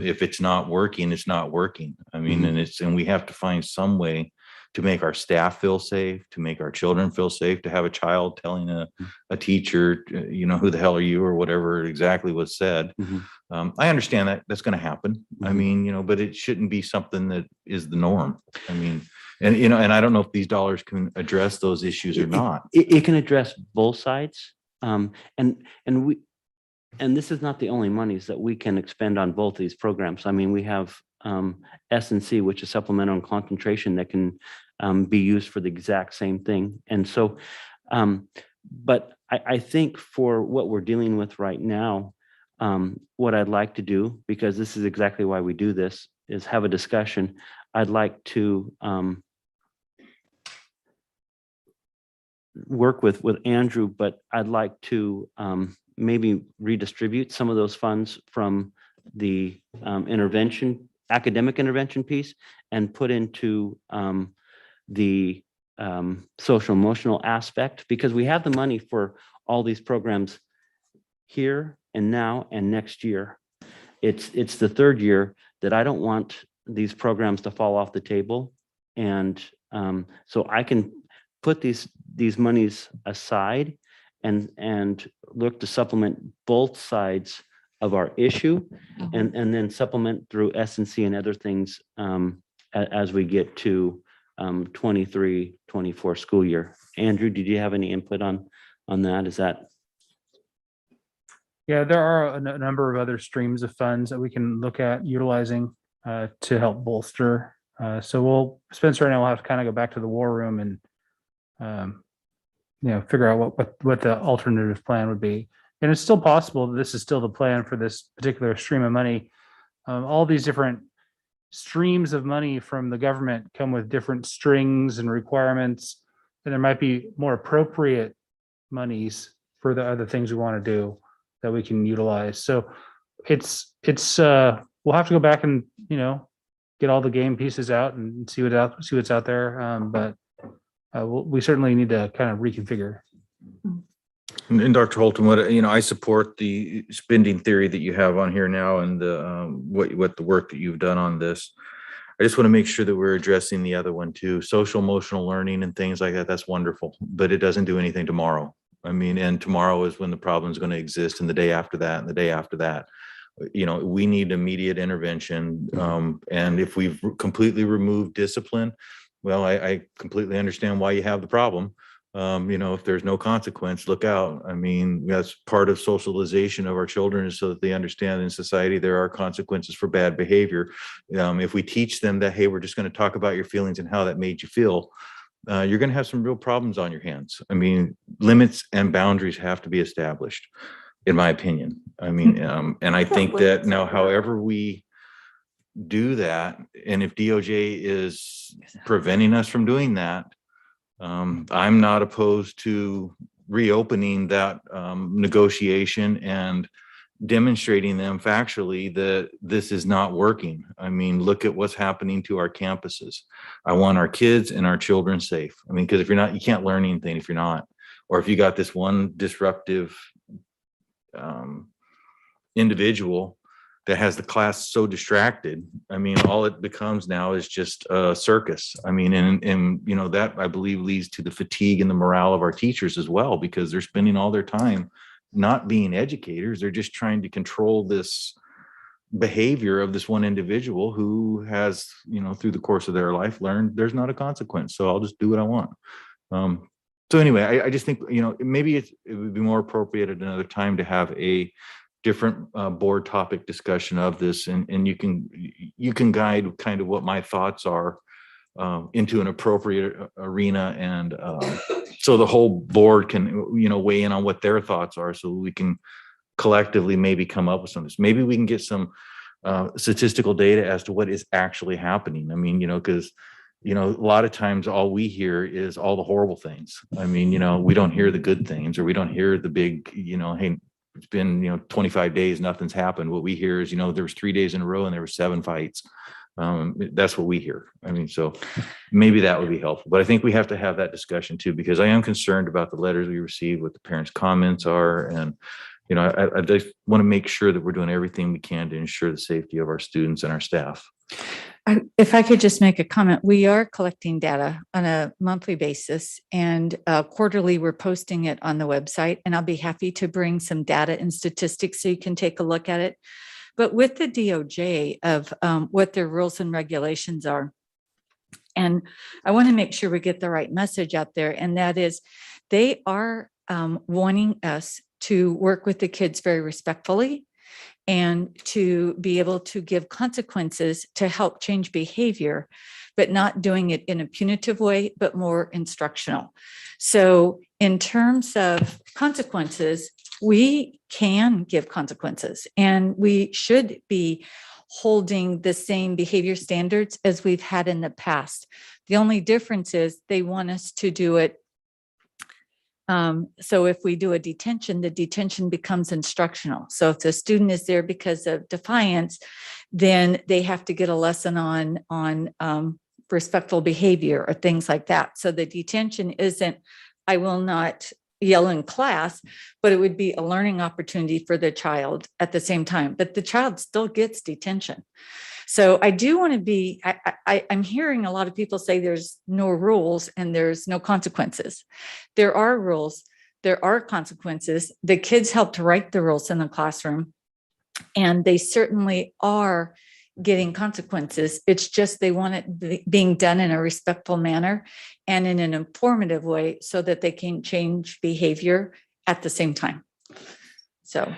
If it's not working, it's not working. I mean, and we have to find some way to make our staff feel safe, to make our children feel safe, to have a child telling a teacher, who the hell are you, or whatever exactly was said. I understand that that's going to happen. I mean, but it shouldn't be something that is the norm. I mean, and I don't know if these dollars can address those issues or not. It can address both sides. And this is not the only monies that we can expend on both these programs. I mean, we have S&C, which is supplemental and concentration, that can be used for the exact same thing. And so, but I think for what we're dealing with right now, what I'd like to do, because this is exactly why we do this, is have a discussion. I'd like to work with Andrew, but I'd like to maybe redistribute some of those funds from the academic intervention piece and put into the social emotional aspect, because we have the money for all these programs here and now and next year. It's the third year that I don't want these programs to fall off the table. And so I can put these monies aside and look to supplement both sides of our issue, and then supplement through S&C and other things as we get to 23-24 school year. Andrew, did you have any input on that? Is that? Yeah, there are a number of other streams of funds that we can look at utilizing to help bolster. So Spencer and I will have to kind of go back to the war room and figure out what the alternative plan would be. And it's still possible that this is still the plan for this particular stream of money. All these different streams of money from the government come with different strings and requirements, and there might be more appropriate monies for the other things we want to do that we can utilize. So it's we'll have to go back and get all the game pieces out and see what's out there. But we certainly need to kind of reconfigure. And Dr. Holton, I support the spending theory that you have on here now, and what the work that you've done on this. I just want to make sure that we're addressing the other one too. Social emotional learning and things like that. That's wonderful, but it doesn't do anything tomorrow. I mean, and tomorrow is when the problem is going to exist, and the day after that, and the day after that. You know, we need immediate intervention. And if we've completely removed discipline, well, I completely understand why you have the problem. You know, if there's no consequence, look out. I mean, that's part of socialization of our children, is so that they understand in society there are consequences for bad behavior. If we teach them that, hey, we're just going to talk about your feelings and how that made you feel, you're going to have some real problems on your hands. I mean, limits and boundaries have to be established, in my opinion. I mean, and I think that now, however we do that, and if DOJ is preventing us from doing that, I'm not opposed to reopening that negotiation and demonstrating them factually that this is not working. I mean, look at what's happening to our campuses. I want our kids and our children safe. I mean, because if you're not, you can't learn anything if you're not, or if you got this one disruptive individual that has the class so distracted. I mean, all it becomes now is just a circus. I mean, and you know, that I believe leads to the fatigue and the morale of our teachers as well, because they're spending all their time not being educators. They're just trying to control this behavior of this one individual who has, you know, through the course of their life learned there's not a consequence. So I'll just do what I want. So anyway, I just think, you know, maybe it would be more appropriate at another time to have a different board topic discussion of this, and you can guide kind of what my thoughts are into an appropriate arena, and so the whole board can, you know, weigh in on what their thoughts are, so we can collectively maybe come up with something. Maybe we can get some statistical data as to what is actually happening. I mean, you know, because you know, a lot of times all we hear is all the horrible things. I mean, you know, we don't hear the good things, or we don't hear the big, you know, hey, it's been, you know, 25 days, nothing's happened. What we hear is, you know, there was 3 days in a row and there were 7 fights. That's what we hear. I mean, so maybe that would be helpful, but I think we have to have that discussion too, because I am concerned about the letters we received, what the parents' comments are. And, you know, I just want to make sure that we're doing everything we can to ensure the safety of our students and our staff. If I could just make a comment, we are collecting data on a monthly basis, and quarterly we're posting it on the website, and I'll be happy to bring some data and statistics so you can take a look at it. But with the DOJ of what their rules and regulations are, and I want to make sure we get the right message out there, and that is they are wanting us to work with the kids very respectfully, and to be able to give consequences to help change behavior, but not doing it in a punitive way, but more instructional. So in terms of consequences, we can give consequences, and we should be holding the same behavior standards as we've had in the past. The only difference is they want us to do it. So if we do a detention, the detention becomes instructional. So if the student is there because of defiance, then they have to get a lesson on respectful behavior or things like that. So the detention isn't, I will not yell in class, but it would be a learning opportunity for the child at the same time, but the child still gets detention. So I do want to be, I'm hearing a lot of people say there's no rules and there's no consequences. There are rules, there are consequences. The kids helped write the rules in the classroom, and they certainly are getting consequences. It's just they want it being done in a respectful manner and in an informative way so that they can change behavior at the same time. So,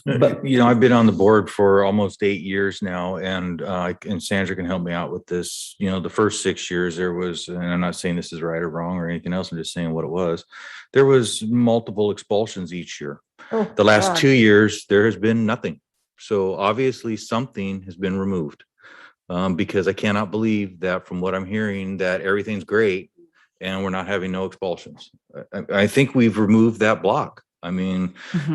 but you know, I've been on the board for almost 8 years now, and Sandra can help me out with this. You know, the first 6 years there was, and I'm not saying this is right or wrong or anything else, I'm just saying what it was. There was multiple expulsions each year. The last 2 years, there has been nothing. So obviously something has been removed, because I cannot believe that from what I'm hearing that everything's great and we're not having no expulsions. I think we've removed that block. I mean,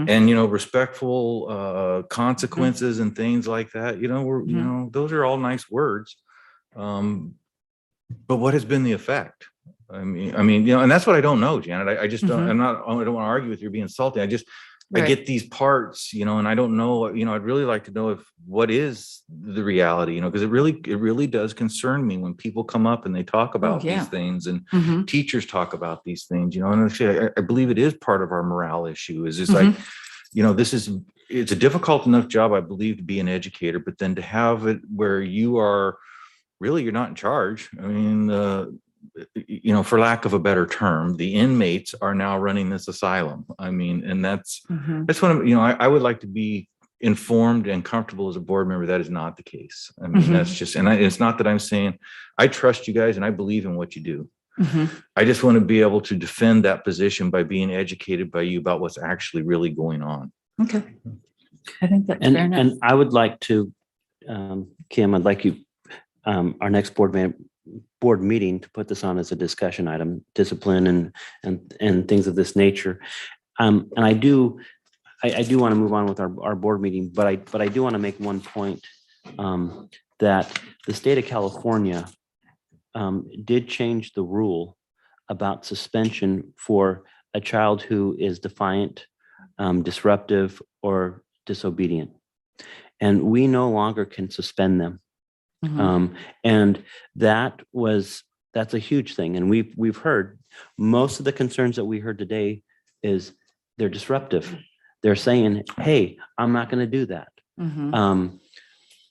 and, you know, respectful consequences and things like that, you know, you know, those are all nice words. But what has been the effect? I mean, you know, and that's what I don't know, Janet. I just don't, I don't want to argue with you, be insulting. I Right. get these parts, and I don't know, I'd really like to know what is the reality, because it really does concern me when people come up and they talk about yeah. these things and Mhm. teachers talk about these things, and actually, I believe it is part of our morale issue is like, it's a difficult enough job, I believe, to be an educator, but then to have it where you're not in charge. I mean, for lack of a better term, the inmates are now running this asylum. I mean, and that's what I would like to be informed and comfortable as a board member. That is not the case. I mean, that's just, it's not that I'm saying I trust you guys and I believe in what you do. I just want to be able to defend that position by being educated by you about what's actually really going on. Okay. I think that's And fair enough. and I would like to, Kim, I'd like you, our next board meeting to put this on as a discussion item, discipline and things of this nature. And I do want to move on with our board meeting, but I do want to make one point, that the state of California did change the rule about suspension for a child who is defiant, disruptive, or disobedient. And we no longer can suspend them. And that's a huge thing. And we've heard most of the concerns that we heard today is they're disruptive. They're saying, hey, I'm not going to do that.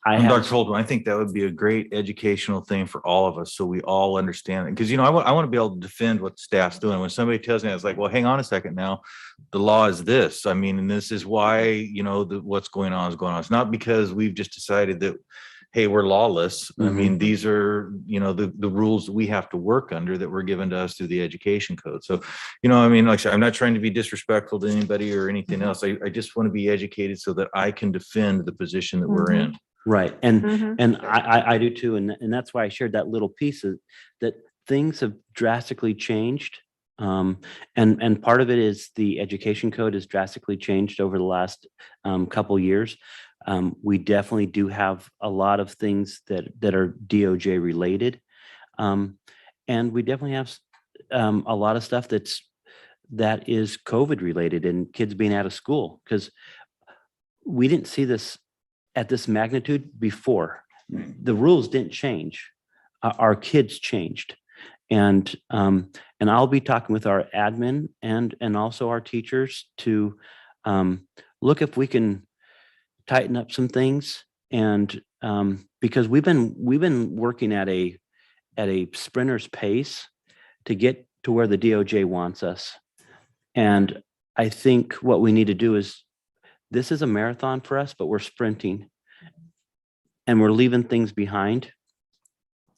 Dr. Holden, I think that would be a great educational thing for all of us, so we all understand it. Because I want to be able to defend what staff's doing. When somebody tells me, it's like, well, hang on a second now, the law is this. I mean, and this is why what's going on is going on. It's not because we've just decided that, hey, we're lawless. I mean, these are the rules that we have to work under that were given to us through the education code. So, I mean, like I said, I'm not trying to be disrespectful to anybody or anything else. I just want to be educated so that I can defend the position that we're in. Right. And I do too. And that's why I shared that little piece of that things have drastically changed. And part of it is the education code has drastically changed over the last couple years. We definitely do have a lot of things that are DOJ related. And we definitely have a lot of stuff that is COVID related and kids being out of school, because we didn't see this at this magnitude before. The rules didn't change. Our kids changed. And I'll be talking with our admin and also our teachers to look if we can tighten up some things. And because we've been working at a sprinter's pace to get to where the DOJ wants us. And I think what we need to do is, this is a marathon for us, but we're sprinting and we're leaving things behind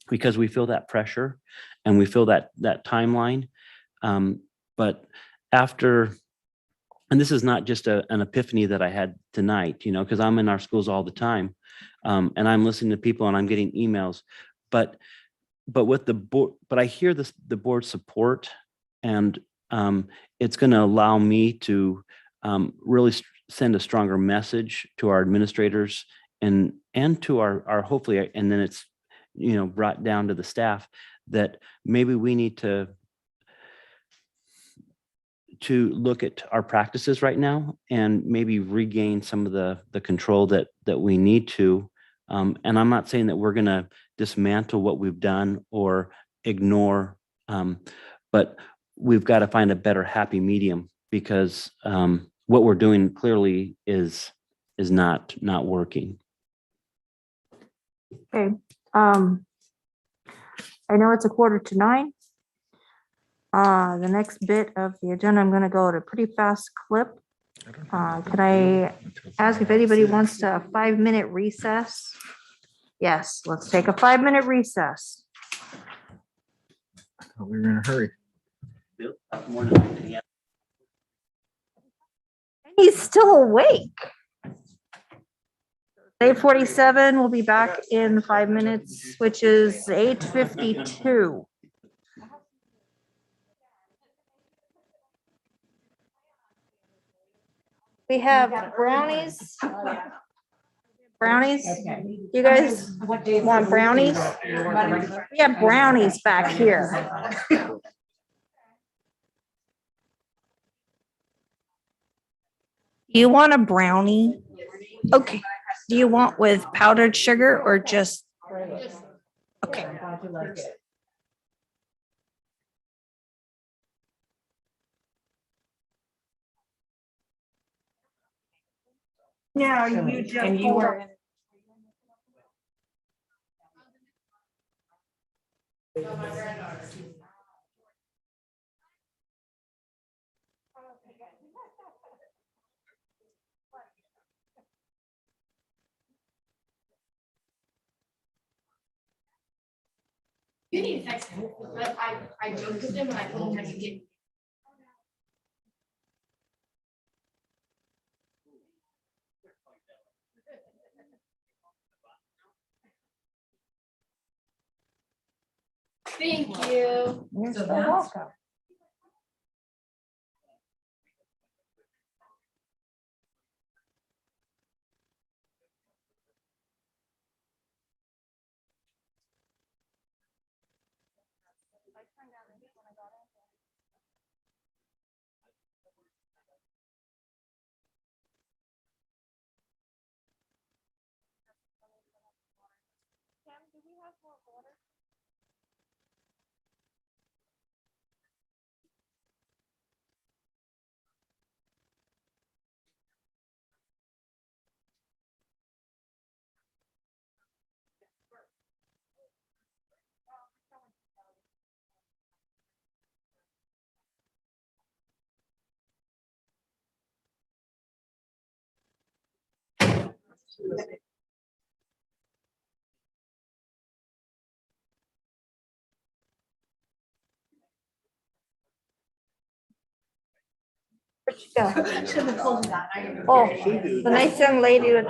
because we feel that pressure and we feel that timeline. But after, and this is not just an epiphany that I had tonight, because I'm in our schools all the time, and I'm listening to people and I'm getting emails, but with the board, but I hear the board support, and it's going to allow me to really send a stronger message to our administrators and to our hopefully, and then it's brought down to the staff that maybe we need to look at our practices right now and maybe regain some of the control that we need to. And I'm not saying that we're going to dismantle what we've done or ignore, but we've got to find a better happy medium, because what we're doing clearly is not working. Okay. I know it's 8:45. The next bit of the agenda, I'm going to go at a pretty fast clip. Can I ask if anybody wants a 5-minute recess? Yes, let's take a 5-minute recess. We were in a hurry. He's still awake. 8:47, we'll be back in 5 minutes, which is 8:52. We have brownies. Brownies? You guys want brownies? We have brownies back here. Do you want a brownie? Okay. Do you want with powdered sugar or just? Okay. Now you just. And you were. You need to text him. I joked with him and I told him I could get. Thank you. You're so welcome. Where'd she go? Oh, the nice young lady with.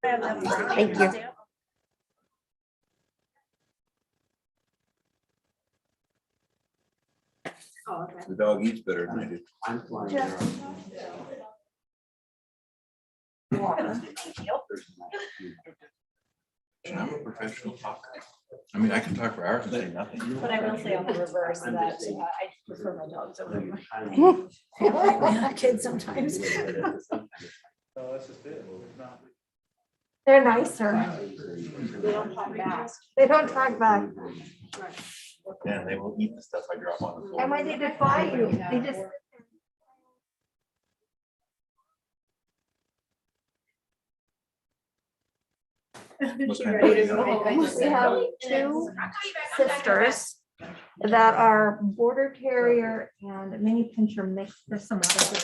Thank you. The dog eats better than I do. And I'm a professional talker. I mean, I can talk for hours and say nothing. But I will say on the reverse that I prefer my dogs over my kids sometimes. They're nicer. They don't talk back. They don't talk back. Yeah, they will eat the stuff I drop on the floor. And when they defy you, they just. We have two sisters that are border terrier and mini pincher mixed. There's some other.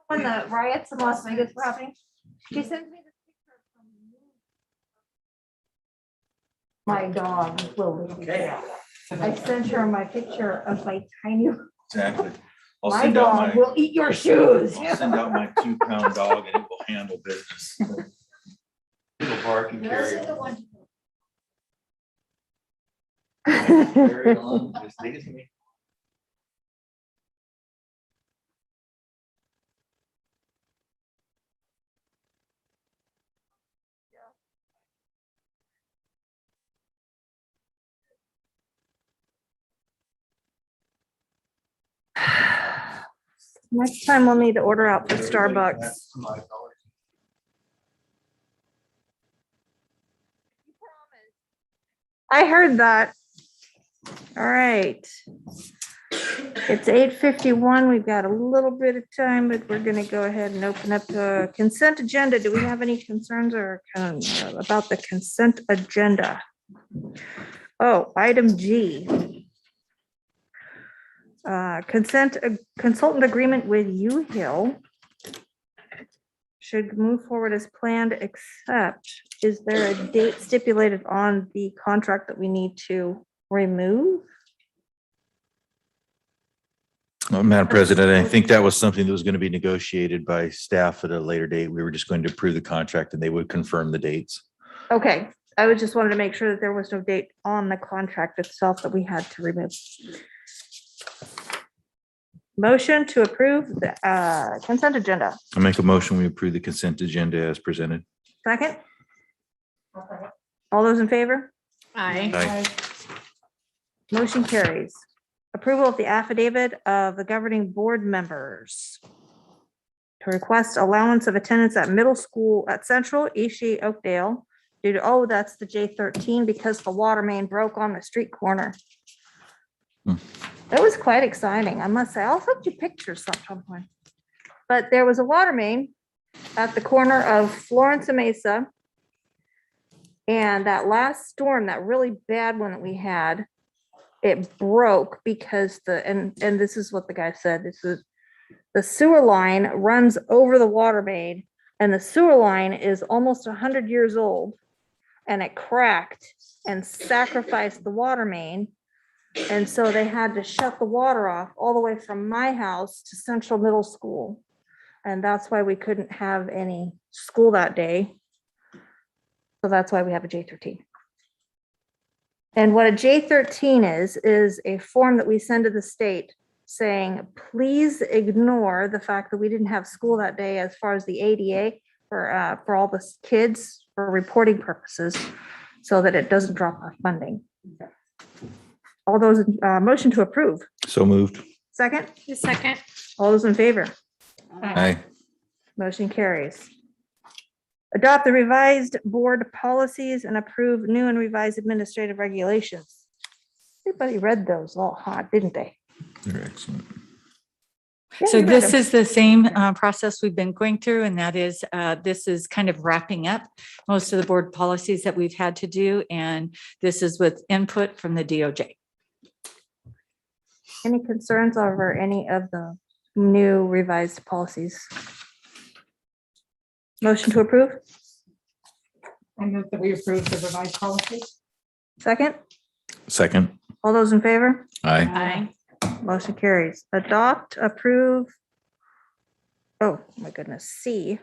When the riots in Las Vegas were happening, she sends me this picture from my dog, Lily. Okay. I sent her my picture of my tiny. Exactly. I'll My send out dog will eat your shoes. I'll send out my 2-pound dog and it will handle business. It'll bark and carry on. Carry on as big as me. Next time we'll need to order out for Starbucks. I heard that. All right. It's 8:51. We've got a little bit of time, but we're gonna go ahead and open up the consent agenda. Do we have any concerns or about the consent agenda? Oh, item G. Consultant agreement with U-Hill should move forward as planned, except is there a date stipulated on the contract that we need to remove? Madam President, I think that was something that was going to be negotiated by staff at a later date. We were just going to approve the contract and they would confirm the dates. Okay, I was just wanted to make sure that there was no date on the contract itself that we had to remove. Motion to approve the consent agenda. I make a motion, we approve the consent agenda as presented. Second? All those in favor? Aye. Motion carries. Approval of the affidavit of the governing board members to request allowance of attendance at middle school at Central, Eashy, Oakdale due to, oh, that's the J13 because the water main broke on the street corner. It was quite exciting, I must say. I'll send you pictures sometime. But there was a water main at the corner of Florence and Mesa. And that last storm, that really bad one that we had, it broke because and this is what the guy said, this is the sewer line runs over the water main and the sewer line is almost 100 years old and it cracked and sacrificed the water main. And so they had to shut the water off all the way from my house to Central Middle School. And that's why we couldn't have any school that day. So that's why we have a J13. And what a J13 is a form that we send to the state saying, please ignore the fact that we didn't have school that day as far as the ADA for all the kids for reporting purposes so that it doesn't drop our funding. All those, motion to approve. So moved. Second? Second. All those in favor? Aye. Motion carries. Adopt the revised board policies and approve new and revised administrative regulations. Everybody read those all hot, didn't they? They're excellent. Yeah, So you read this them. is the same process we've been going through, and that is, this is kind of wrapping up most of the board policies that we've had to do, and this is with input from the DOJ. Any concerns over any of the new revised policies? Motion to approve? I move that we approve the revised policy. Second? Second. All those in favor? Aye. Motion carries. Adopt, approve. Oh, my goodness. C,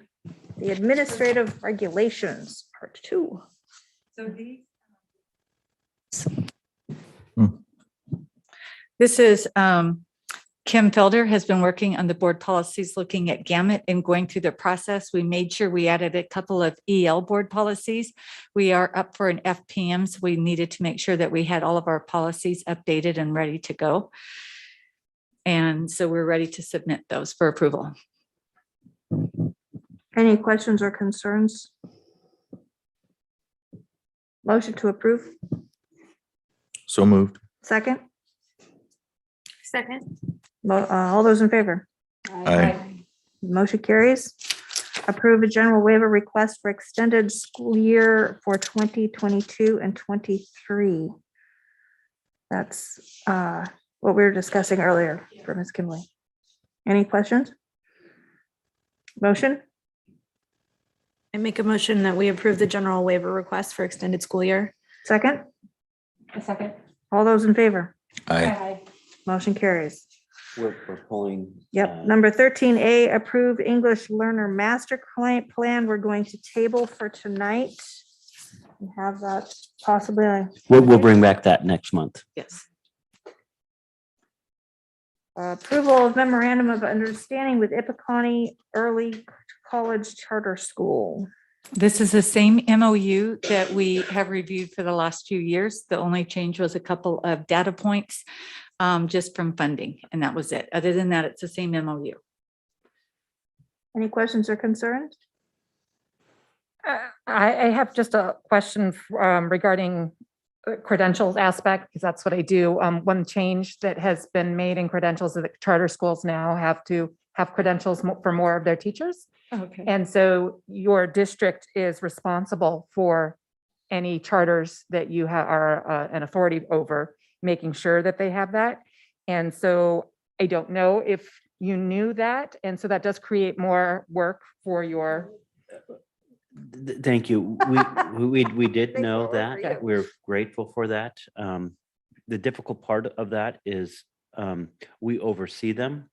the administrative regulations, part 2. So these. This is Kim Felder has been working on the board policies, looking at gamut and going through the process. We made sure we added a couple of EL board policies. We are up for an FPM, so we needed to make sure that we had all of our policies updated and ready to go. And so we're ready to submit those for approval. Any questions or concerns? Motion to approve. So moved. Second? Second. All those in favor? Aye. Motion carries. Approve a general waiver request for extended school year for 2022 and 23. That's what we were discussing earlier for Ms. Kimley. Any questions? Motion? I make a motion that we approve the general waiver request for extended school year. Second? A second. All those in favor? Aye. Motion carries. We're pulling. Yep. Number 13A, approve English learner master plan. We're going to table for tonight. And have that possibly. We'll bring back that next month. Yes. Approval of memorandum of understanding with Ippercounty Early College Charter School. This is the same MOU that we have reviewed for the last few years. The only change was a couple of data points just from funding, and that was it. Other than that, it's the same MOU. Any questions or concerns? I have just a question regarding credentials aspect, because that's what I do. One change that has been made in credentials is that charter schools now have to have credentials for more of their teachers. Okay. And so your district is responsible for any charters that you are an authority over, making sure that they have that. And so I don't know if you knew that. And so that does create more work for your. Thank you. We did know forward for that. you. We're grateful for that. The difficult part of that is we oversee them.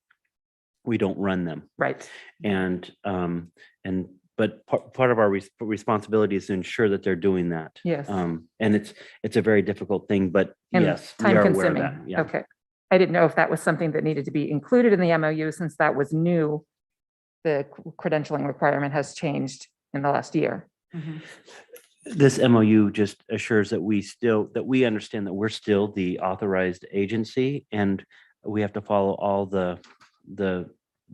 We don't run them. Right. But part of our responsibility is to ensure that they're doing that. Yes. And it's a very difficult thing, but And yes, we time are aware of consuming. that. Yeah. Okay. I didn't know if that was something that needed to be included in the MOU since that was new. The credentialing requirement has changed in the last year. This MOU just assures that we understand that we're still the authorized agency, and we have to follow all the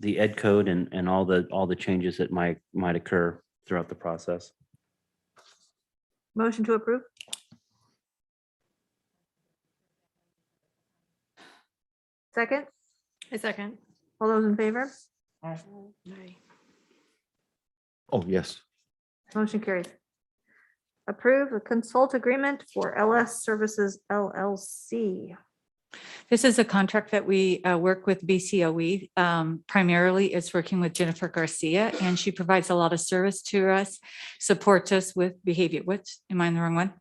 ed code and all the changes that might occur throughout the process. Motion to approve? Second? A second. All those in favor? Oh, yes. Motion carries. Approve the consult agreement for LS Services LLC. This is a contract that we work with BCOE. Primarily, it's working with Jennifer Garcia, and she provides a lot of service to us, supports us with behavior. Am I in the wrong one?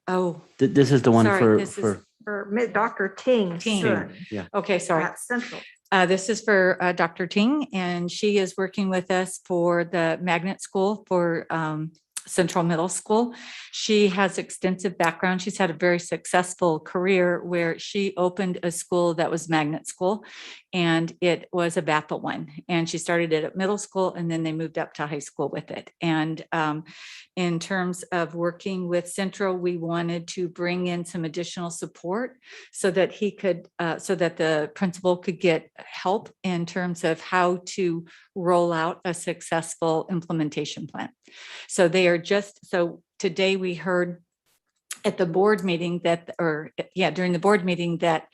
Oh, This is the one Sorry, this is For Dr. Ting. Ting. Son Yeah. okay, sorry. At Central. This is for Dr. Ting, and she is working with us for the magnet school for Central Middle School. She has extensive background. She's had a very successful career where she opened a school that was magnet school, and it was a VAPA one. And she started it at middle school, and then they moved up to high school with it. And in terms of working with Central, we wanted to bring in some additional support so that he could, so that the principal could get help in terms of how to roll out a successful implementation plan. So they are so today we heard at the board meeting during the board meeting that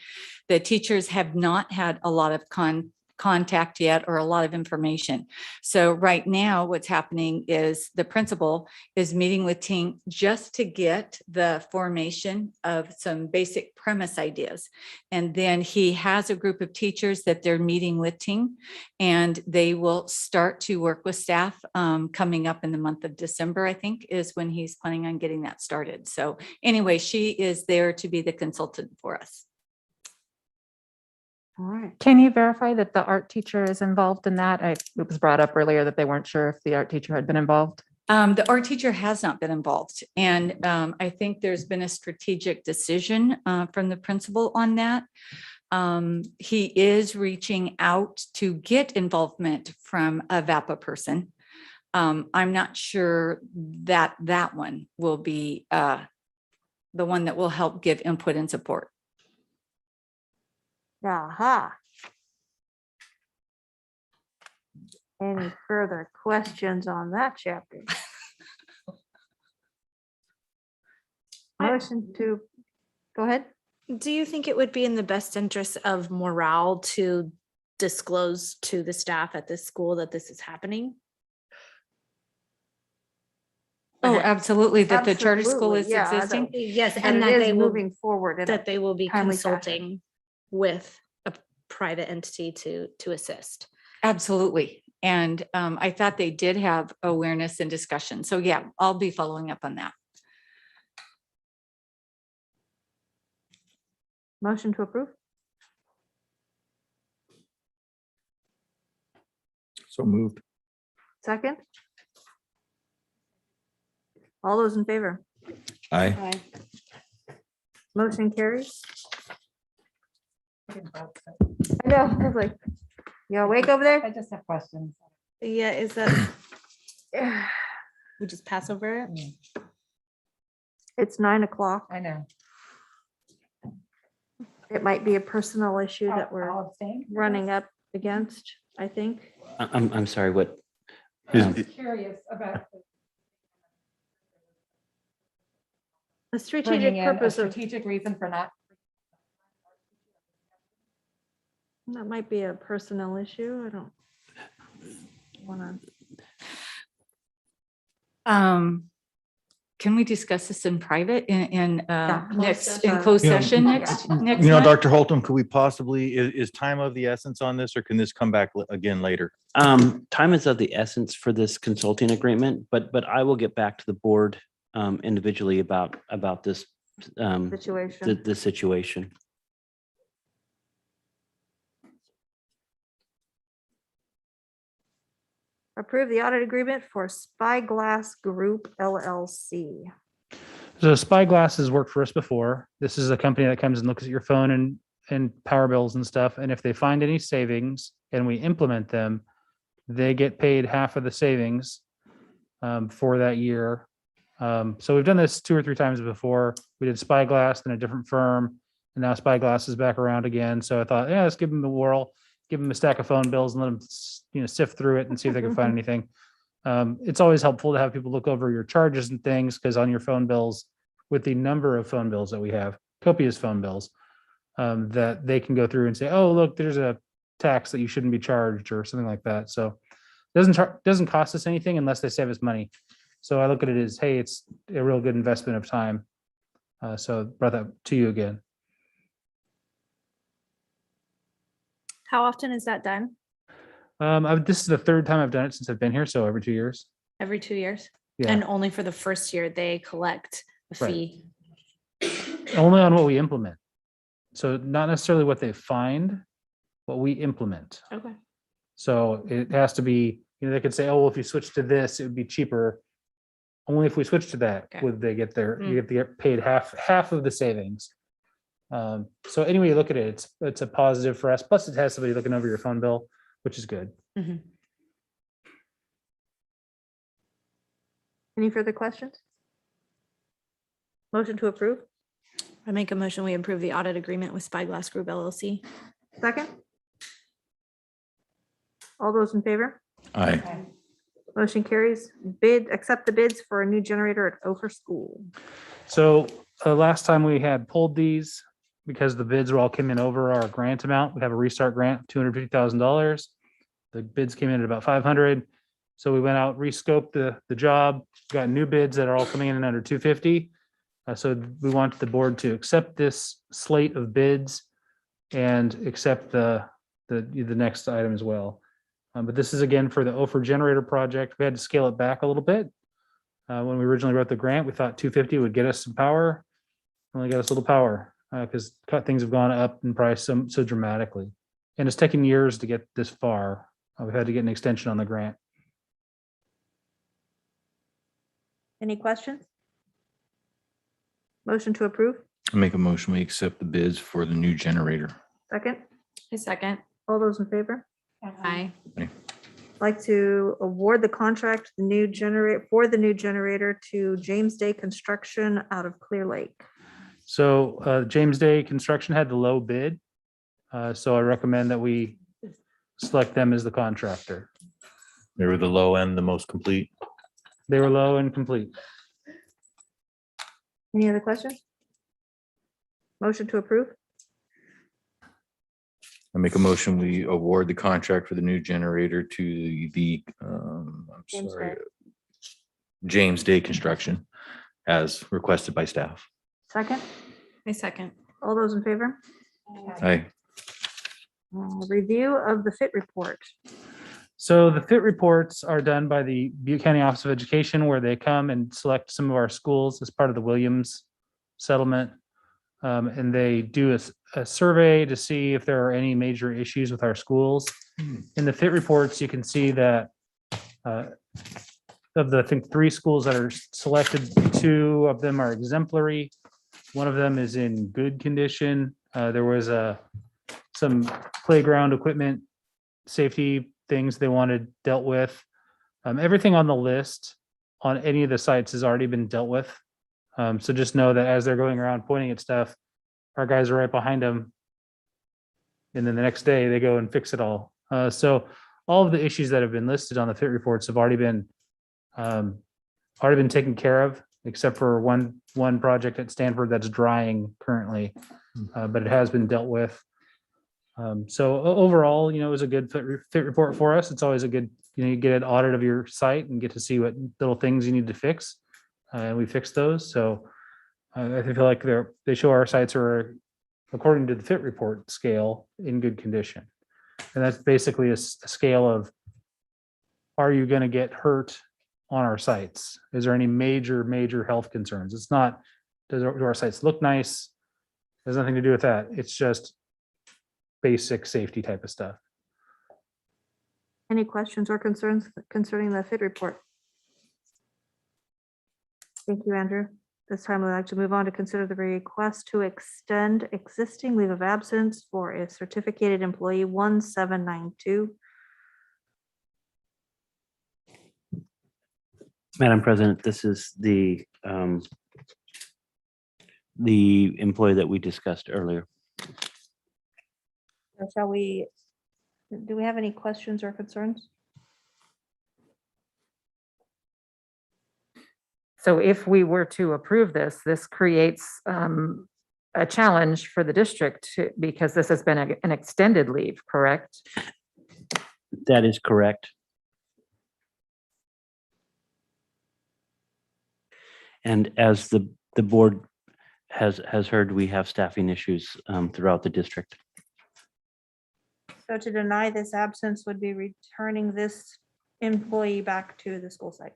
the teachers have not had a lot of contact yet or a lot of information. So right now what's happening is the principal is meeting with Ting just to get the formation of some basic premise ideas. And then he has a group of teachers that they're meeting with Ting, and they will start to work with staff coming up in the month of December, I think, is when he's planning on getting that started. So anyway, she is there to be the consultant for us. All right. Can you verify that the art teacher is involved in that? It was brought up earlier that they weren't sure if the art teacher had been involved. The art teacher has not been involved. And I think there's been a strategic decision from the principal on that. He is reaching out to get involvement from a VAPA person. I'm not sure that that one will be the one that will help give input and support. Aha. Any further questions on that chapter? Motion to, go ahead. Do you think it would be in the best interest of morale to disclose to the staff at this school that this is happening? Oh, absolutely. That the charter school is Absolutely, yeah, existing. Yes, And and it that is they will, moving forward. in a that they will be timely fashion. consulting with a private entity to assist. Absolutely. And I thought they did have awareness and discussion. So yeah, I'll be following up on that. Motion to approve? So moved. Second? All those in favor? Aye. Motion carries. I know, I was like, you awake over there? I just have questions. Yeah, is that, we just pass over it? It's 9 o'clock. I know. It might be a personal issue that we're I'll abstain. running up against, I think. I'm sorry, what? Curious about The bringing strategic in a purpose of, strategic reason for not. that might be a personnel issue. I don't want to. Can we discuss this in private in closed next, session. in closed Yeah. session next You know, month? Dr. Holton, could we possibly, is time of the essence on this, or can this come back again later? Time is of the essence for this consulting agreement, but I will get back to the board individually about this Situation. the situation. Approve the audit agreement for Spyglass Group LLC. So Spyglass has worked for us before. This is a company that comes and looks at your phone and power bills and stuff. And if they find any savings and we implement them, they get paid half of the savings. for that year. So we've done this 2 or 3 times before. We did Spyglass in a different firm, and now Spyglass is back around again. So I thought, yeah, let's give them the whirl, give them a stack of phone bills and let them, sift through it and see if they can find anything. It's always helpful to have people look over your charges and things, because on your phone bills, with the number of phone bills that we have, copious phone bills, that they can go through and say, oh, look, there's a tax that you shouldn't be charged or something like that. So it doesn't cost us anything unless they save us money. So I look at it as, hey, it's a real good investment of time. So brought that to you again. How often is that done? This is the 3rd time I've done it since I've been here. So every 2 years. Every 2 years? Yeah. And only for the first year, they collect a Right. fee. Only on what we implement. So not necessarily what they find, what we implement. Okay. So it has to be, they could say, oh, well, if you switch to this, it would be cheaper. Only if we switch to that would they get their, you get paid half of the savings. So anyway, you look at it, it's a positive for us. Plus it has somebody looking over your phone bill, which is good. Any further questions? Motion to approve? I make a motion, we approve the audit agreement with Spyglass Group LLC. Second? All those in favor? Aye. Motion carries. Accept the bids for a new generator at Ophir School. So last time we had pulled these because the bids were all came in over our grant amount. We have a restart grant, $250,000. The bids came in at about 500. So we went out, rescoped the job, got new bids that are all coming in under 250. So we want the board to accept this slate of bids and accept the next item as well. But this is again for the Ophir generator project. We had to scale it back a little bit. When we originally wrote the grant, we thought 250 would get us some power. Only got us a little power because things have gone up in price so dramatically. And it's taken years to get this far. We've had to get an extension on the grant. Any questions? Motion to approve? I make a motion, we accept the bids for the new generator. Second? A second. All those in favor? Aye. Like to award the contract, for the new generator to James Day Construction out of Clear Lake. So James Day Construction had the low bid. So I recommend that we select them as the contractor. They were the low end, the most complete. They were low and complete. Any other questions? Motion to approve? I make a motion, we award the contract for the new generator to the, I'm James sorry, Day. James Day Construction as requested by staff. Second? A second. All those in favor? Aye. Review of the FIT report. So the FIT reports are done by the Butte County Office of Education, where they come and select some of our schools as part of the Williams settlement. And they do a survey to see if there are any major issues with our schools. In the FIT reports, you can see that of the, I think, 3 schools that are selected, 2 of them are exemplary. One of them is in good condition. There was some playground equipment, safety things they wanted dealt with. Everything on the list on any of the sites has already been dealt with. So just know that as they're going around pointing at stuff, our guys are right behind them. And then the next day they go and fix it all. So all of the issues that have been listed on the FIT reports have already been taken care of, except for one project at Stanford that's drying currently, but it has been dealt with. So overall, it was a good FIT report for us. It's always a good, you get an audit of your site and get to see what little things you need to fix. And we fixed those. So I feel like they show our sites are, according to the FIT report scale, in good condition. And that's basically a scale of, are you going to get hurt on our sites? Is there any major health concerns? It's not, do our sites look nice? There's nothing to do with that. It's just basic safety type of stuff. Any questions or concerns concerning the FIT report? Thank you, Andrew. This time we'd like to move on to consider the request to extend existing leave of absence for a certificated employee 1792. Madam President, this is the employee that we discussed earlier. So shall we, do we have any questions or concerns? So if we were to approve this, this creates a challenge for the district because this has been an extended leave, correct? That is correct. And as the board has heard, we have staffing issues throughout the district. So to deny this absence would be returning this employee back to the school site.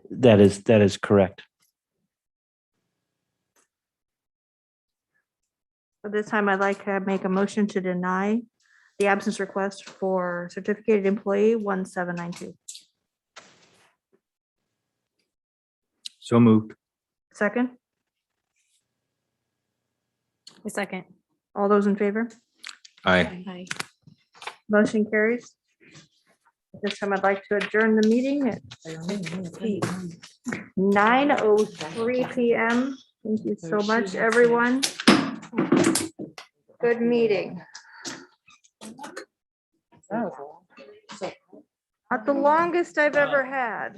That is correct. So this time I'd like to make a motion to deny the absence request for certificated employee 1792. So moved. Second, A second. all those in favor? Aye. Motion carries. This time I'd like to adjourn the meeting at 9:03 PM. Thank you so much, everyone. Good meeting. Not the longest I've ever had.